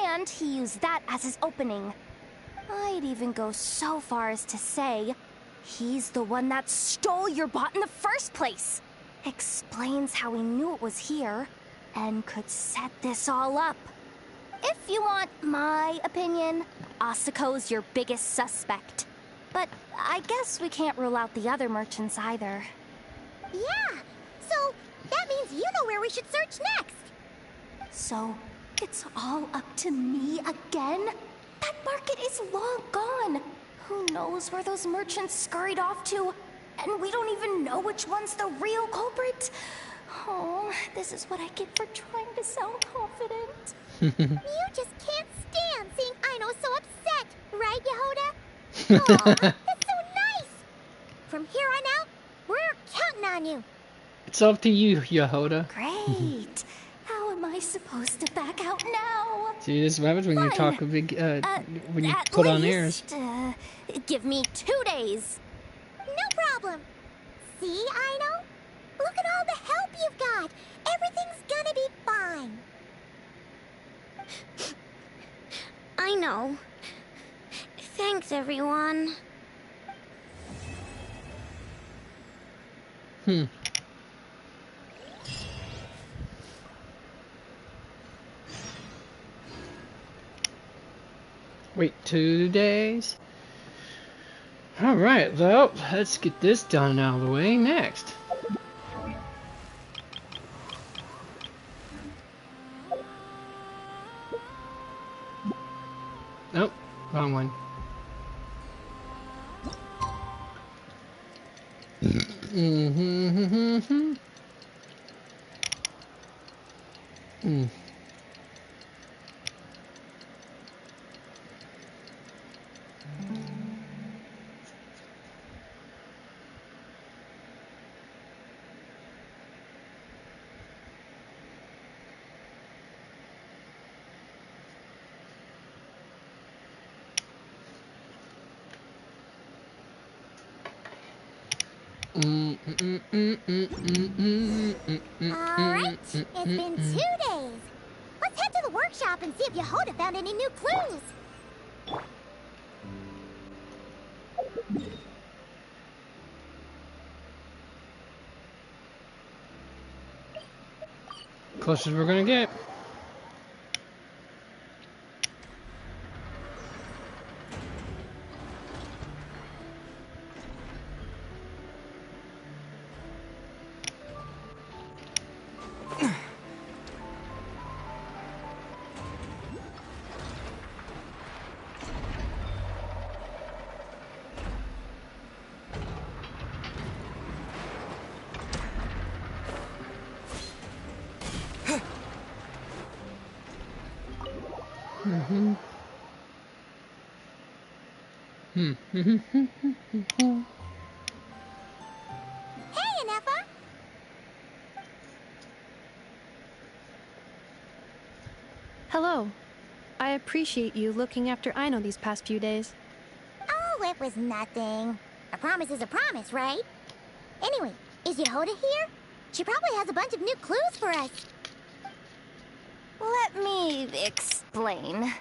and he used that as his opening. I'd even go so far as to say, he's the one that stole your bot in the first place. Explains how he knew it was here, and could set this all up. If you want my opinion, Asiko's your biggest suspect. But I guess we can't rule out the other merchants either. Yeah, so that means you know where we should search next. So, it's all up to me again? That market is long gone. Who knows where those merchants scurried off to? And we don't even know which one's the real culprit. Oh, this is what I get for trying to sound confident. You just can't stand seeing Aino so upset, right, Yehoda? Aw, that's so nice! From here on out, we're counting on you. It's up to you, Yehoda. Great. How am I supposed to back out now? See, this is what happens when you talk a big, when you put on airs. Give me 2 days. No problem. See, Aino? Look at all the help you've got. Everything's gonna be fine. I know. Thanks, everyone. Wait 2 days? Alright, well, let's get this done out of the way next. Nope, wrong one. Alright, it's been 2 days. Let's head to the workshop and see if Yehoda found any new clues. Closest we're gonna get. Hey, Anefa! Hello. I appreciate you looking after Aino these past few days. Oh, it was nothing. A promise is a promise, right? Anyway, is Yehoda here? She probably has a bunch of new clues for us. Let me explain.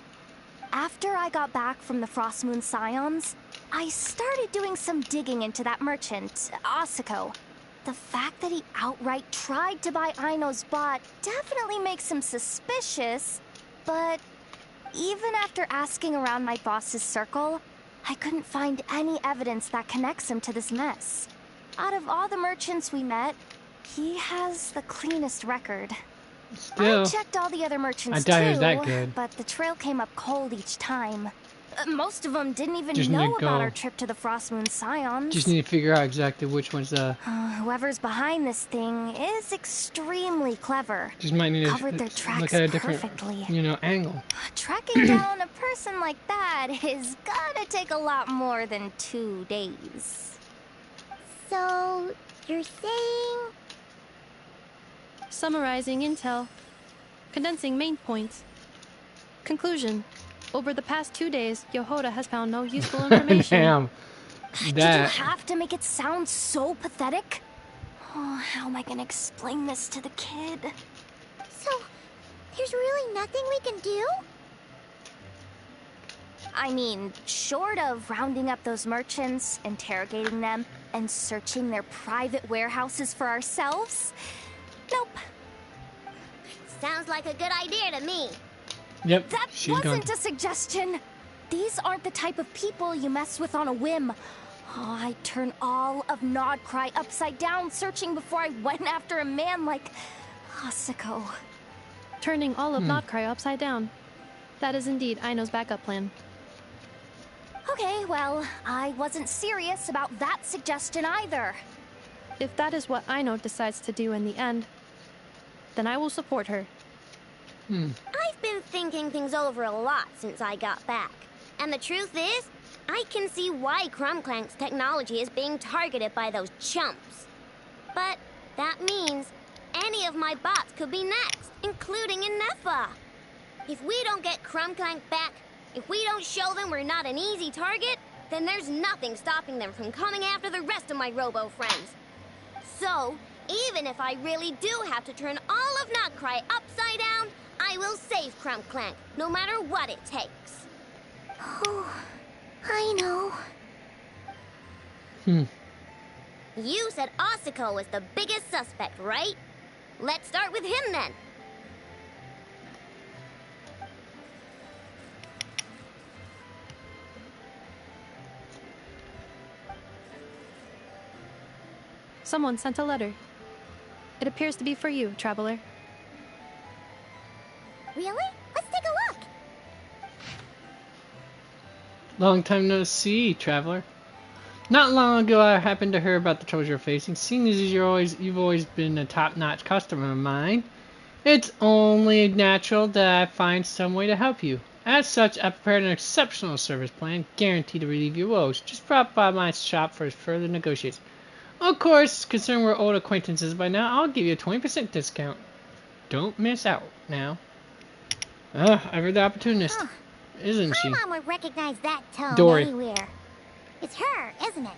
After I got back from the Frost Moon Scions, I started doing some digging into that merchant, Asako. The fact that he outright tried to buy Aino's bot definitely makes him suspicious, but even after asking around my boss's circle, I couldn't find any evidence that connects him to this mess. Out of all the merchants we met, he has the cleanest record. Still, I checked all the other merchants I doubt he was too, that good. but the trail came up cold each time. Most of them didn't even Just need to know about go. our trip to the Frost Moon Scions. Just need to figure out exactly which one's Whoever's behind this thing is extremely clever. just might need Covered their to tracks look at a different, perfectly. angle. Tracking down a person like that is gonna take a lot more than 2 days. So, you're saying... Summarizing intel. Condensing main points. Conclusion. Over the past 2 days, Yehoda has found no useful information. Damn. Did you have to make it sound so pathetic? Oh, how am I gonna explain this to the kid? So, there's really nothing we can do? I mean, short of rounding up those merchants, interrogating them, and searching their private warehouses for ourselves? Nope. Sounds like a good idea to me. Yep, That wasn't a suggestion. These aren't the type of people you mess with on a whim. Oh, I'd turn all of Nodcry upside down searching before I went after a man like Asako. Turning all of Nodcry upside down. That is indeed Aino's backup plan. Okay, well, I wasn't serious about that suggestion either. If that is what Aino decides to do in the end, then I will support her. I've been thinking things over a lot since I got back. And the truth is, I can see why Crumclank's technology is being targeted by those chumps. But that means any of my bots could be next, including Anefa. If we don't get Crumclank back, if we don't show them we're not an easy target, then there's nothing stopping them from coming after the rest of my robo friends. So, even if I really do have to turn all of Notcry upside down, I will save Crumclank, no matter what it takes. Oh, I know. You said Asako was the biggest suspect, right? Let's start with him then. Someone sent a letter. It appears to be for you, traveler. Really? Let's take a look. Long time no see, traveler. Not long ago, I happened to hear about the troubles you're facing. Seeing as you've always been a top-notch customer of mine, it's only natural that I find some way to help you. As such, I prepared an exceptional service plan, guaranteed to relieve your woes. Just drop by my shop for further negotiations. Of course, considering we're old acquaintances by now, I'll give you a 20% discount. Don't miss out now. Ever the opportunist, isn't she? My mom would recognize that tone Dory. anywhere. It's her, isn't it?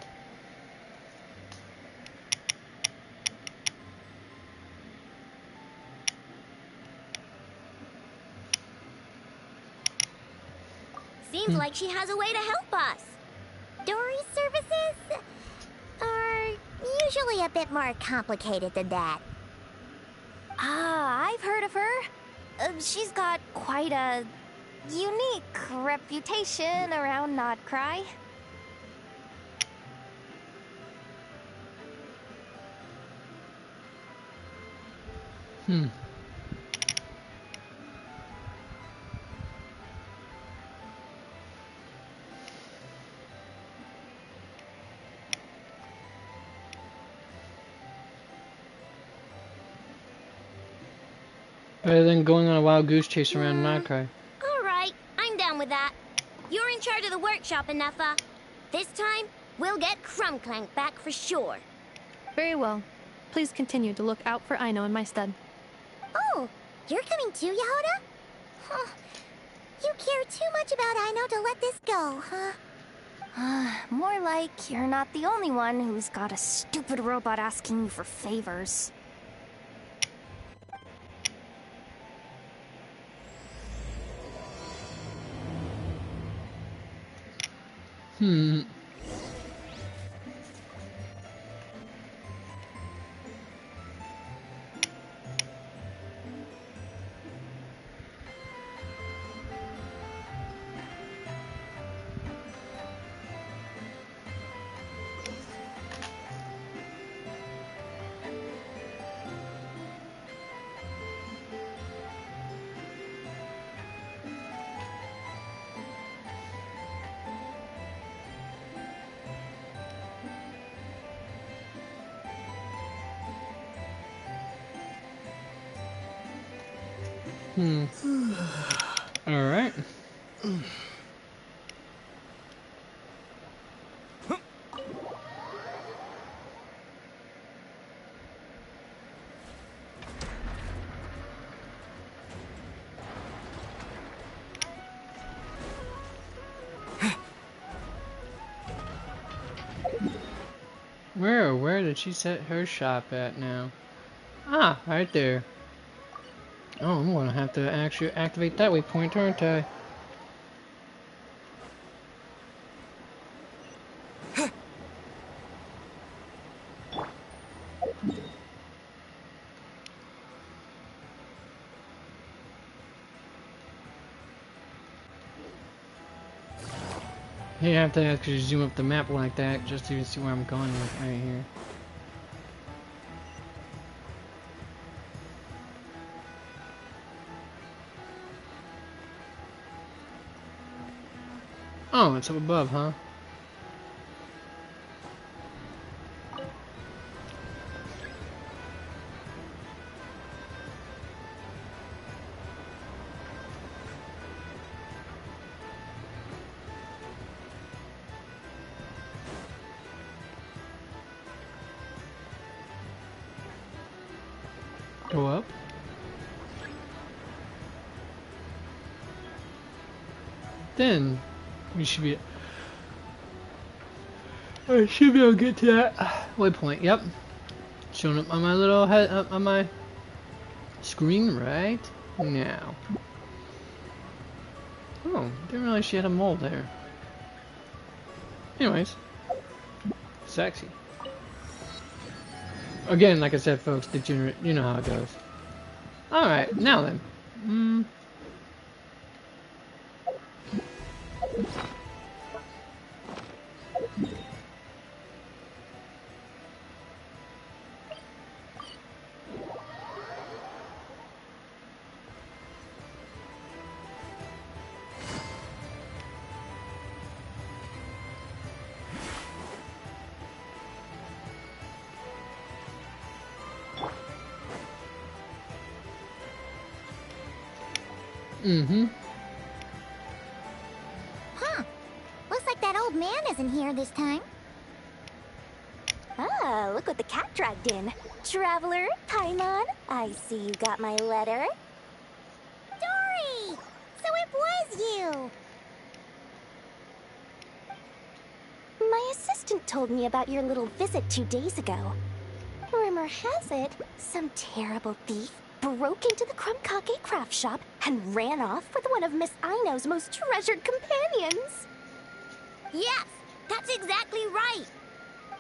Seems like she has a way to help us. Dory's services are usually a bit more complicated than that. Ah, I've heard of her. She's got quite a unique reputation around Nodcry. Better than going on a wild goose chase around Nodcry. All right, with that. You're in charge of the workshop, Enougha. This time, we'll get Crumbclank back for sure. Very well. Please continue to look out for Aino in my stead. Oh, you're coming too, Yehoda? Huh. You care too much about Aino to let this go, huh? More like you're not the only one who's got a stupid robot asking you for favors. Alright. Where did she set her shop at now? Ah, right there. Oh, I'm gonna have to actually activate that waypoint, aren't I? You have to actually zoom up the map like that just to see where I'm going with right here. Oh, it's up above, huh? Go up. Then we should be. I should be able to get to that waypoint. Yep, showing up on my little head, up on my screen right now. Oh, didn't realize she had a mole there. Anyways, sexy. Again, like I said, folks, degenerate. You know how it goes. All right, now then. Huh. Looks like that old man isn't here this time. Ah, look what the cat dragged in. Traveler, Paimon, I see you got my letter. Dory! So it was you! My assistant told me about your little visit 2 days ago. Rumor has it, some terrible thief broke into the Crumbcake craft shop and ran off with one of Miss Aino's most treasured companions. Yes, that's exactly right.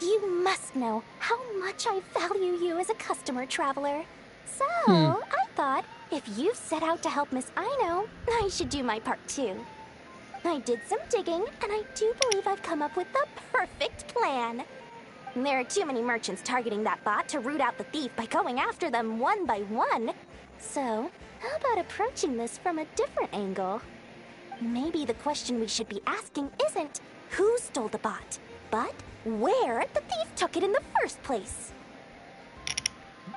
You must know how much I value you as a customer, Traveler. So, I thought, if you set out to help Miss Aino, I should do my part too. I did some digging, and I do believe I've come up with the perfect plan. There are too many merchants targeting that bot to root out the thief by going after them one by one. So, how about approaching this from a different angle? Maybe the question we should be asking isn't who stole the bot, but where the thief took it in the first place.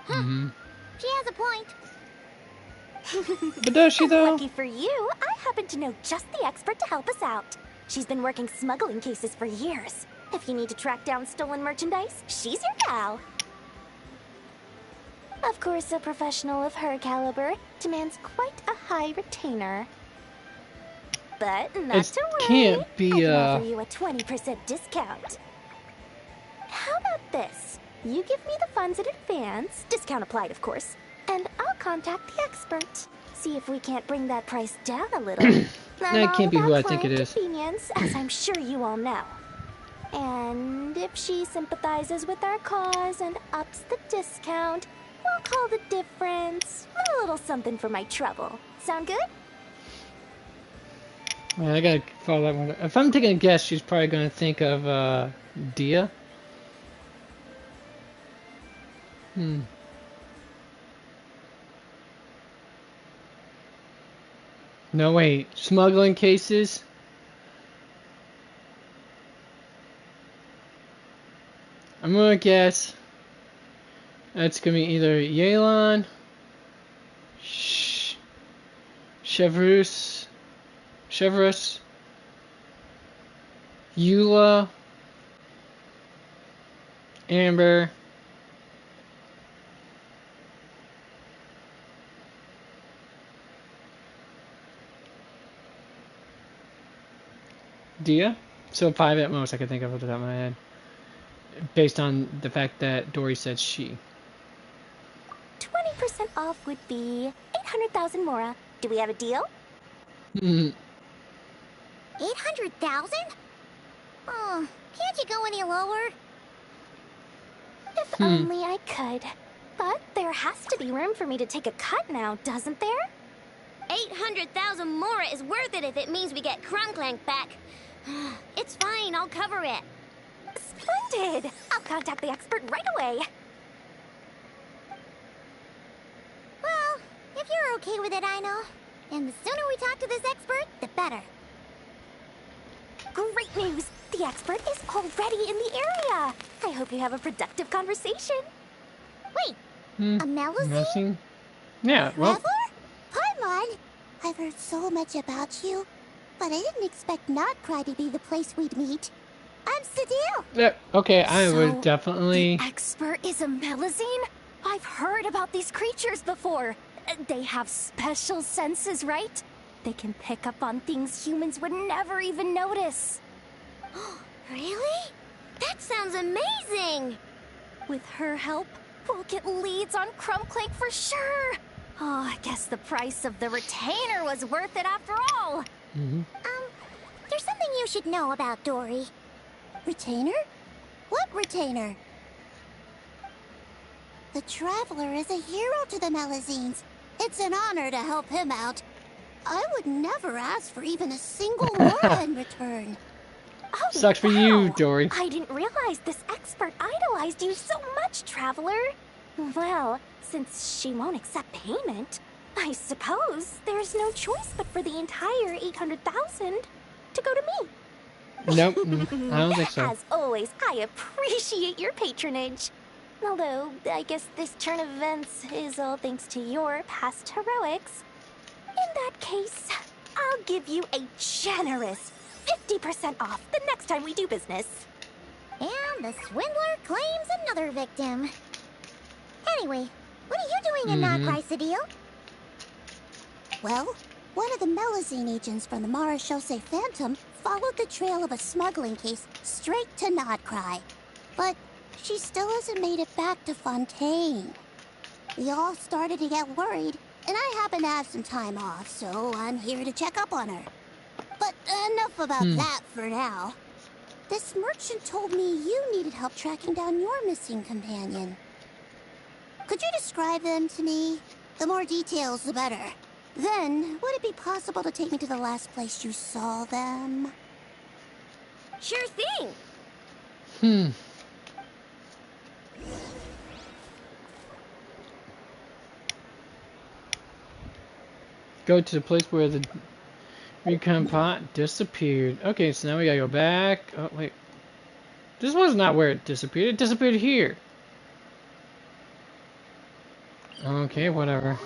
She has a point. But does she though? Lucky for you, I happen to know just the expert to help us out. She's been working smuggling cases for years. If you need to track down stolen merchandise, she's your gal. Of course, a professional of her caliber demands quite a high retainer. But not to worry, can't be, I can offer you a 20% discount. How about this? You give me the funds in advance, discount applied of course, and I'll contact the expert. See if we can't bring that price down a little. That can't be who I think it is. Convenience, as I'm sure you all know. And if she sympathizes with our cause and ups the discount, we'll call the difference a little something for my trouble. Sound good? Man, I gotta follow that one. If I'm taking a guess, she's probably gonna think of Dia. No, wait. Smuggling cases? I'm gonna guess that's gonna be either Yelan, Chevrus, Eula, Amber, Dia. So 5 at most I can think of off the top of my head, based on the fact that Dory said she. 20% off would be 800,000 Mora. Do we have a deal? 800,000? Oh, can't you go any lower? If only I could. But there has to be room for me to take a cut now, doesn't there? 800,000 Mora is worth it if it means we get Crunklank back. It's fine, I'll cover it. Splendid! I'll contact the expert right away. Well, if you're okay with it, I know. And the sooner we talk to this expert, the better. Great news! The expert is already in the area. I hope you have a productive conversation. Wait, a Melusine? Yeah, well. Traveler? Paimon, I've heard so much about you, but I didn't expect Notcry to be the place we'd meet. I'm Sadil. Yeah, okay, I would definitely. The expert is a Melusine? I've heard about these creatures before. They have special senses, right? They can pick up on things humans would never even notice. Really? That sounds amazing! With her help, we'll get leads on Crunklank for sure. Oh, I guess the price of the retainer was worth it after all. There's something you should know about Dory. Retainer? What retainer? The Traveler is a hero to the Melusines. It's an honor to help him out. I would never ask for even a single Mora in return. Oh, sucks for you, Dory. I didn't realize this expert idolized you so much, Traveler. Well, since she won't accept payment, I suppose there's no choice but for the entire 800,000 to go to me. Nope, I don't think so. As always, I appreciate your patronage. Although, I guess this turn of events is all thanks to your past heroics. In that case, I'll give you a generous 50% off the next time we do business. And the swindler claims another victim. Anyway, what are you doing in Notcry, Sadil? Well, one of the Melusine agents from the Marechaussee Phantom followed the trail of a smuggling case straight to Notcry. But she still hasn't made it back to Fontaine. We all started to get worried, and I happen to have some time off, so I'm here to check up on her. But enough about that for now. This merchant told me you needed help tracking down your missing companion. Could you describe them to me? The more details, the better. Then, would it be possible to take me to the last place you saw them? Sure thing. Go to the place where the recon pot disappeared. Okay, so now we gotta go back. Oh, wait. This was not where it disappeared. It disappeared here. Okay, whatever.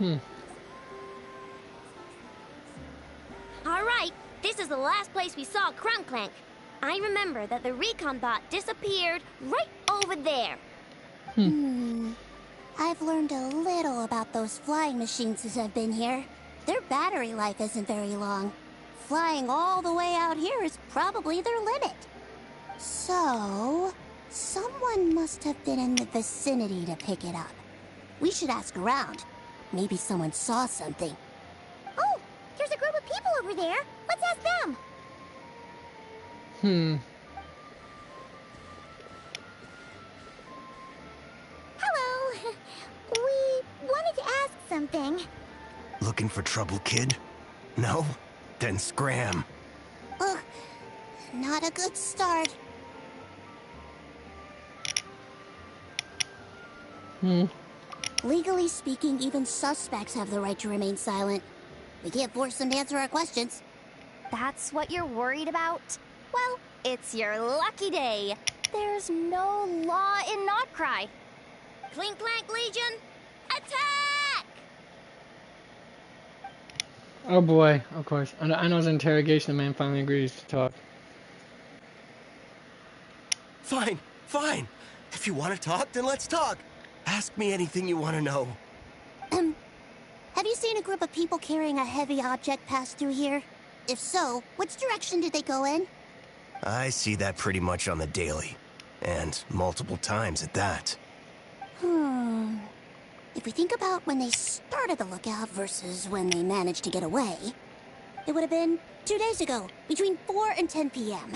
All right, this is the last place we saw Crunkclank. I remember that the recon bot disappeared right over there. I've learned a little about those flying machines since I've been here. Their battery life isn't very long. Flying all the way out here is probably their limit. So, someone must have been in the vicinity to pick it up. We should ask around. Maybe someone saw something. Oh, there's a group of people over there. Let's ask them. Hello. We wanted to ask something. Looking for trouble, kid? No? Then scram. Ugh, not a good start. Legally speaking, even suspects have the right to remain silent. We can't force them to answer our questions. That's what you're worried about? Well, it's your lucky day. There's no law in Notcry. Clink Clank Legion, attack! Oh boy, of course. I know it's an interrogation. The man finally agrees to talk. Fine, fine. If you want to talk, then let's talk. Ask me anything you want to know. Have you seen a group of people carrying a heavy object pass through here? If so, which direction did they go in? I see that pretty much on the daily. And multiple times at that. If we think about when they started the lookout versus when they managed to get away, it would have been 2 days ago, between 4 and 10 p.m.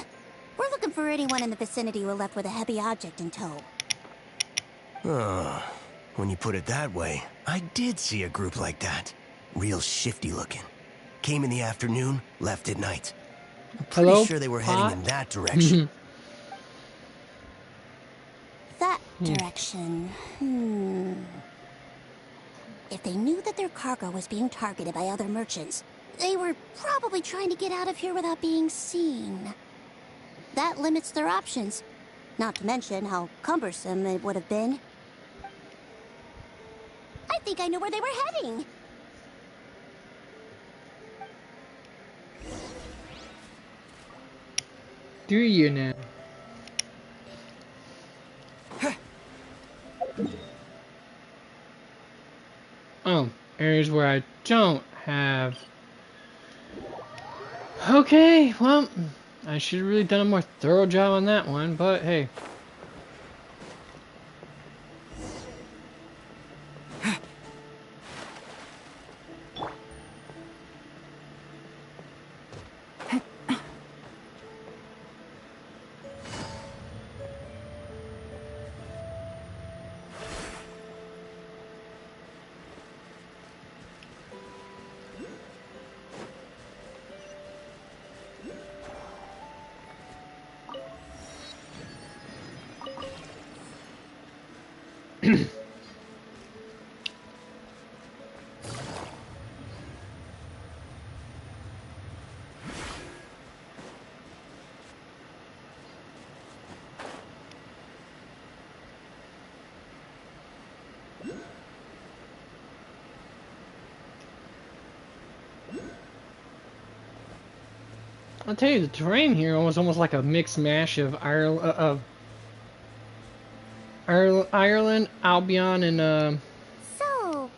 We're looking for anyone in the vicinity who left with a heavy object in tow. When you put it that way, I did see a group like that. Real shifty looking. Came in the afternoon, left at night. Pretty sure they were heading in that direction. That direction. If they knew that their cargo was being targeted by other merchants, they were probably trying to get out of here without being seen. That limits their options. Not to mention how cumbersome it would have been. I think I know where they were heading. Do you now? Oh, areas where I don't have. Okay, well, I should have really done a more thorough job on that one, but hey. I'll tell you, the terrain here was almost like a mixed mash of Ireland, Albion, and So,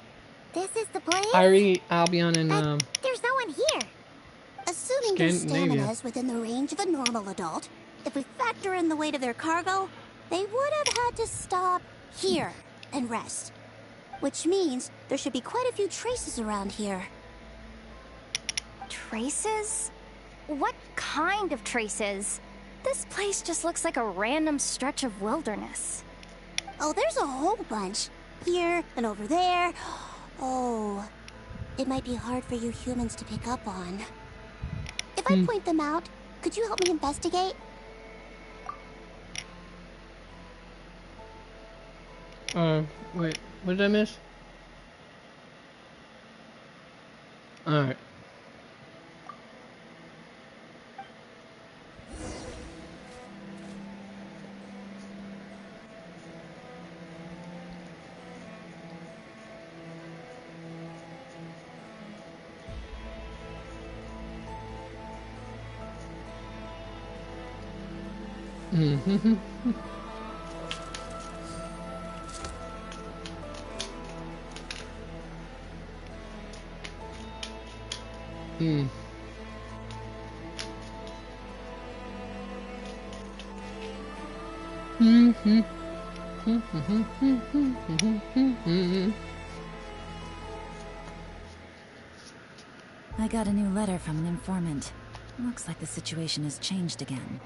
this is the place? Albion, and there's no one here. Assuming their Scandinavia. stamina is within the range of a normal adult, if we factor in the weight of their cargo, they would have had to stop here and rest. Which means there should be quite a few traces around here. Traces? What kind of traces? This place just looks like a random stretch of wilderness. Oh, there's a whole bunch. Here and over there. Oh, it might be hard for you humans to pick up on. If I point them out, could you help me investigate? Wait, what did I miss? Alright. I got a new letter from an informant. Looks like the situation has changed again.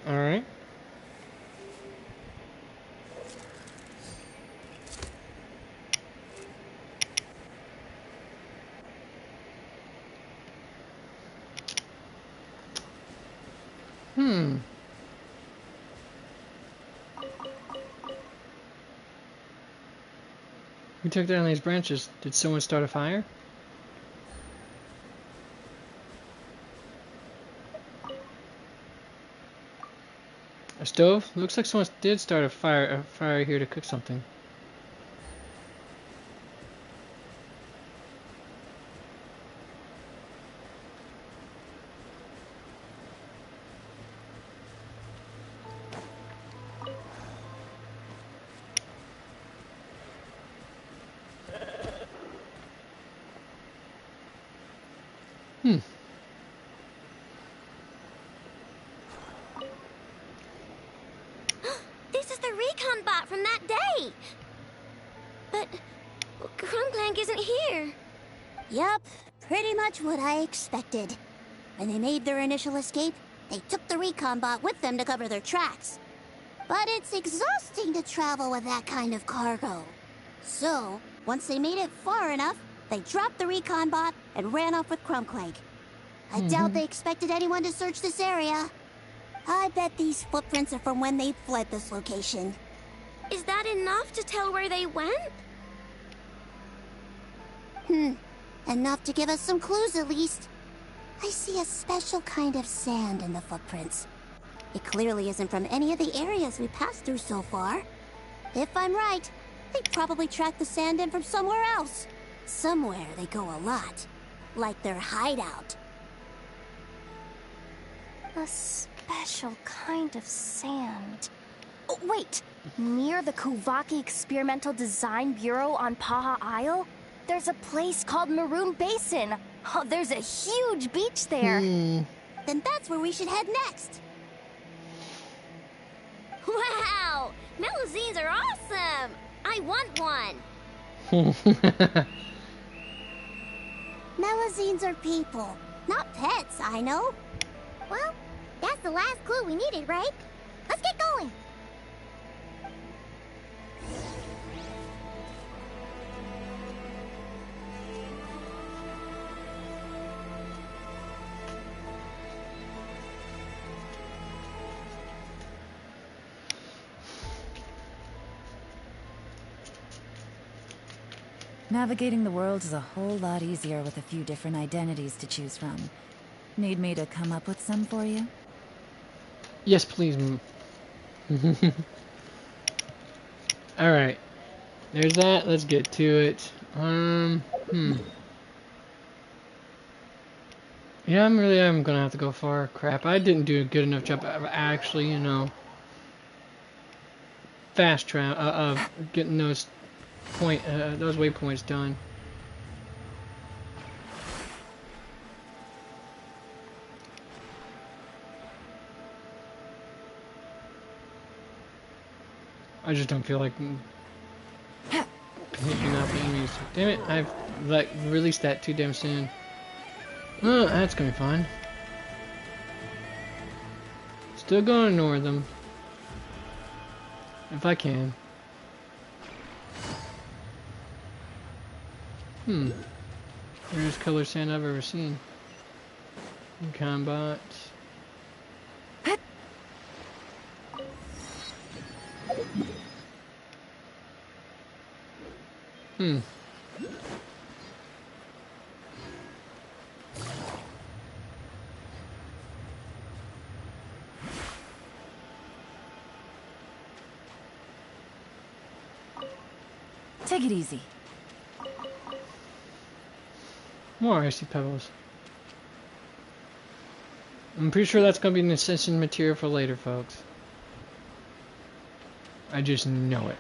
All right. Who took down these branches? Did someone start a fire? A stove? Looks like someone did start a fire here to cook something. This is the recon bot from that day! But Crumbclank isn't here. Yup, pretty much what I expected. When they made their initial escape, they took the recon bot with them to cover their tracks. But it's exhausting to travel with that kind of cargo. So, once they made it far enough, they dropped the recon bot and ran off with Crumbclank. I doubt they expected anyone to search this area. I bet these footprints are from when they fled this location. Is that enough to tell where they went? Enough to give us some clues at least. I see a special kind of sand in the footprints. It clearly isn't from any of the areas we passed through so far. If I'm right, they probably tracked the sand in from somewhere else. Somewhere they go a lot. Like their hideout. A special kind of sand. Oh, wait! Near the Kuvaki Experimental Design Bureau on Paha Isle, there's a place called Maroon Basin. Oh, there's a huge beach there. Then that's where we should head next. Wow! Melusines are awesome! I want one! Melusines are people, not pets, I know. Well, that's the last clue we needed, right? Let's get going! Navigating the world is a whole lot easier with a few different identities to choose from. Need me to come up with some for you? Yes, please. Alright. There's that. Let's get to it. Yeah, I'm gonna have to go far. Crap, I didn't do a good enough job of actually, you know, fast travel of getting those those waypoints done. I just don't feel like picking up enemies. Damn it, I've released that too damn soon. Oh, that's gonna be fine. Still gonna ignore them. If I can. Weirdest color sand I've ever seen. Combat. Take it easy. More icy pebbles. I'm pretty sure that's gonna be an ascension material for later, folks. I just know it.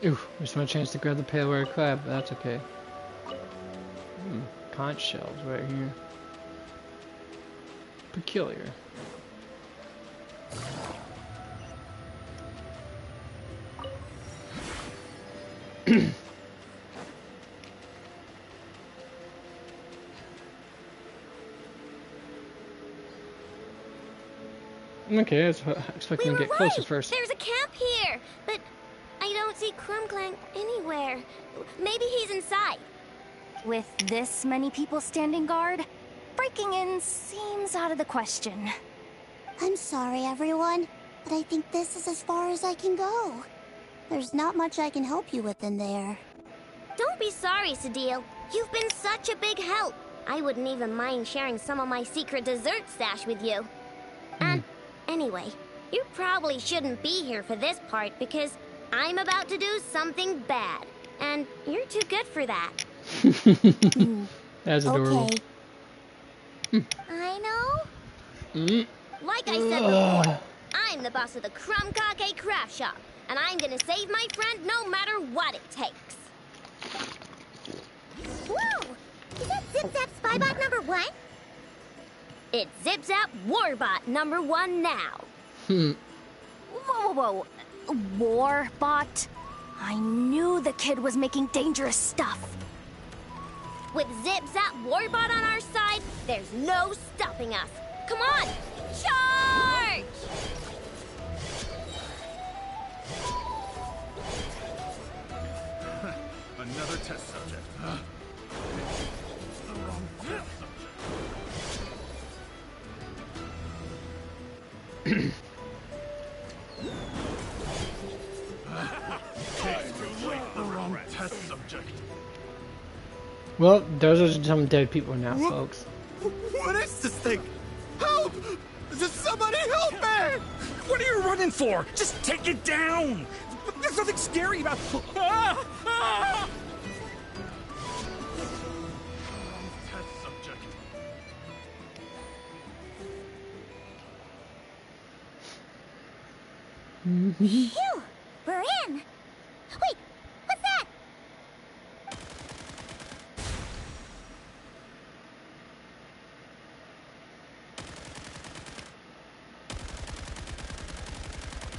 Ooh, there's no chance to grab the pale rare crab, but that's okay. Conch shells right here. Peculiar. Okay, I was expecting to get closer first. There's a camp here, but I don't see Krumklang anywhere. Maybe he's inside. With this many people standing guard, breaking in seems out of the question. I'm sorry, everyone, but I think this is as far as I can go. There's not much I can help you with in there. Don't be sorry, Sadil. You've been such a big help. I wouldn't even mind sharing some of my secret dessert stash with you. And anyway, you probably shouldn't be here for this part because I'm about to do something bad. And you're too good for that. That's adorable. Okay. I know. Like I said before, I'm the boss of the Krumkake Craft Shop, and I'm gonna save my friend no matter what it takes. Whoa! Is that Zip-Zap Spybot #1? It's Zip-Zap Warbot #1 now. Whoa, whoa, whoa. Warbot? I knew the kid was making dangerous stuff. With Zip-Zap Warbot on our side, there's no stopping us. Come on, charge! Another test subject. Test subject. Well, those are some dead people now, folks. What is this thing? Help! Does somebody help me! What are you running for? Just take it down! There's nothing scary about... Ah! Ah! Test subject. Phew! We're in! Wait! What's that?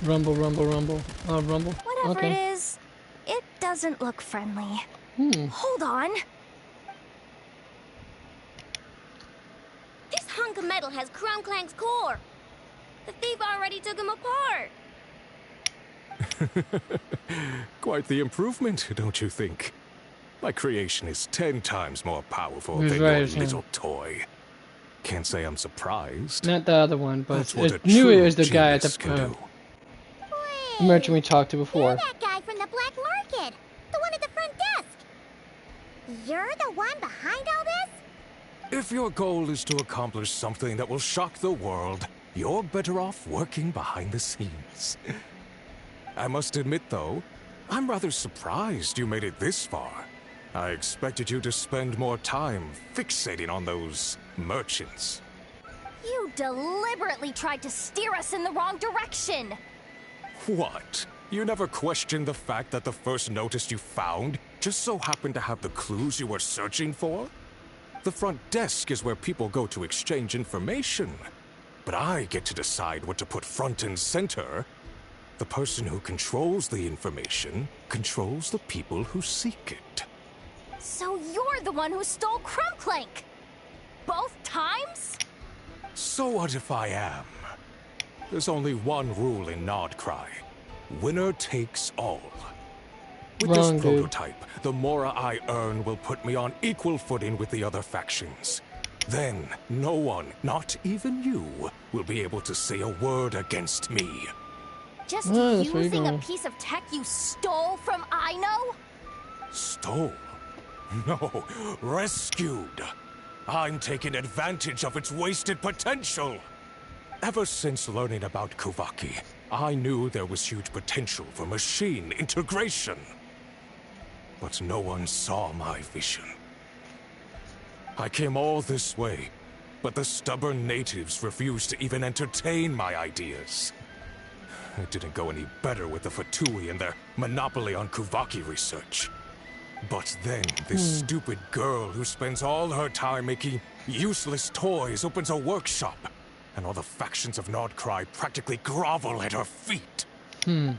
Rumble, rumble, rumble. Rumble. Whatever okay. it is, it doesn't look friendly. Hold on. This hunk of metal has Krumklang's core. The thief already took him apart. Quite the improvement, don't you think? My creation is 10 times more powerful He's than right, your isn't little toy. Can't say I'm surprised. Not the other one, but That's what I a knew it true was the guy at genius the can do. merchant we talked to before. You're that guy from the black market! The one at the front desk! You're the one behind all this? If your goal is to accomplish something that will shock the world, you're better off working behind the scenes. I must admit, though, I'm rather surprised you made it this far. I expected you to spend more time fixating on those merchants. You deliberately tried to steer us in the wrong direction. What? You never questioned the fact that the first notice you found just so happened to have the clues you were searching for? The front desk is where people go to exchange information. But I get to decide what to put front and center. The person who controls the information controls the people who seek it. So you're the one who stole Krumklank? Both times? So what if I am? There's only one rule in Nodcry. Winner takes all. With Wrong, this dude. prototype, the Mora I earn will put me on equal footing with the other factions. Then, no one, not even you, will be able to say a word against me. Just Oh, that's where you're using a going. piece of tech you stole from Aino? Stole? No, rescued. I'm taking advantage of its wasted potential. Ever since learning about Kuvaki, I knew there was huge potential for machine integration. But no one saw my vision. I came all this way, but the stubborn natives refused to even entertain my ideas. It didn't go any better with the Fatui and their monopoly on Kuvaki research. But then, this stupid girl who spends all her time making useless toys opens a workshop, and all the factions of Nodcry practically grovel at her feet.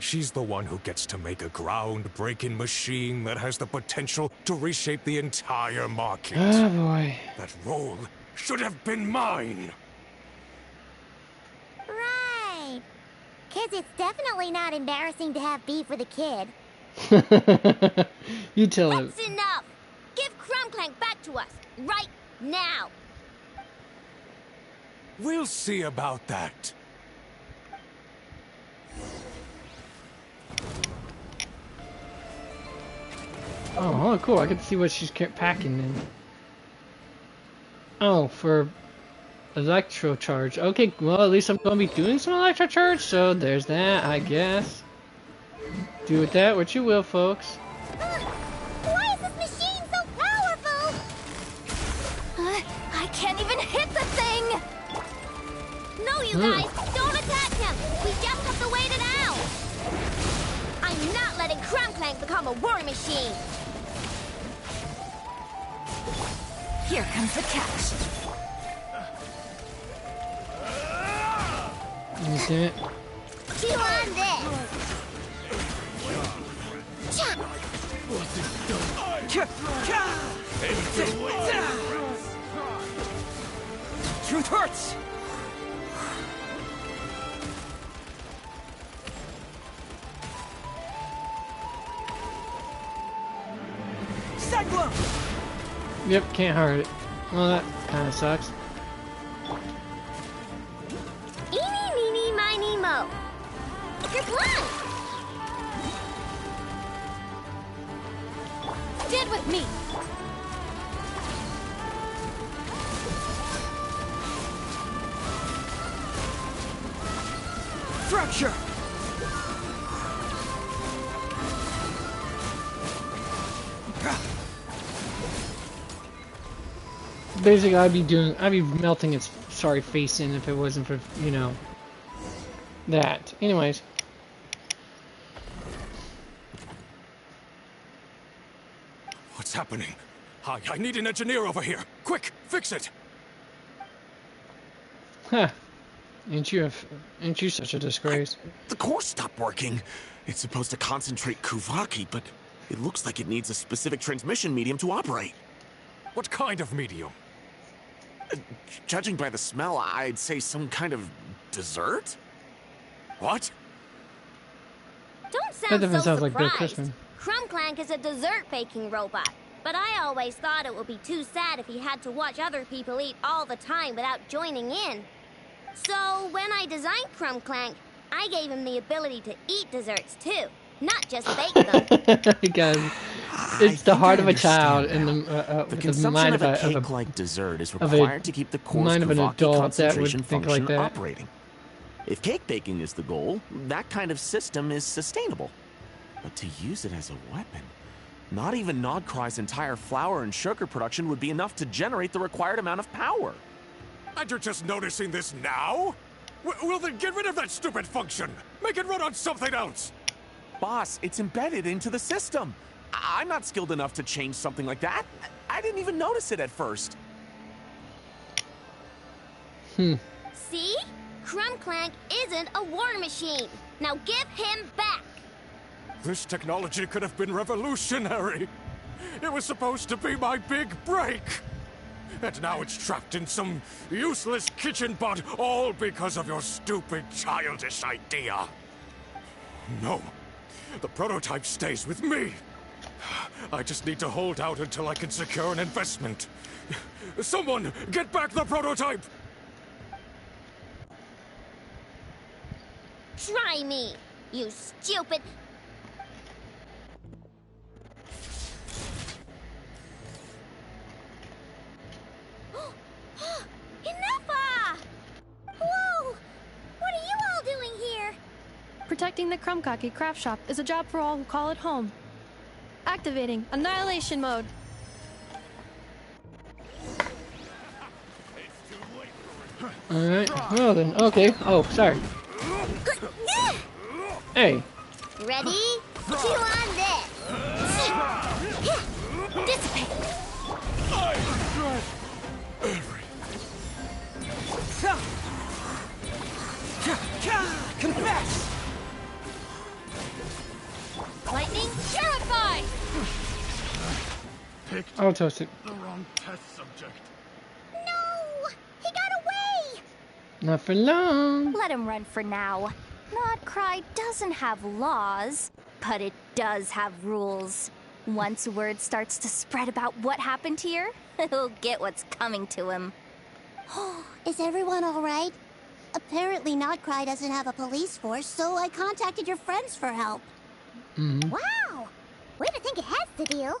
She's the one who gets to make a groundbreaking machine that has the potential to reshape the entire market. Oh boy. That role should have been mine. Right. 'Cause it's definitely not embarrassing to have beef with a kid. You tell him. That's enough! Give Crumbclank back to us, right now! We'll see about that. Oh, cool. I get to see what she's packing in. Oh, for electro charge. Okay, well, at least I'm going to be doing some electro charge, so there's that, I guess. Do with that what you will, folks. Why is this machine so powerful? I can't even hit the thing! No, you guys! Don't attack him! We just have to wait it out! I'm not letting Crumbclank become a war machine! Here comes the catch. Damn it. Chew on this. Truth hurts! Cyclone! Yep, can't hurt it. Well, that kind of sucks. Eeny, meeny, miny, mo. You're blind! Stand with me! Fracture! Basically, I'd be melting its sorry face in if it wasn't for, you know, that. Anyways. What's happening? I need an engineer over here. Quick, fix it. Huh. Ain't you such a disgrace? The core stopped working. It's supposed to concentrate Kuvaki, but it looks like it needs a specific transmission medium to operate. What kind of medium? Judging by the smell, I'd say some kind of dessert? What? Don't That sound doesn't so sound like Bill surprised. Christman. Crumbclank is a dessert baking robot, but I always thought it would be too sad if he had to watch other people eat all the time without joining in. So when I designed Crumbclank, I gave him the ability to eat desserts too, not just bake them. Because it's the heart of a child and The the consumption mind of a of a cake-like dessert is of required a to keep the core's mind of an Kuvaki adult that concentration would think function like that. operating. If cake baking is the goal, that kind of system is sustainable. But to use it as a weapon, not even Nodcry's entire flour and sugar production would be enough to generate the required amount of power. And you're just noticing this now? Well then get rid of that stupid function! Make it run on something else! Boss, it's embedded into the system. I'm not skilled enough to change something like that. I didn't even notice it at first. See? Crumbclank isn't a war machine. Now give him back! This technology could have been revolutionary. It was supposed to be my big break. And now it's trapped in some useless kitchen pot, all because of your stupid, childish idea. No. The prototype stays with me. I just need to hold out until I can secure an investment. Someone, get back the prototype! Try me, you stupid... Enough! Whoa! What are you all doing here? Protecting the Krumkake craft shop is a job for all who call it home. Activating Annihilation Mode. Alright, well then, okay. Oh, sorry. Hey. Ready? Chew on this. Dissipate. Confess! Lightning, purify! I'll toast it. The wrong test subject. No! He got away! Not for long. Let him run for now. Nodcry doesn't have laws, but it does have rules. Once word starts to spread about what happened here, he'll get what's coming to him. Is everyone all right? Apparently Nodcry doesn't have a police force, so I contacted your friends for help. Wow! Way to think ahead, the deal.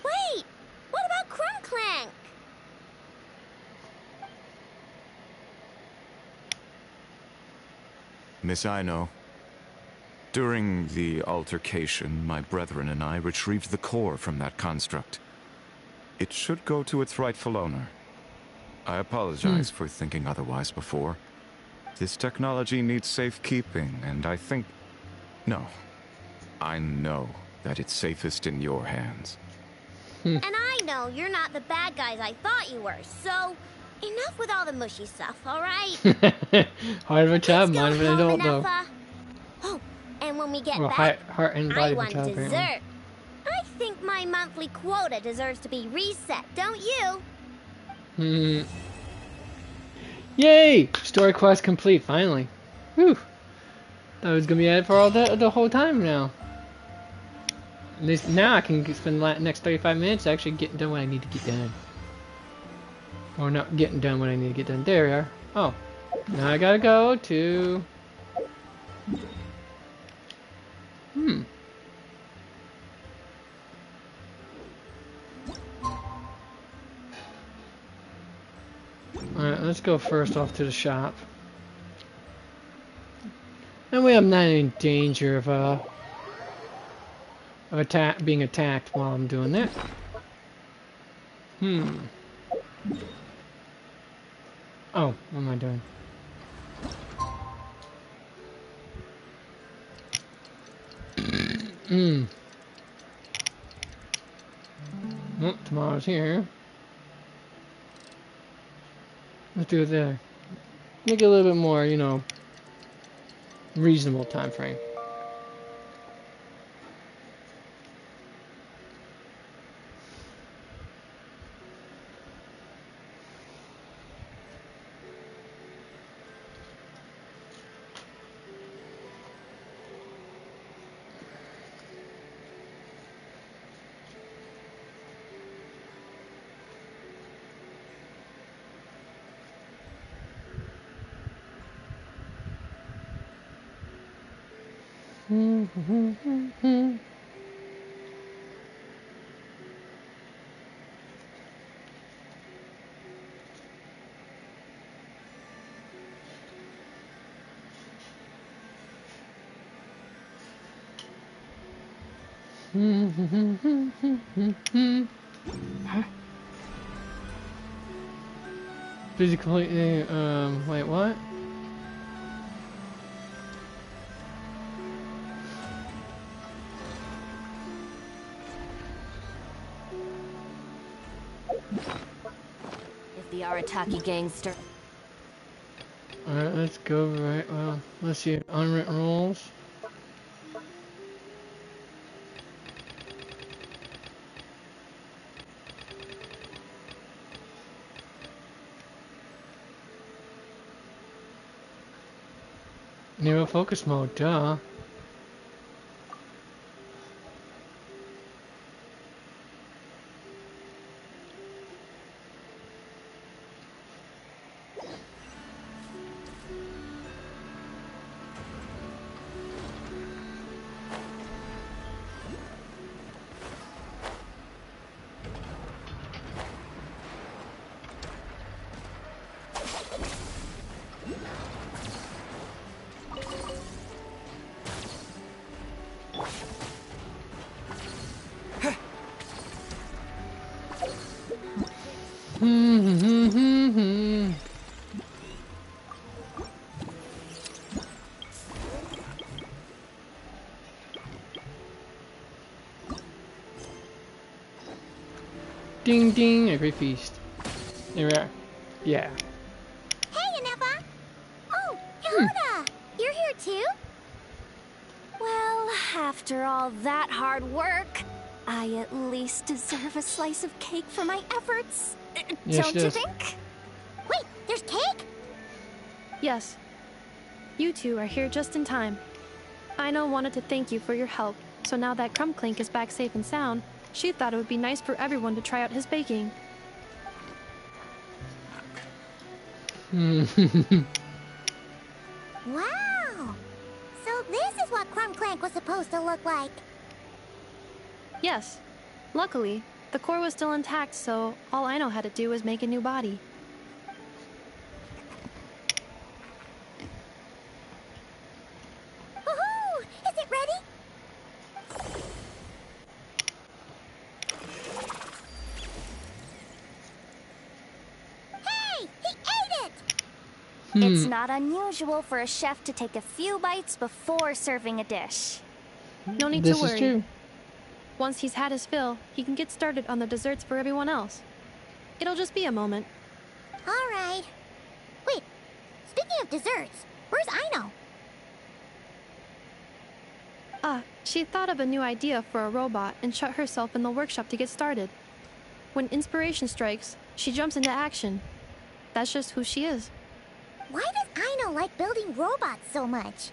Wait! What about Krumklank? Miss Aino, during the altercation, my brethren and I retrieved the core from that construct. It should go to its rightful owner. I apologize for thinking otherwise before. This technology needs safekeeping, and I think... No. I know that it's safest in your hands. And I know you're not the bad guys I thought you were, so... Enough with all the mushy stuff, alright? Heart of a child, mind of an adult, though. Oh, and when we get Well, back, heart and I body of a want child, dessert. apparently. I think my monthly quota deserves to be reset, don't you? Yay! Story quest complete, finally. Whew. Thought it was gonna be at it for all the whole time now. At least now I can spend the next 35 minutes actually getting done what I need to get done. Or not getting done what I need to get done. There we are. Oh. Now I gotta go to... Alright, let's go first off to the shop. And I'm not in danger of being attacked while I'm doing that. Oh, what am I doing? Well, tomorrow's here. Let's do it there. Make it a little bit more, you know, reasonable time frame. Busy completely, wait, what? If the Arataki gangster... Alright, let's go right, well, let's see, unwritten rules. Nero focus mode, duh. Ding ding, every feast. There we are. Yeah. Hey, Anepa! Oh, Yehuda! You're here too? Well, after all that hard work, I at least deserve a slice of cake for my efforts. Yes, Don't you think? Wait, there's cake? Yes. You two are here just in time. Ino wanted to thank you for your help, so now that Crumbclink is back safe and sound, she thought it would be nice for everyone to try out his baking. Wow! So this is what Crumbclank was supposed to look like. Yes. Luckily, the core was still intact, so all Ino had to do was make a new body. Woohoo! Is it ready? Hey! He ate it! It's not unusual for a chef to take a few bites before serving a dish. No need to worry. This is true. Once he's had his fill, he can get started on the desserts for everyone else. It'll just be a moment. All right. Wait, speaking of desserts, where's Ino? She thought of a new idea for a robot and shut herself in the workshop to get started. When inspiration strikes, she jumps into action. That's just who she is. Why does Ino like building robots so much?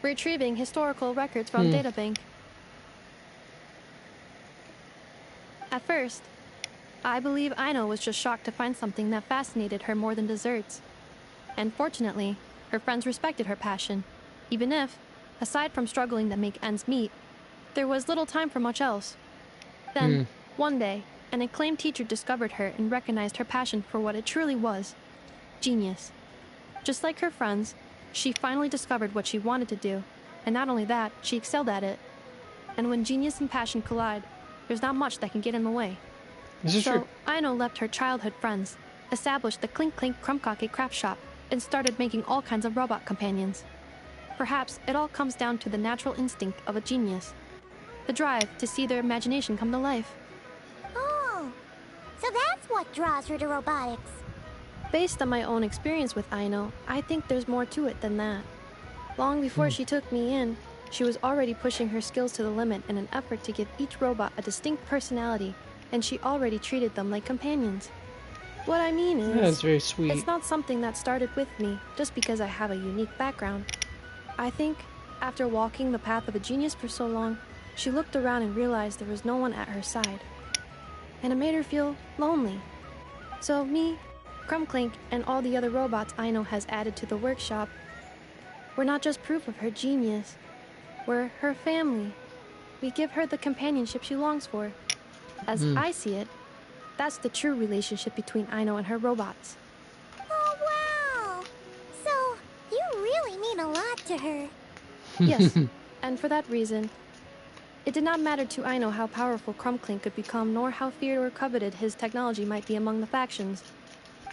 Retrieving historical records from Databank. At first, I believe Ino was just shocked to find something that fascinated her more than desserts. And fortunately, her friends respected her passion, even if, aside from struggling to make ends meet, there was little time for much else. Then, one day, an acclaimed teacher discovered her and recognized her passion for what it truly was: genius. Just like her friends, she finally discovered what she wanted to do, and not only that, she excelled at it. And when genius and passion collide, there's not much that can get in the way. This is true. So, Ino left her childhood friends, established the Clink Clink Crumbcake craft shop, and started making all kinds of robot companions. Perhaps it all comes down to the natural instinct of a genius. The drive to see their imagination come to life. Oh, so that's what draws her to robotics. Based on my own experience with Ino, I think there's more to it than that. Long before she took me in, she was already pushing her skills to the limit in an effort to give each robot a distinct personality, and she already treated them like companions. What I mean is, that's very sweet. It's not something that started with me just because I have a unique background. I think, after walking the path of a genius for so long, she looked around and realized there was no one at her side. And it made her feel lonely. So me, Crumbclink, and all the other robots Ino has added to the workshop, we're not just proof of her genius. We're her family. We give her the companionship she longs for. As I see it, that's the true relationship between Ino and her robots. Oh, wow! So, you really mean a lot to her. Yes, and for that reason, it did not matter to Ino how powerful Crumbclink could become, nor how feared or coveted his technology might be among the factions.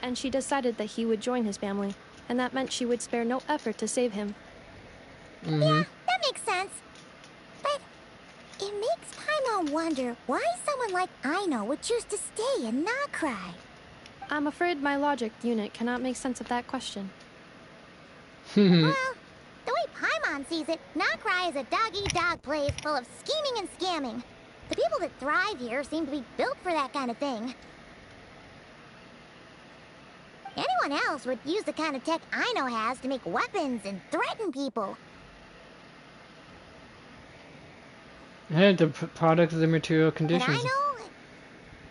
And she decided that he would join his family, and that meant she would spare no effort to save him. Yeah, that makes sense. But it makes Paimon wonder why someone like Ino would choose to stay and not cry. I'm afraid my logic unit cannot make sense of that question. Well, the way Paimon sees it, Nocry is a dog-eat-dog place full of scheming and scamming. The people that thrive here seem to be built for that kind of thing. Anyone else would use the kind of tech Aino has to make weapons and threaten people. And the product of the material But conditions. Aino,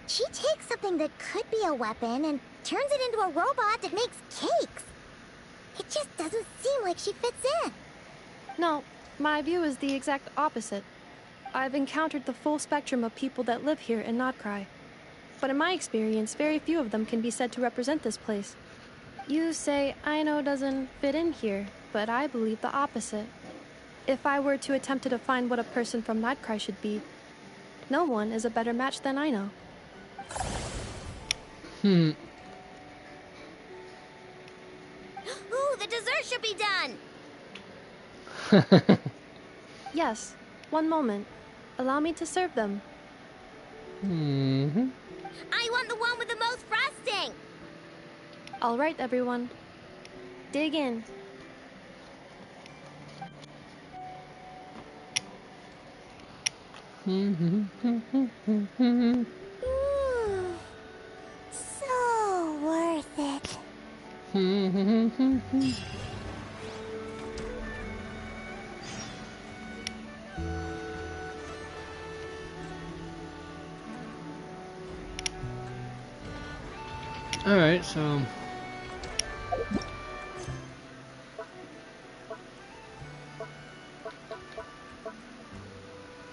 she takes something that could be a weapon and turns it into a robot that makes cakes. It just doesn't seem like she fits in. No, my view is the exact opposite. I've encountered the full spectrum of people that live here in Nodcry. But in my experience, very few of them can be said to represent this place. You say Aino doesn't fit in here, but I believe the opposite. If I were to attempt to define what a person from Nodcry should be, no one is a better match than Aino. Ooh, the dessert should be done! Yes, one moment. Allow me to serve them. I want the one with the most frosting! All right, everyone. Dig in. Ooh, so worth it. Alright, so...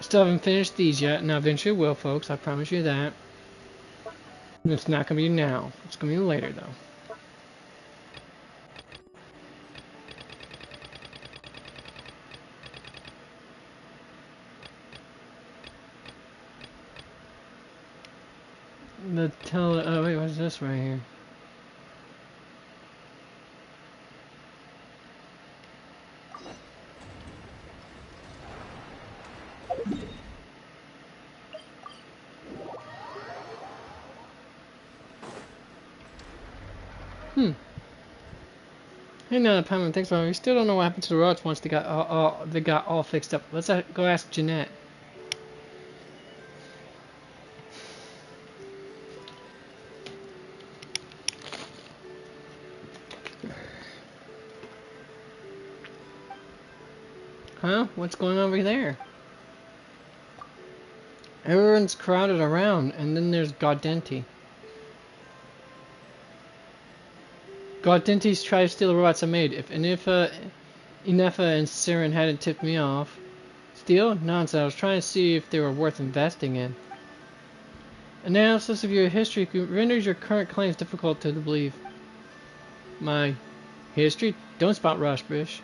Still haven't finished these yet, and I eventually will, folks. I promise you that. It's not gonna be now. It's gonna be later, though. Oh wait, what's this right here? Hey, now, Pamela, thanks for. We still don't know what happened to the robots once they got all fixed up. Let's go ask Jeanette. Huh? What's going on over there? Everyone's crowded around, and then there's Gaudenti. Gaudenti's tried to steal the robots I made. If Inefa and Siren hadn't tipped me off. Steal? Nonsense. I was trying to see if they were worth investing in. Analysis of your history renders your current claims difficult to believe. My history? Don't spot Rushbush.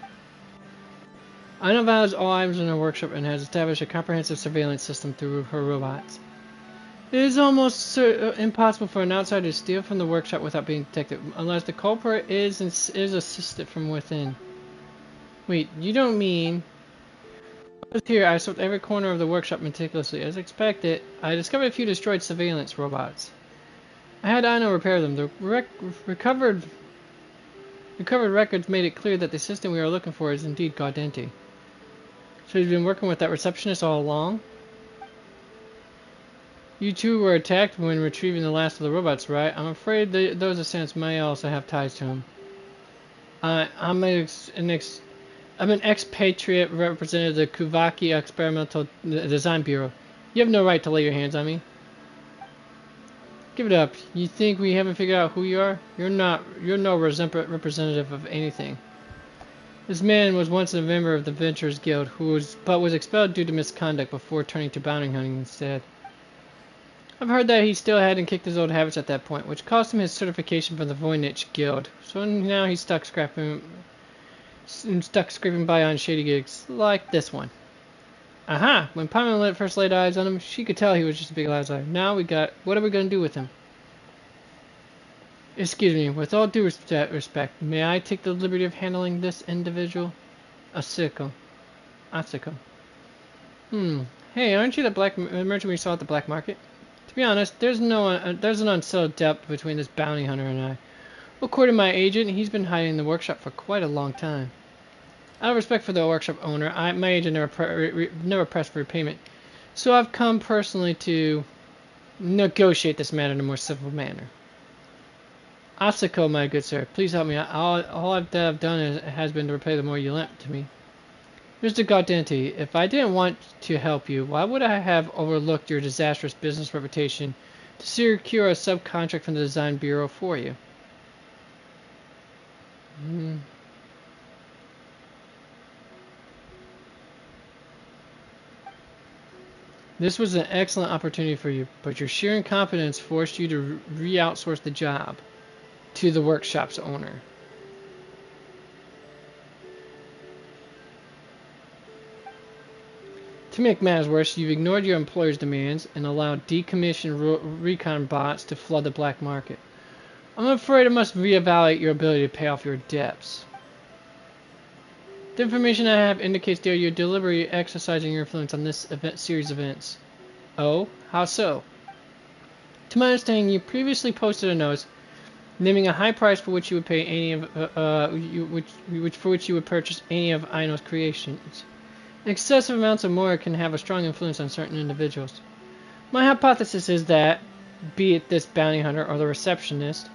Aino values all items in her workshop and has established a comprehensive surveillance system through her robots. It is almost impossible for an outsider to steal from the workshop without being detected, unless the culprit is assisted from within. Wait, you don't mean... Here, I swept every corner of the workshop meticulously. As expected, I discovered a few destroyed surveillance robots. I had Aino repair them. The recovered records made it clear that the system we are looking for is indeed Gaudenti. So you've been working with that receptionist all along? You two were attacked when retrieving the last of the robots, right? I'm afraid those assailants may also have ties to him. I'm an expatriate representative of the Kuvaki Experimental Design Bureau. You have no right to lay your hands on me. Give it up. You think we haven't figured out who you are? You're no representative of anything. This man was once a member of the Venturers Guild, but was expelled due to misconduct before turning to bounty hunting instead. I've heard that he still hadn't kicked his old habits at that point, which cost him his certification from the Voynich Guild. So now he's stuck scraping by on shady gigs, like this one. Aha! When Pamela first laid eyes on him, she could tell he was just a big outsider. Now what are we going to do with him? Excuse me, with all due respect, may I take the liberty of handling this individual? Asiko. Hey, aren't you the black merchant we saw at the black market? To be honest, there's an unsettled depth between this bounty hunter and I. According to my agent, he's been hiding in the workshop for quite a long time. Out of respect for the workshop owner, my agent never pressed for repayment, so I've come personally to negotiate this matter in a more civil manner. Asako, my good sir, please help me. All I've done has been to repay the more you lent to me. Mr. Gaudenti, if I didn't want to help you, why would I have overlooked your disastrous business reputation to secure a subcontract from the Design Bureau for you? This was an excellent opportunity for you, but your sheer incompetence forced you to re-outsource the job to the workshop's owner. To make matters worse, you've ignored your employer's demands and allowed decommissioned recon bots to flood the black market. I'm afraid I must reevaluate your ability to pay off your debts. The information I have indicates that you're deliberately exercising your influence on this series of events. Oh? How so? To my understanding, you previously posted a notice naming a high price for which you would pay any of for which you would purchase any of Aino's creations. Excessive amounts of more can have a strong influence on certain individuals. My hypothesis is that, be it this bounty hunter or the receptionist,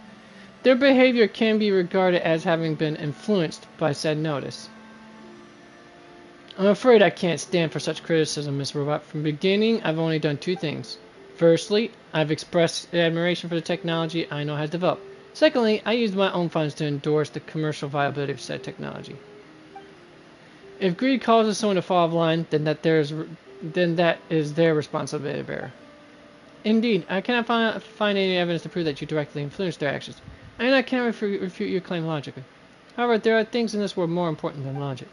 their behavior can be regarded as having been influenced by said notice. I'm afraid I can't stand for such criticism, Miss Robot. From the beginning, I've only done two things. Firstly, I've expressed admiration for the technology Aino has developed. Secondly, I used my own funds to endorse the commercial viability of said technology. If greed causes someone to fall off line, then that is their responsibility to bear. Indeed, I cannot find any evidence to prove that you directly influenced their actions, and I cannot refute your claim logically. However, there are things in this world more important than logic.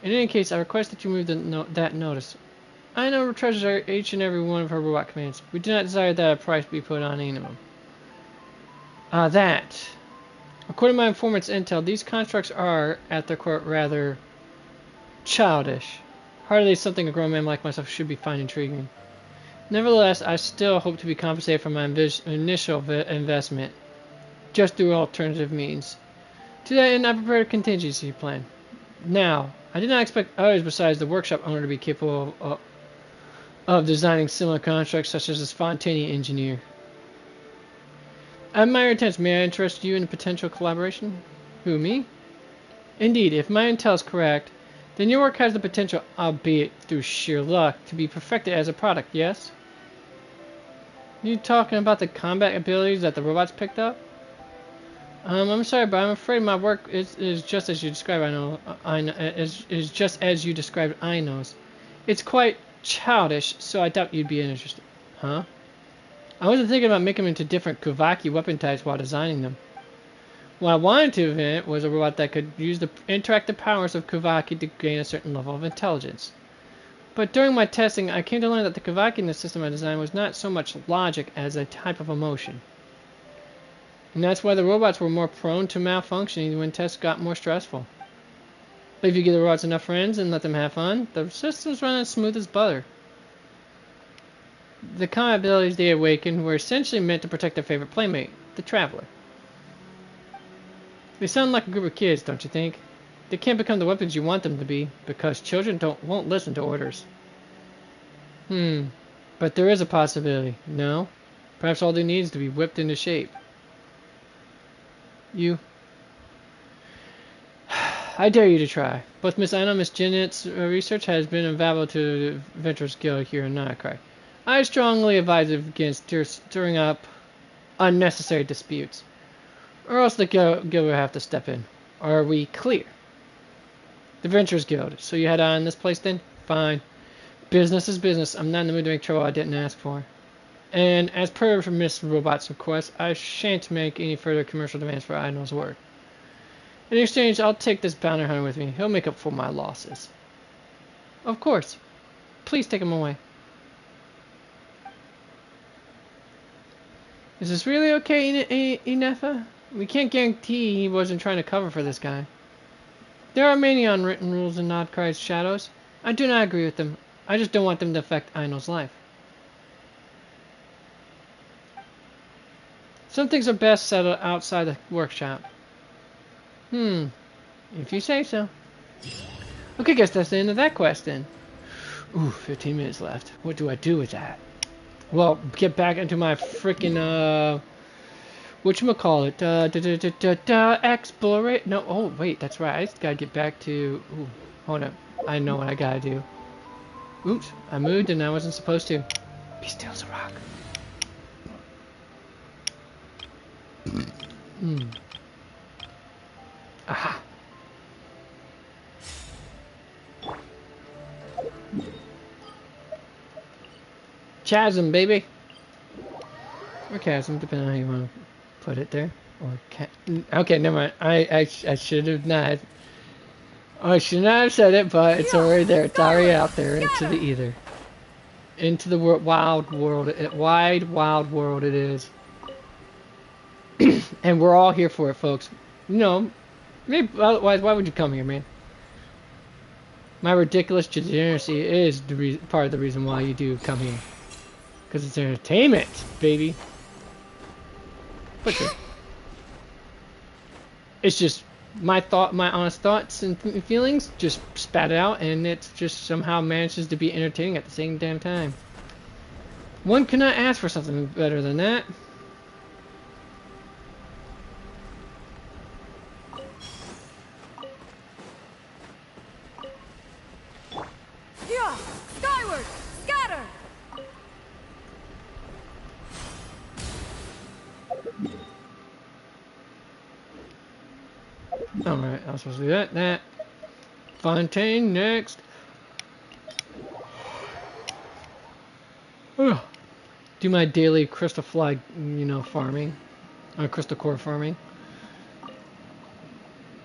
In any case, I request that you move that notice. Aino treasures each and every one of her robot commands. We do not desire that a price be put on any of them. According to my informant's intel, these constructs are, at their core, rather childish. Hardly something a grown man like myself should be find intriguing. Nevertheless, I still hope to be compensated for my initial investment, just through alternative means. To that end, I prepared a contingency plan. Now, I did not expect others besides the workshop owner to be capable of designing similar constructs such as this Fontani engineer. I admire your intents. May I interest you in a potential collaboration? Who, me? Indeed, if my intel is correct, then your work has the potential, albeit through sheer luck, to be perfected as a product, yes? You talking about the combat abilities that the robots picked up? I'm sorry, but I'm afraid my work is just as you described. Is just as you described Aino's. It's quite childish, so I doubt you'd be interested. Huh? I wasn't thinking about making them into different Kuvaki weapon types while designing them. What I wanted to invent was a robot that could use the interactive powers of Kuvaki to gain a certain level of intelligence. But during my testing, I came to learn that the Kuvaki in the system I designed was not so much logic as a type of emotion. And that's why the robots were more prone to malfunctioning when tests got more stressful. But if you give the robots enough friends and let them have fun, the systems run as smooth as butter. The combat abilities they awakened were essentially meant to protect their favorite playmate, the Traveler. They sound like a group of kids, don't you think? They can't become the weapons you want them to be, because children won't listen to orders. But there is a possibility, no? Perhaps all they need is to be whipped into shape. I dare you to try. Both Miss Aino and Miss Janet's research has been invaluable to the Adventurers Guild here in Nightcry. I strongly advise against stirring up unnecessary disputes, or else the guild will have to step in. Are we clear? The Adventurers Guild. So you had on this place then? Fine. Business is business. I'm not in the mood to make trouble I didn't ask for. And as per Miss Robot's request, I shan't make any further commercial demands for Aino's work. In exchange, I'll take this bounty hunter with me. He'll make up for my losses. Of course. Please take him away. Is this really okay, Inefa? We can't guarantee he wasn't trying to cover for this guy. There are many unwritten rules in Nodcry's shadows. I do not agree with them. I just don't want them to affect Aino's life. Some things are best settled outside the workshop. If you say so. Okay, guess that's the end of that quest then. Ooh, 15 minutes left. What do I do with that? Well, get back into my freaking Whatchamacallit? Explorate. No, oh wait, that's right. I just gotta get back to. Ooh, hold up. I know what I gotta do. Oops, I moved and I wasn't supposed to. Be still as a rock. Aha. Chasm, baby. Or chasm, depending on how you want to put it there. Or okay, never mind. I should have not. I should not have said it, but it's already there. It's already out there into the ether. Into the wild world. Wild world it is. And we're all here for it, folks. You know, maybe, otherwise, why would you come here, man? My ridiculous degeneracy is part of the reason why you do come here. Because it's entertainment, baby. But true. It's just my honest thoughts and feelings, just spat it out, and it just somehow manages to be entertaining at the same damn time. One cannot ask for something better than that. Yeah, skyward, scatter. Alright, I was supposed to do that. Fontaine next. Do my daily crystal fly, farming. Crystal core farming.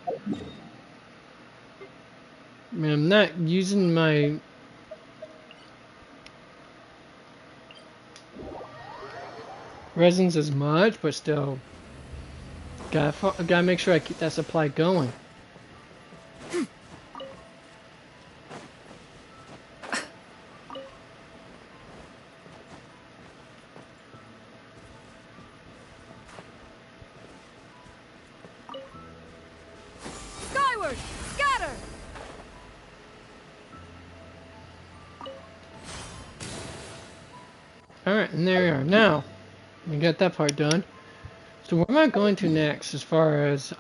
I mean, I'm not using my resins as much, but still gotta make sure I keep that supply going. Skyward, scatter. Alright, and there we are. Now, we got that part done. So where am I going to next as far as,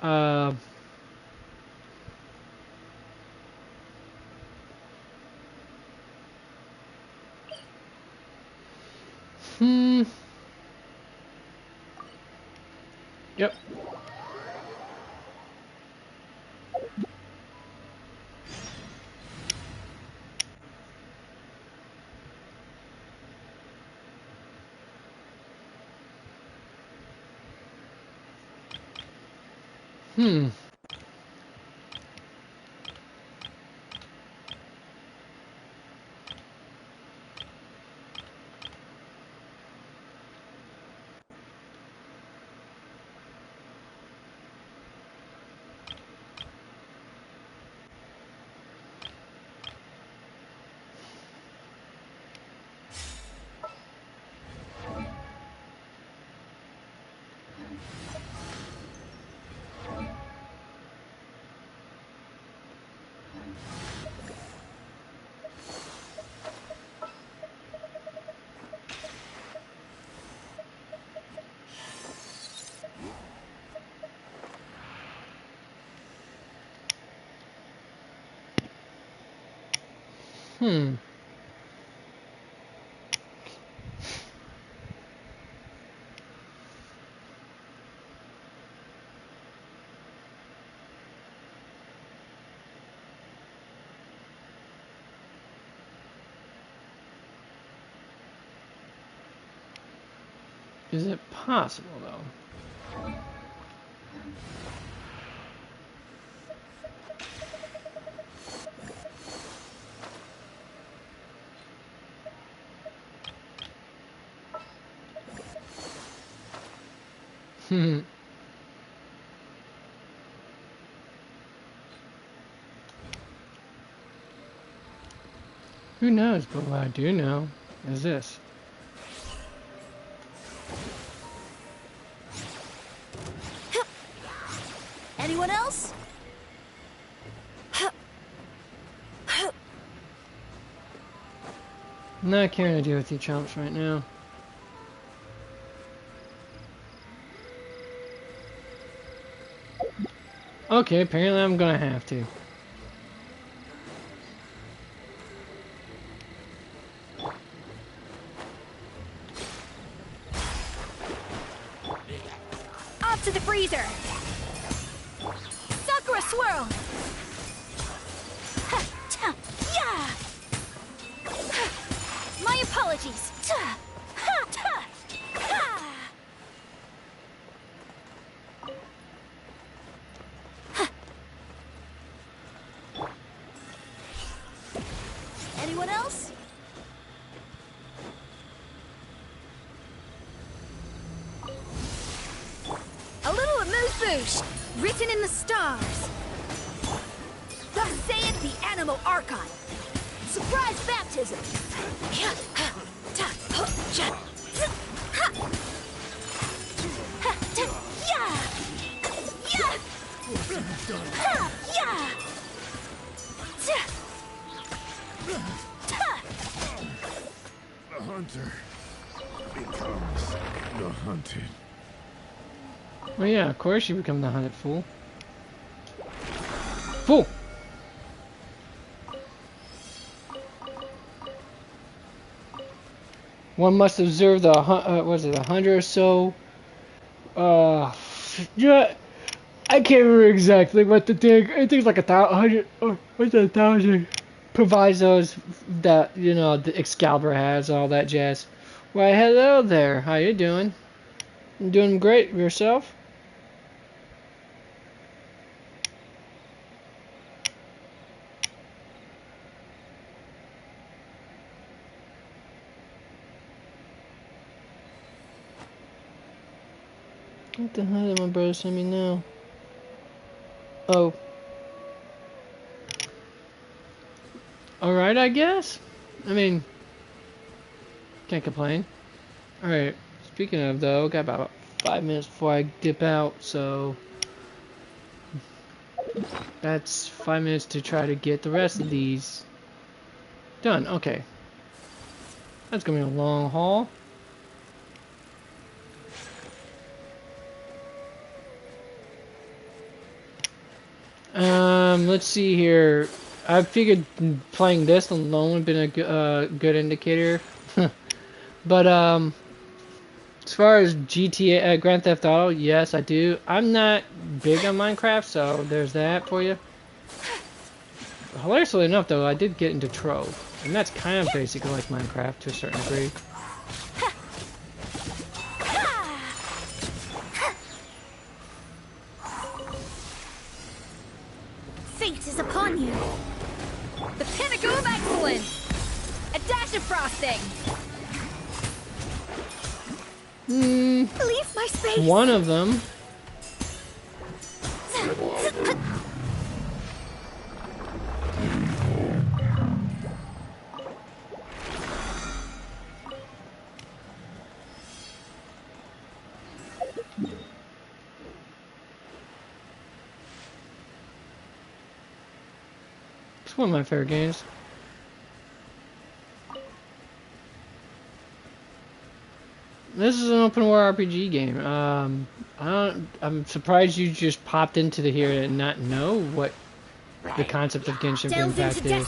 Yep. Is it possible, though? Who knows, but what I do know is this. Anyone else? I'm not caring to deal with you chumps right now. Okay, apparently I'm gonna have to. Off to the freezer. Sakura swirl. Ha, ta, yeah. My apologies. Ta, ha, ta, ha. Anyone else? A little amuse-bouche, written in the stars. Thus saith the Animal Archon. Surprise baptism. The hunter becomes the hunted. Well, yeah, of course you become the hunted fool. Fool! One must observe the was it 100 or so? Yeah, I can't remember exactly what the thing. I think it's like 100 or what's it, 1,000 provisos that the Excalibur has, all that jazz. Why, hello there. How you doing? I'm doing great. Yourself? What the hell did my brother send me now? Oh. Alright, I guess? I mean, can't complain. Alright, speaking of though, got about 5 minutes before I dip out, so that's 5 minutes to try to get the rest of these done. Okay. That's gonna be a long haul. Let's see here. I figured playing this alone would have been a good indicator. But, as far as GTA, Grand Theft Auto, yes, I do. I'm not big on Minecraft, so there's that for you. Hilariously enough, though, I did get into Trove, and that's kind of basically like Minecraft to a certain degree. Fate is upon you. The pinnacle of excellence. A dash of frosting. Leave my space. One of them. It's one of my favorite games. This is an open world RPG game. I'm surprised you just popped into here and not know what the concept of Genshin Impact is.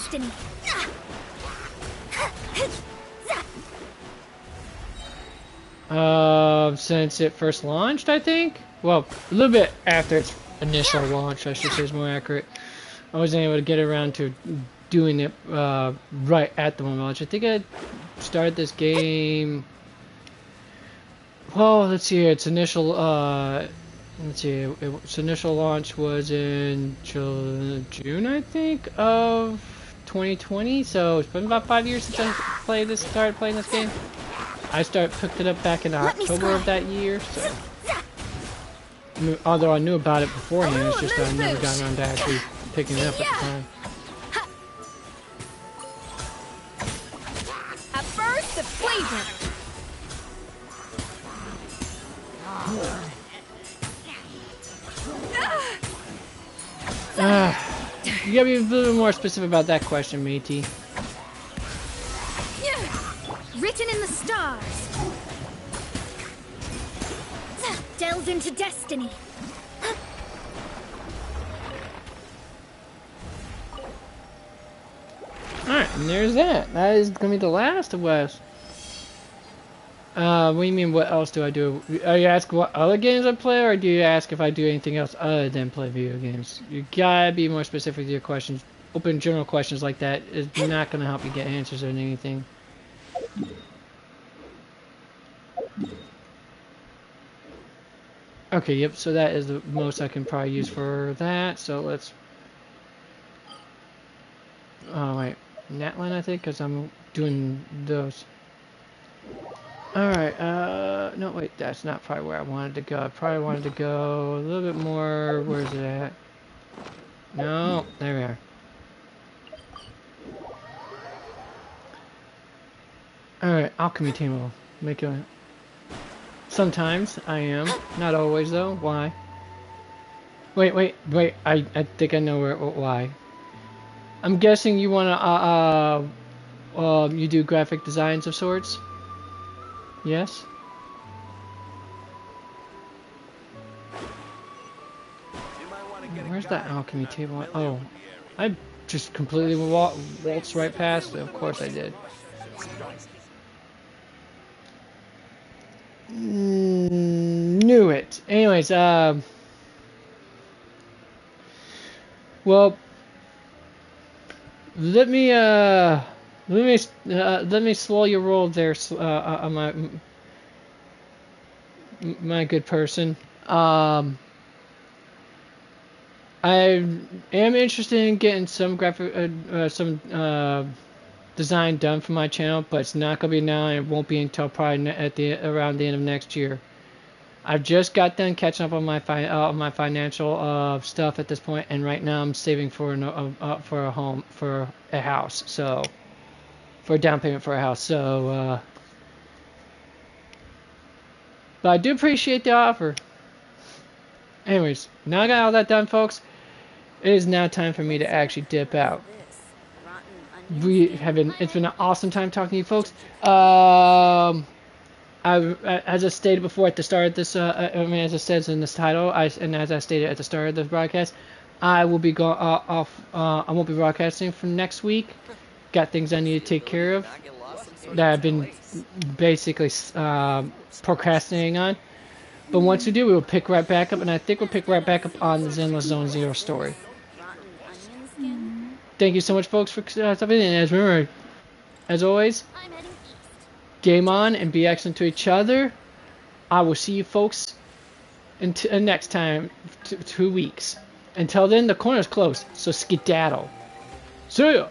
Since it first launched, I think. Well, a little bit after its initial launch, I should say, is more accurate. I wasn't able to get around to doing it right at the moment launch. I think I started this game. Well, let's see. Its initial its initial launch was in June, I think, of 2020. So it's been about 5 years since I started playing this game. I picked it up back in October of that year. So, although I knew about it beforehand, it's just that I never got around to actually picking it up at the time. A burst of flavor. You gotta be a little more specific about that question, matey. Written in the stars. Delved into destiny. Alright, and there's that. That is gonna be the last of West. What do you mean, what else do I do? Are you asking what other games I play, or do you ask if I do anything else other than play video games? You gotta be more specific with your questions. Open general questions like that is not gonna help you get answers on anything. Okay, yep, so that is the most I can probably use for that, so let's... Oh, wait. Natline, I think, because I'm doing those. Alright, no, wait, that's not probably where I wanted to go. I probably wanted to go a little bit more... Where's it at? No, there we are. Alright, alchemy table. Make a... Sometimes I am. Not always, though. Why? Wait. I think I know why. I'm guessing you wanna, you do graphic designs of sorts? Yes? Where's that alchemy table? Oh. I just completely waltzed right past it. Of course I did. Knew it. Anyways, well, let me slow your roll there, my good person. I am interested in getting some graphic, design done for my channel, but it's not gonna be now, and it won't be until probably around the end of next year. I've just got done catching up on my financial stuff at this point, and right now I'm saving for a house, so for a down payment for a house. So, but I do appreciate the offer. Anyways, now I got all that done, folks. It is now time for me to actually dip out. It's been an awesome time talking to you folks. As I stated before at the start of this, as it says in this title, and as I stated at the start of the broadcast, I will be I won't be broadcasting for next week. Got things I need to take care of that I've been basically procrastinating on. But once we do, we will pick right back up, and I think we'll pick right back up on the Zenless Zone Zero story. Thank you so much, folks, for stopping in. And remember, as always, game on and be excellent to each other. I will see you folks until next time, 2 weeks. Until then, the corner's closed, so skedaddle. See ya!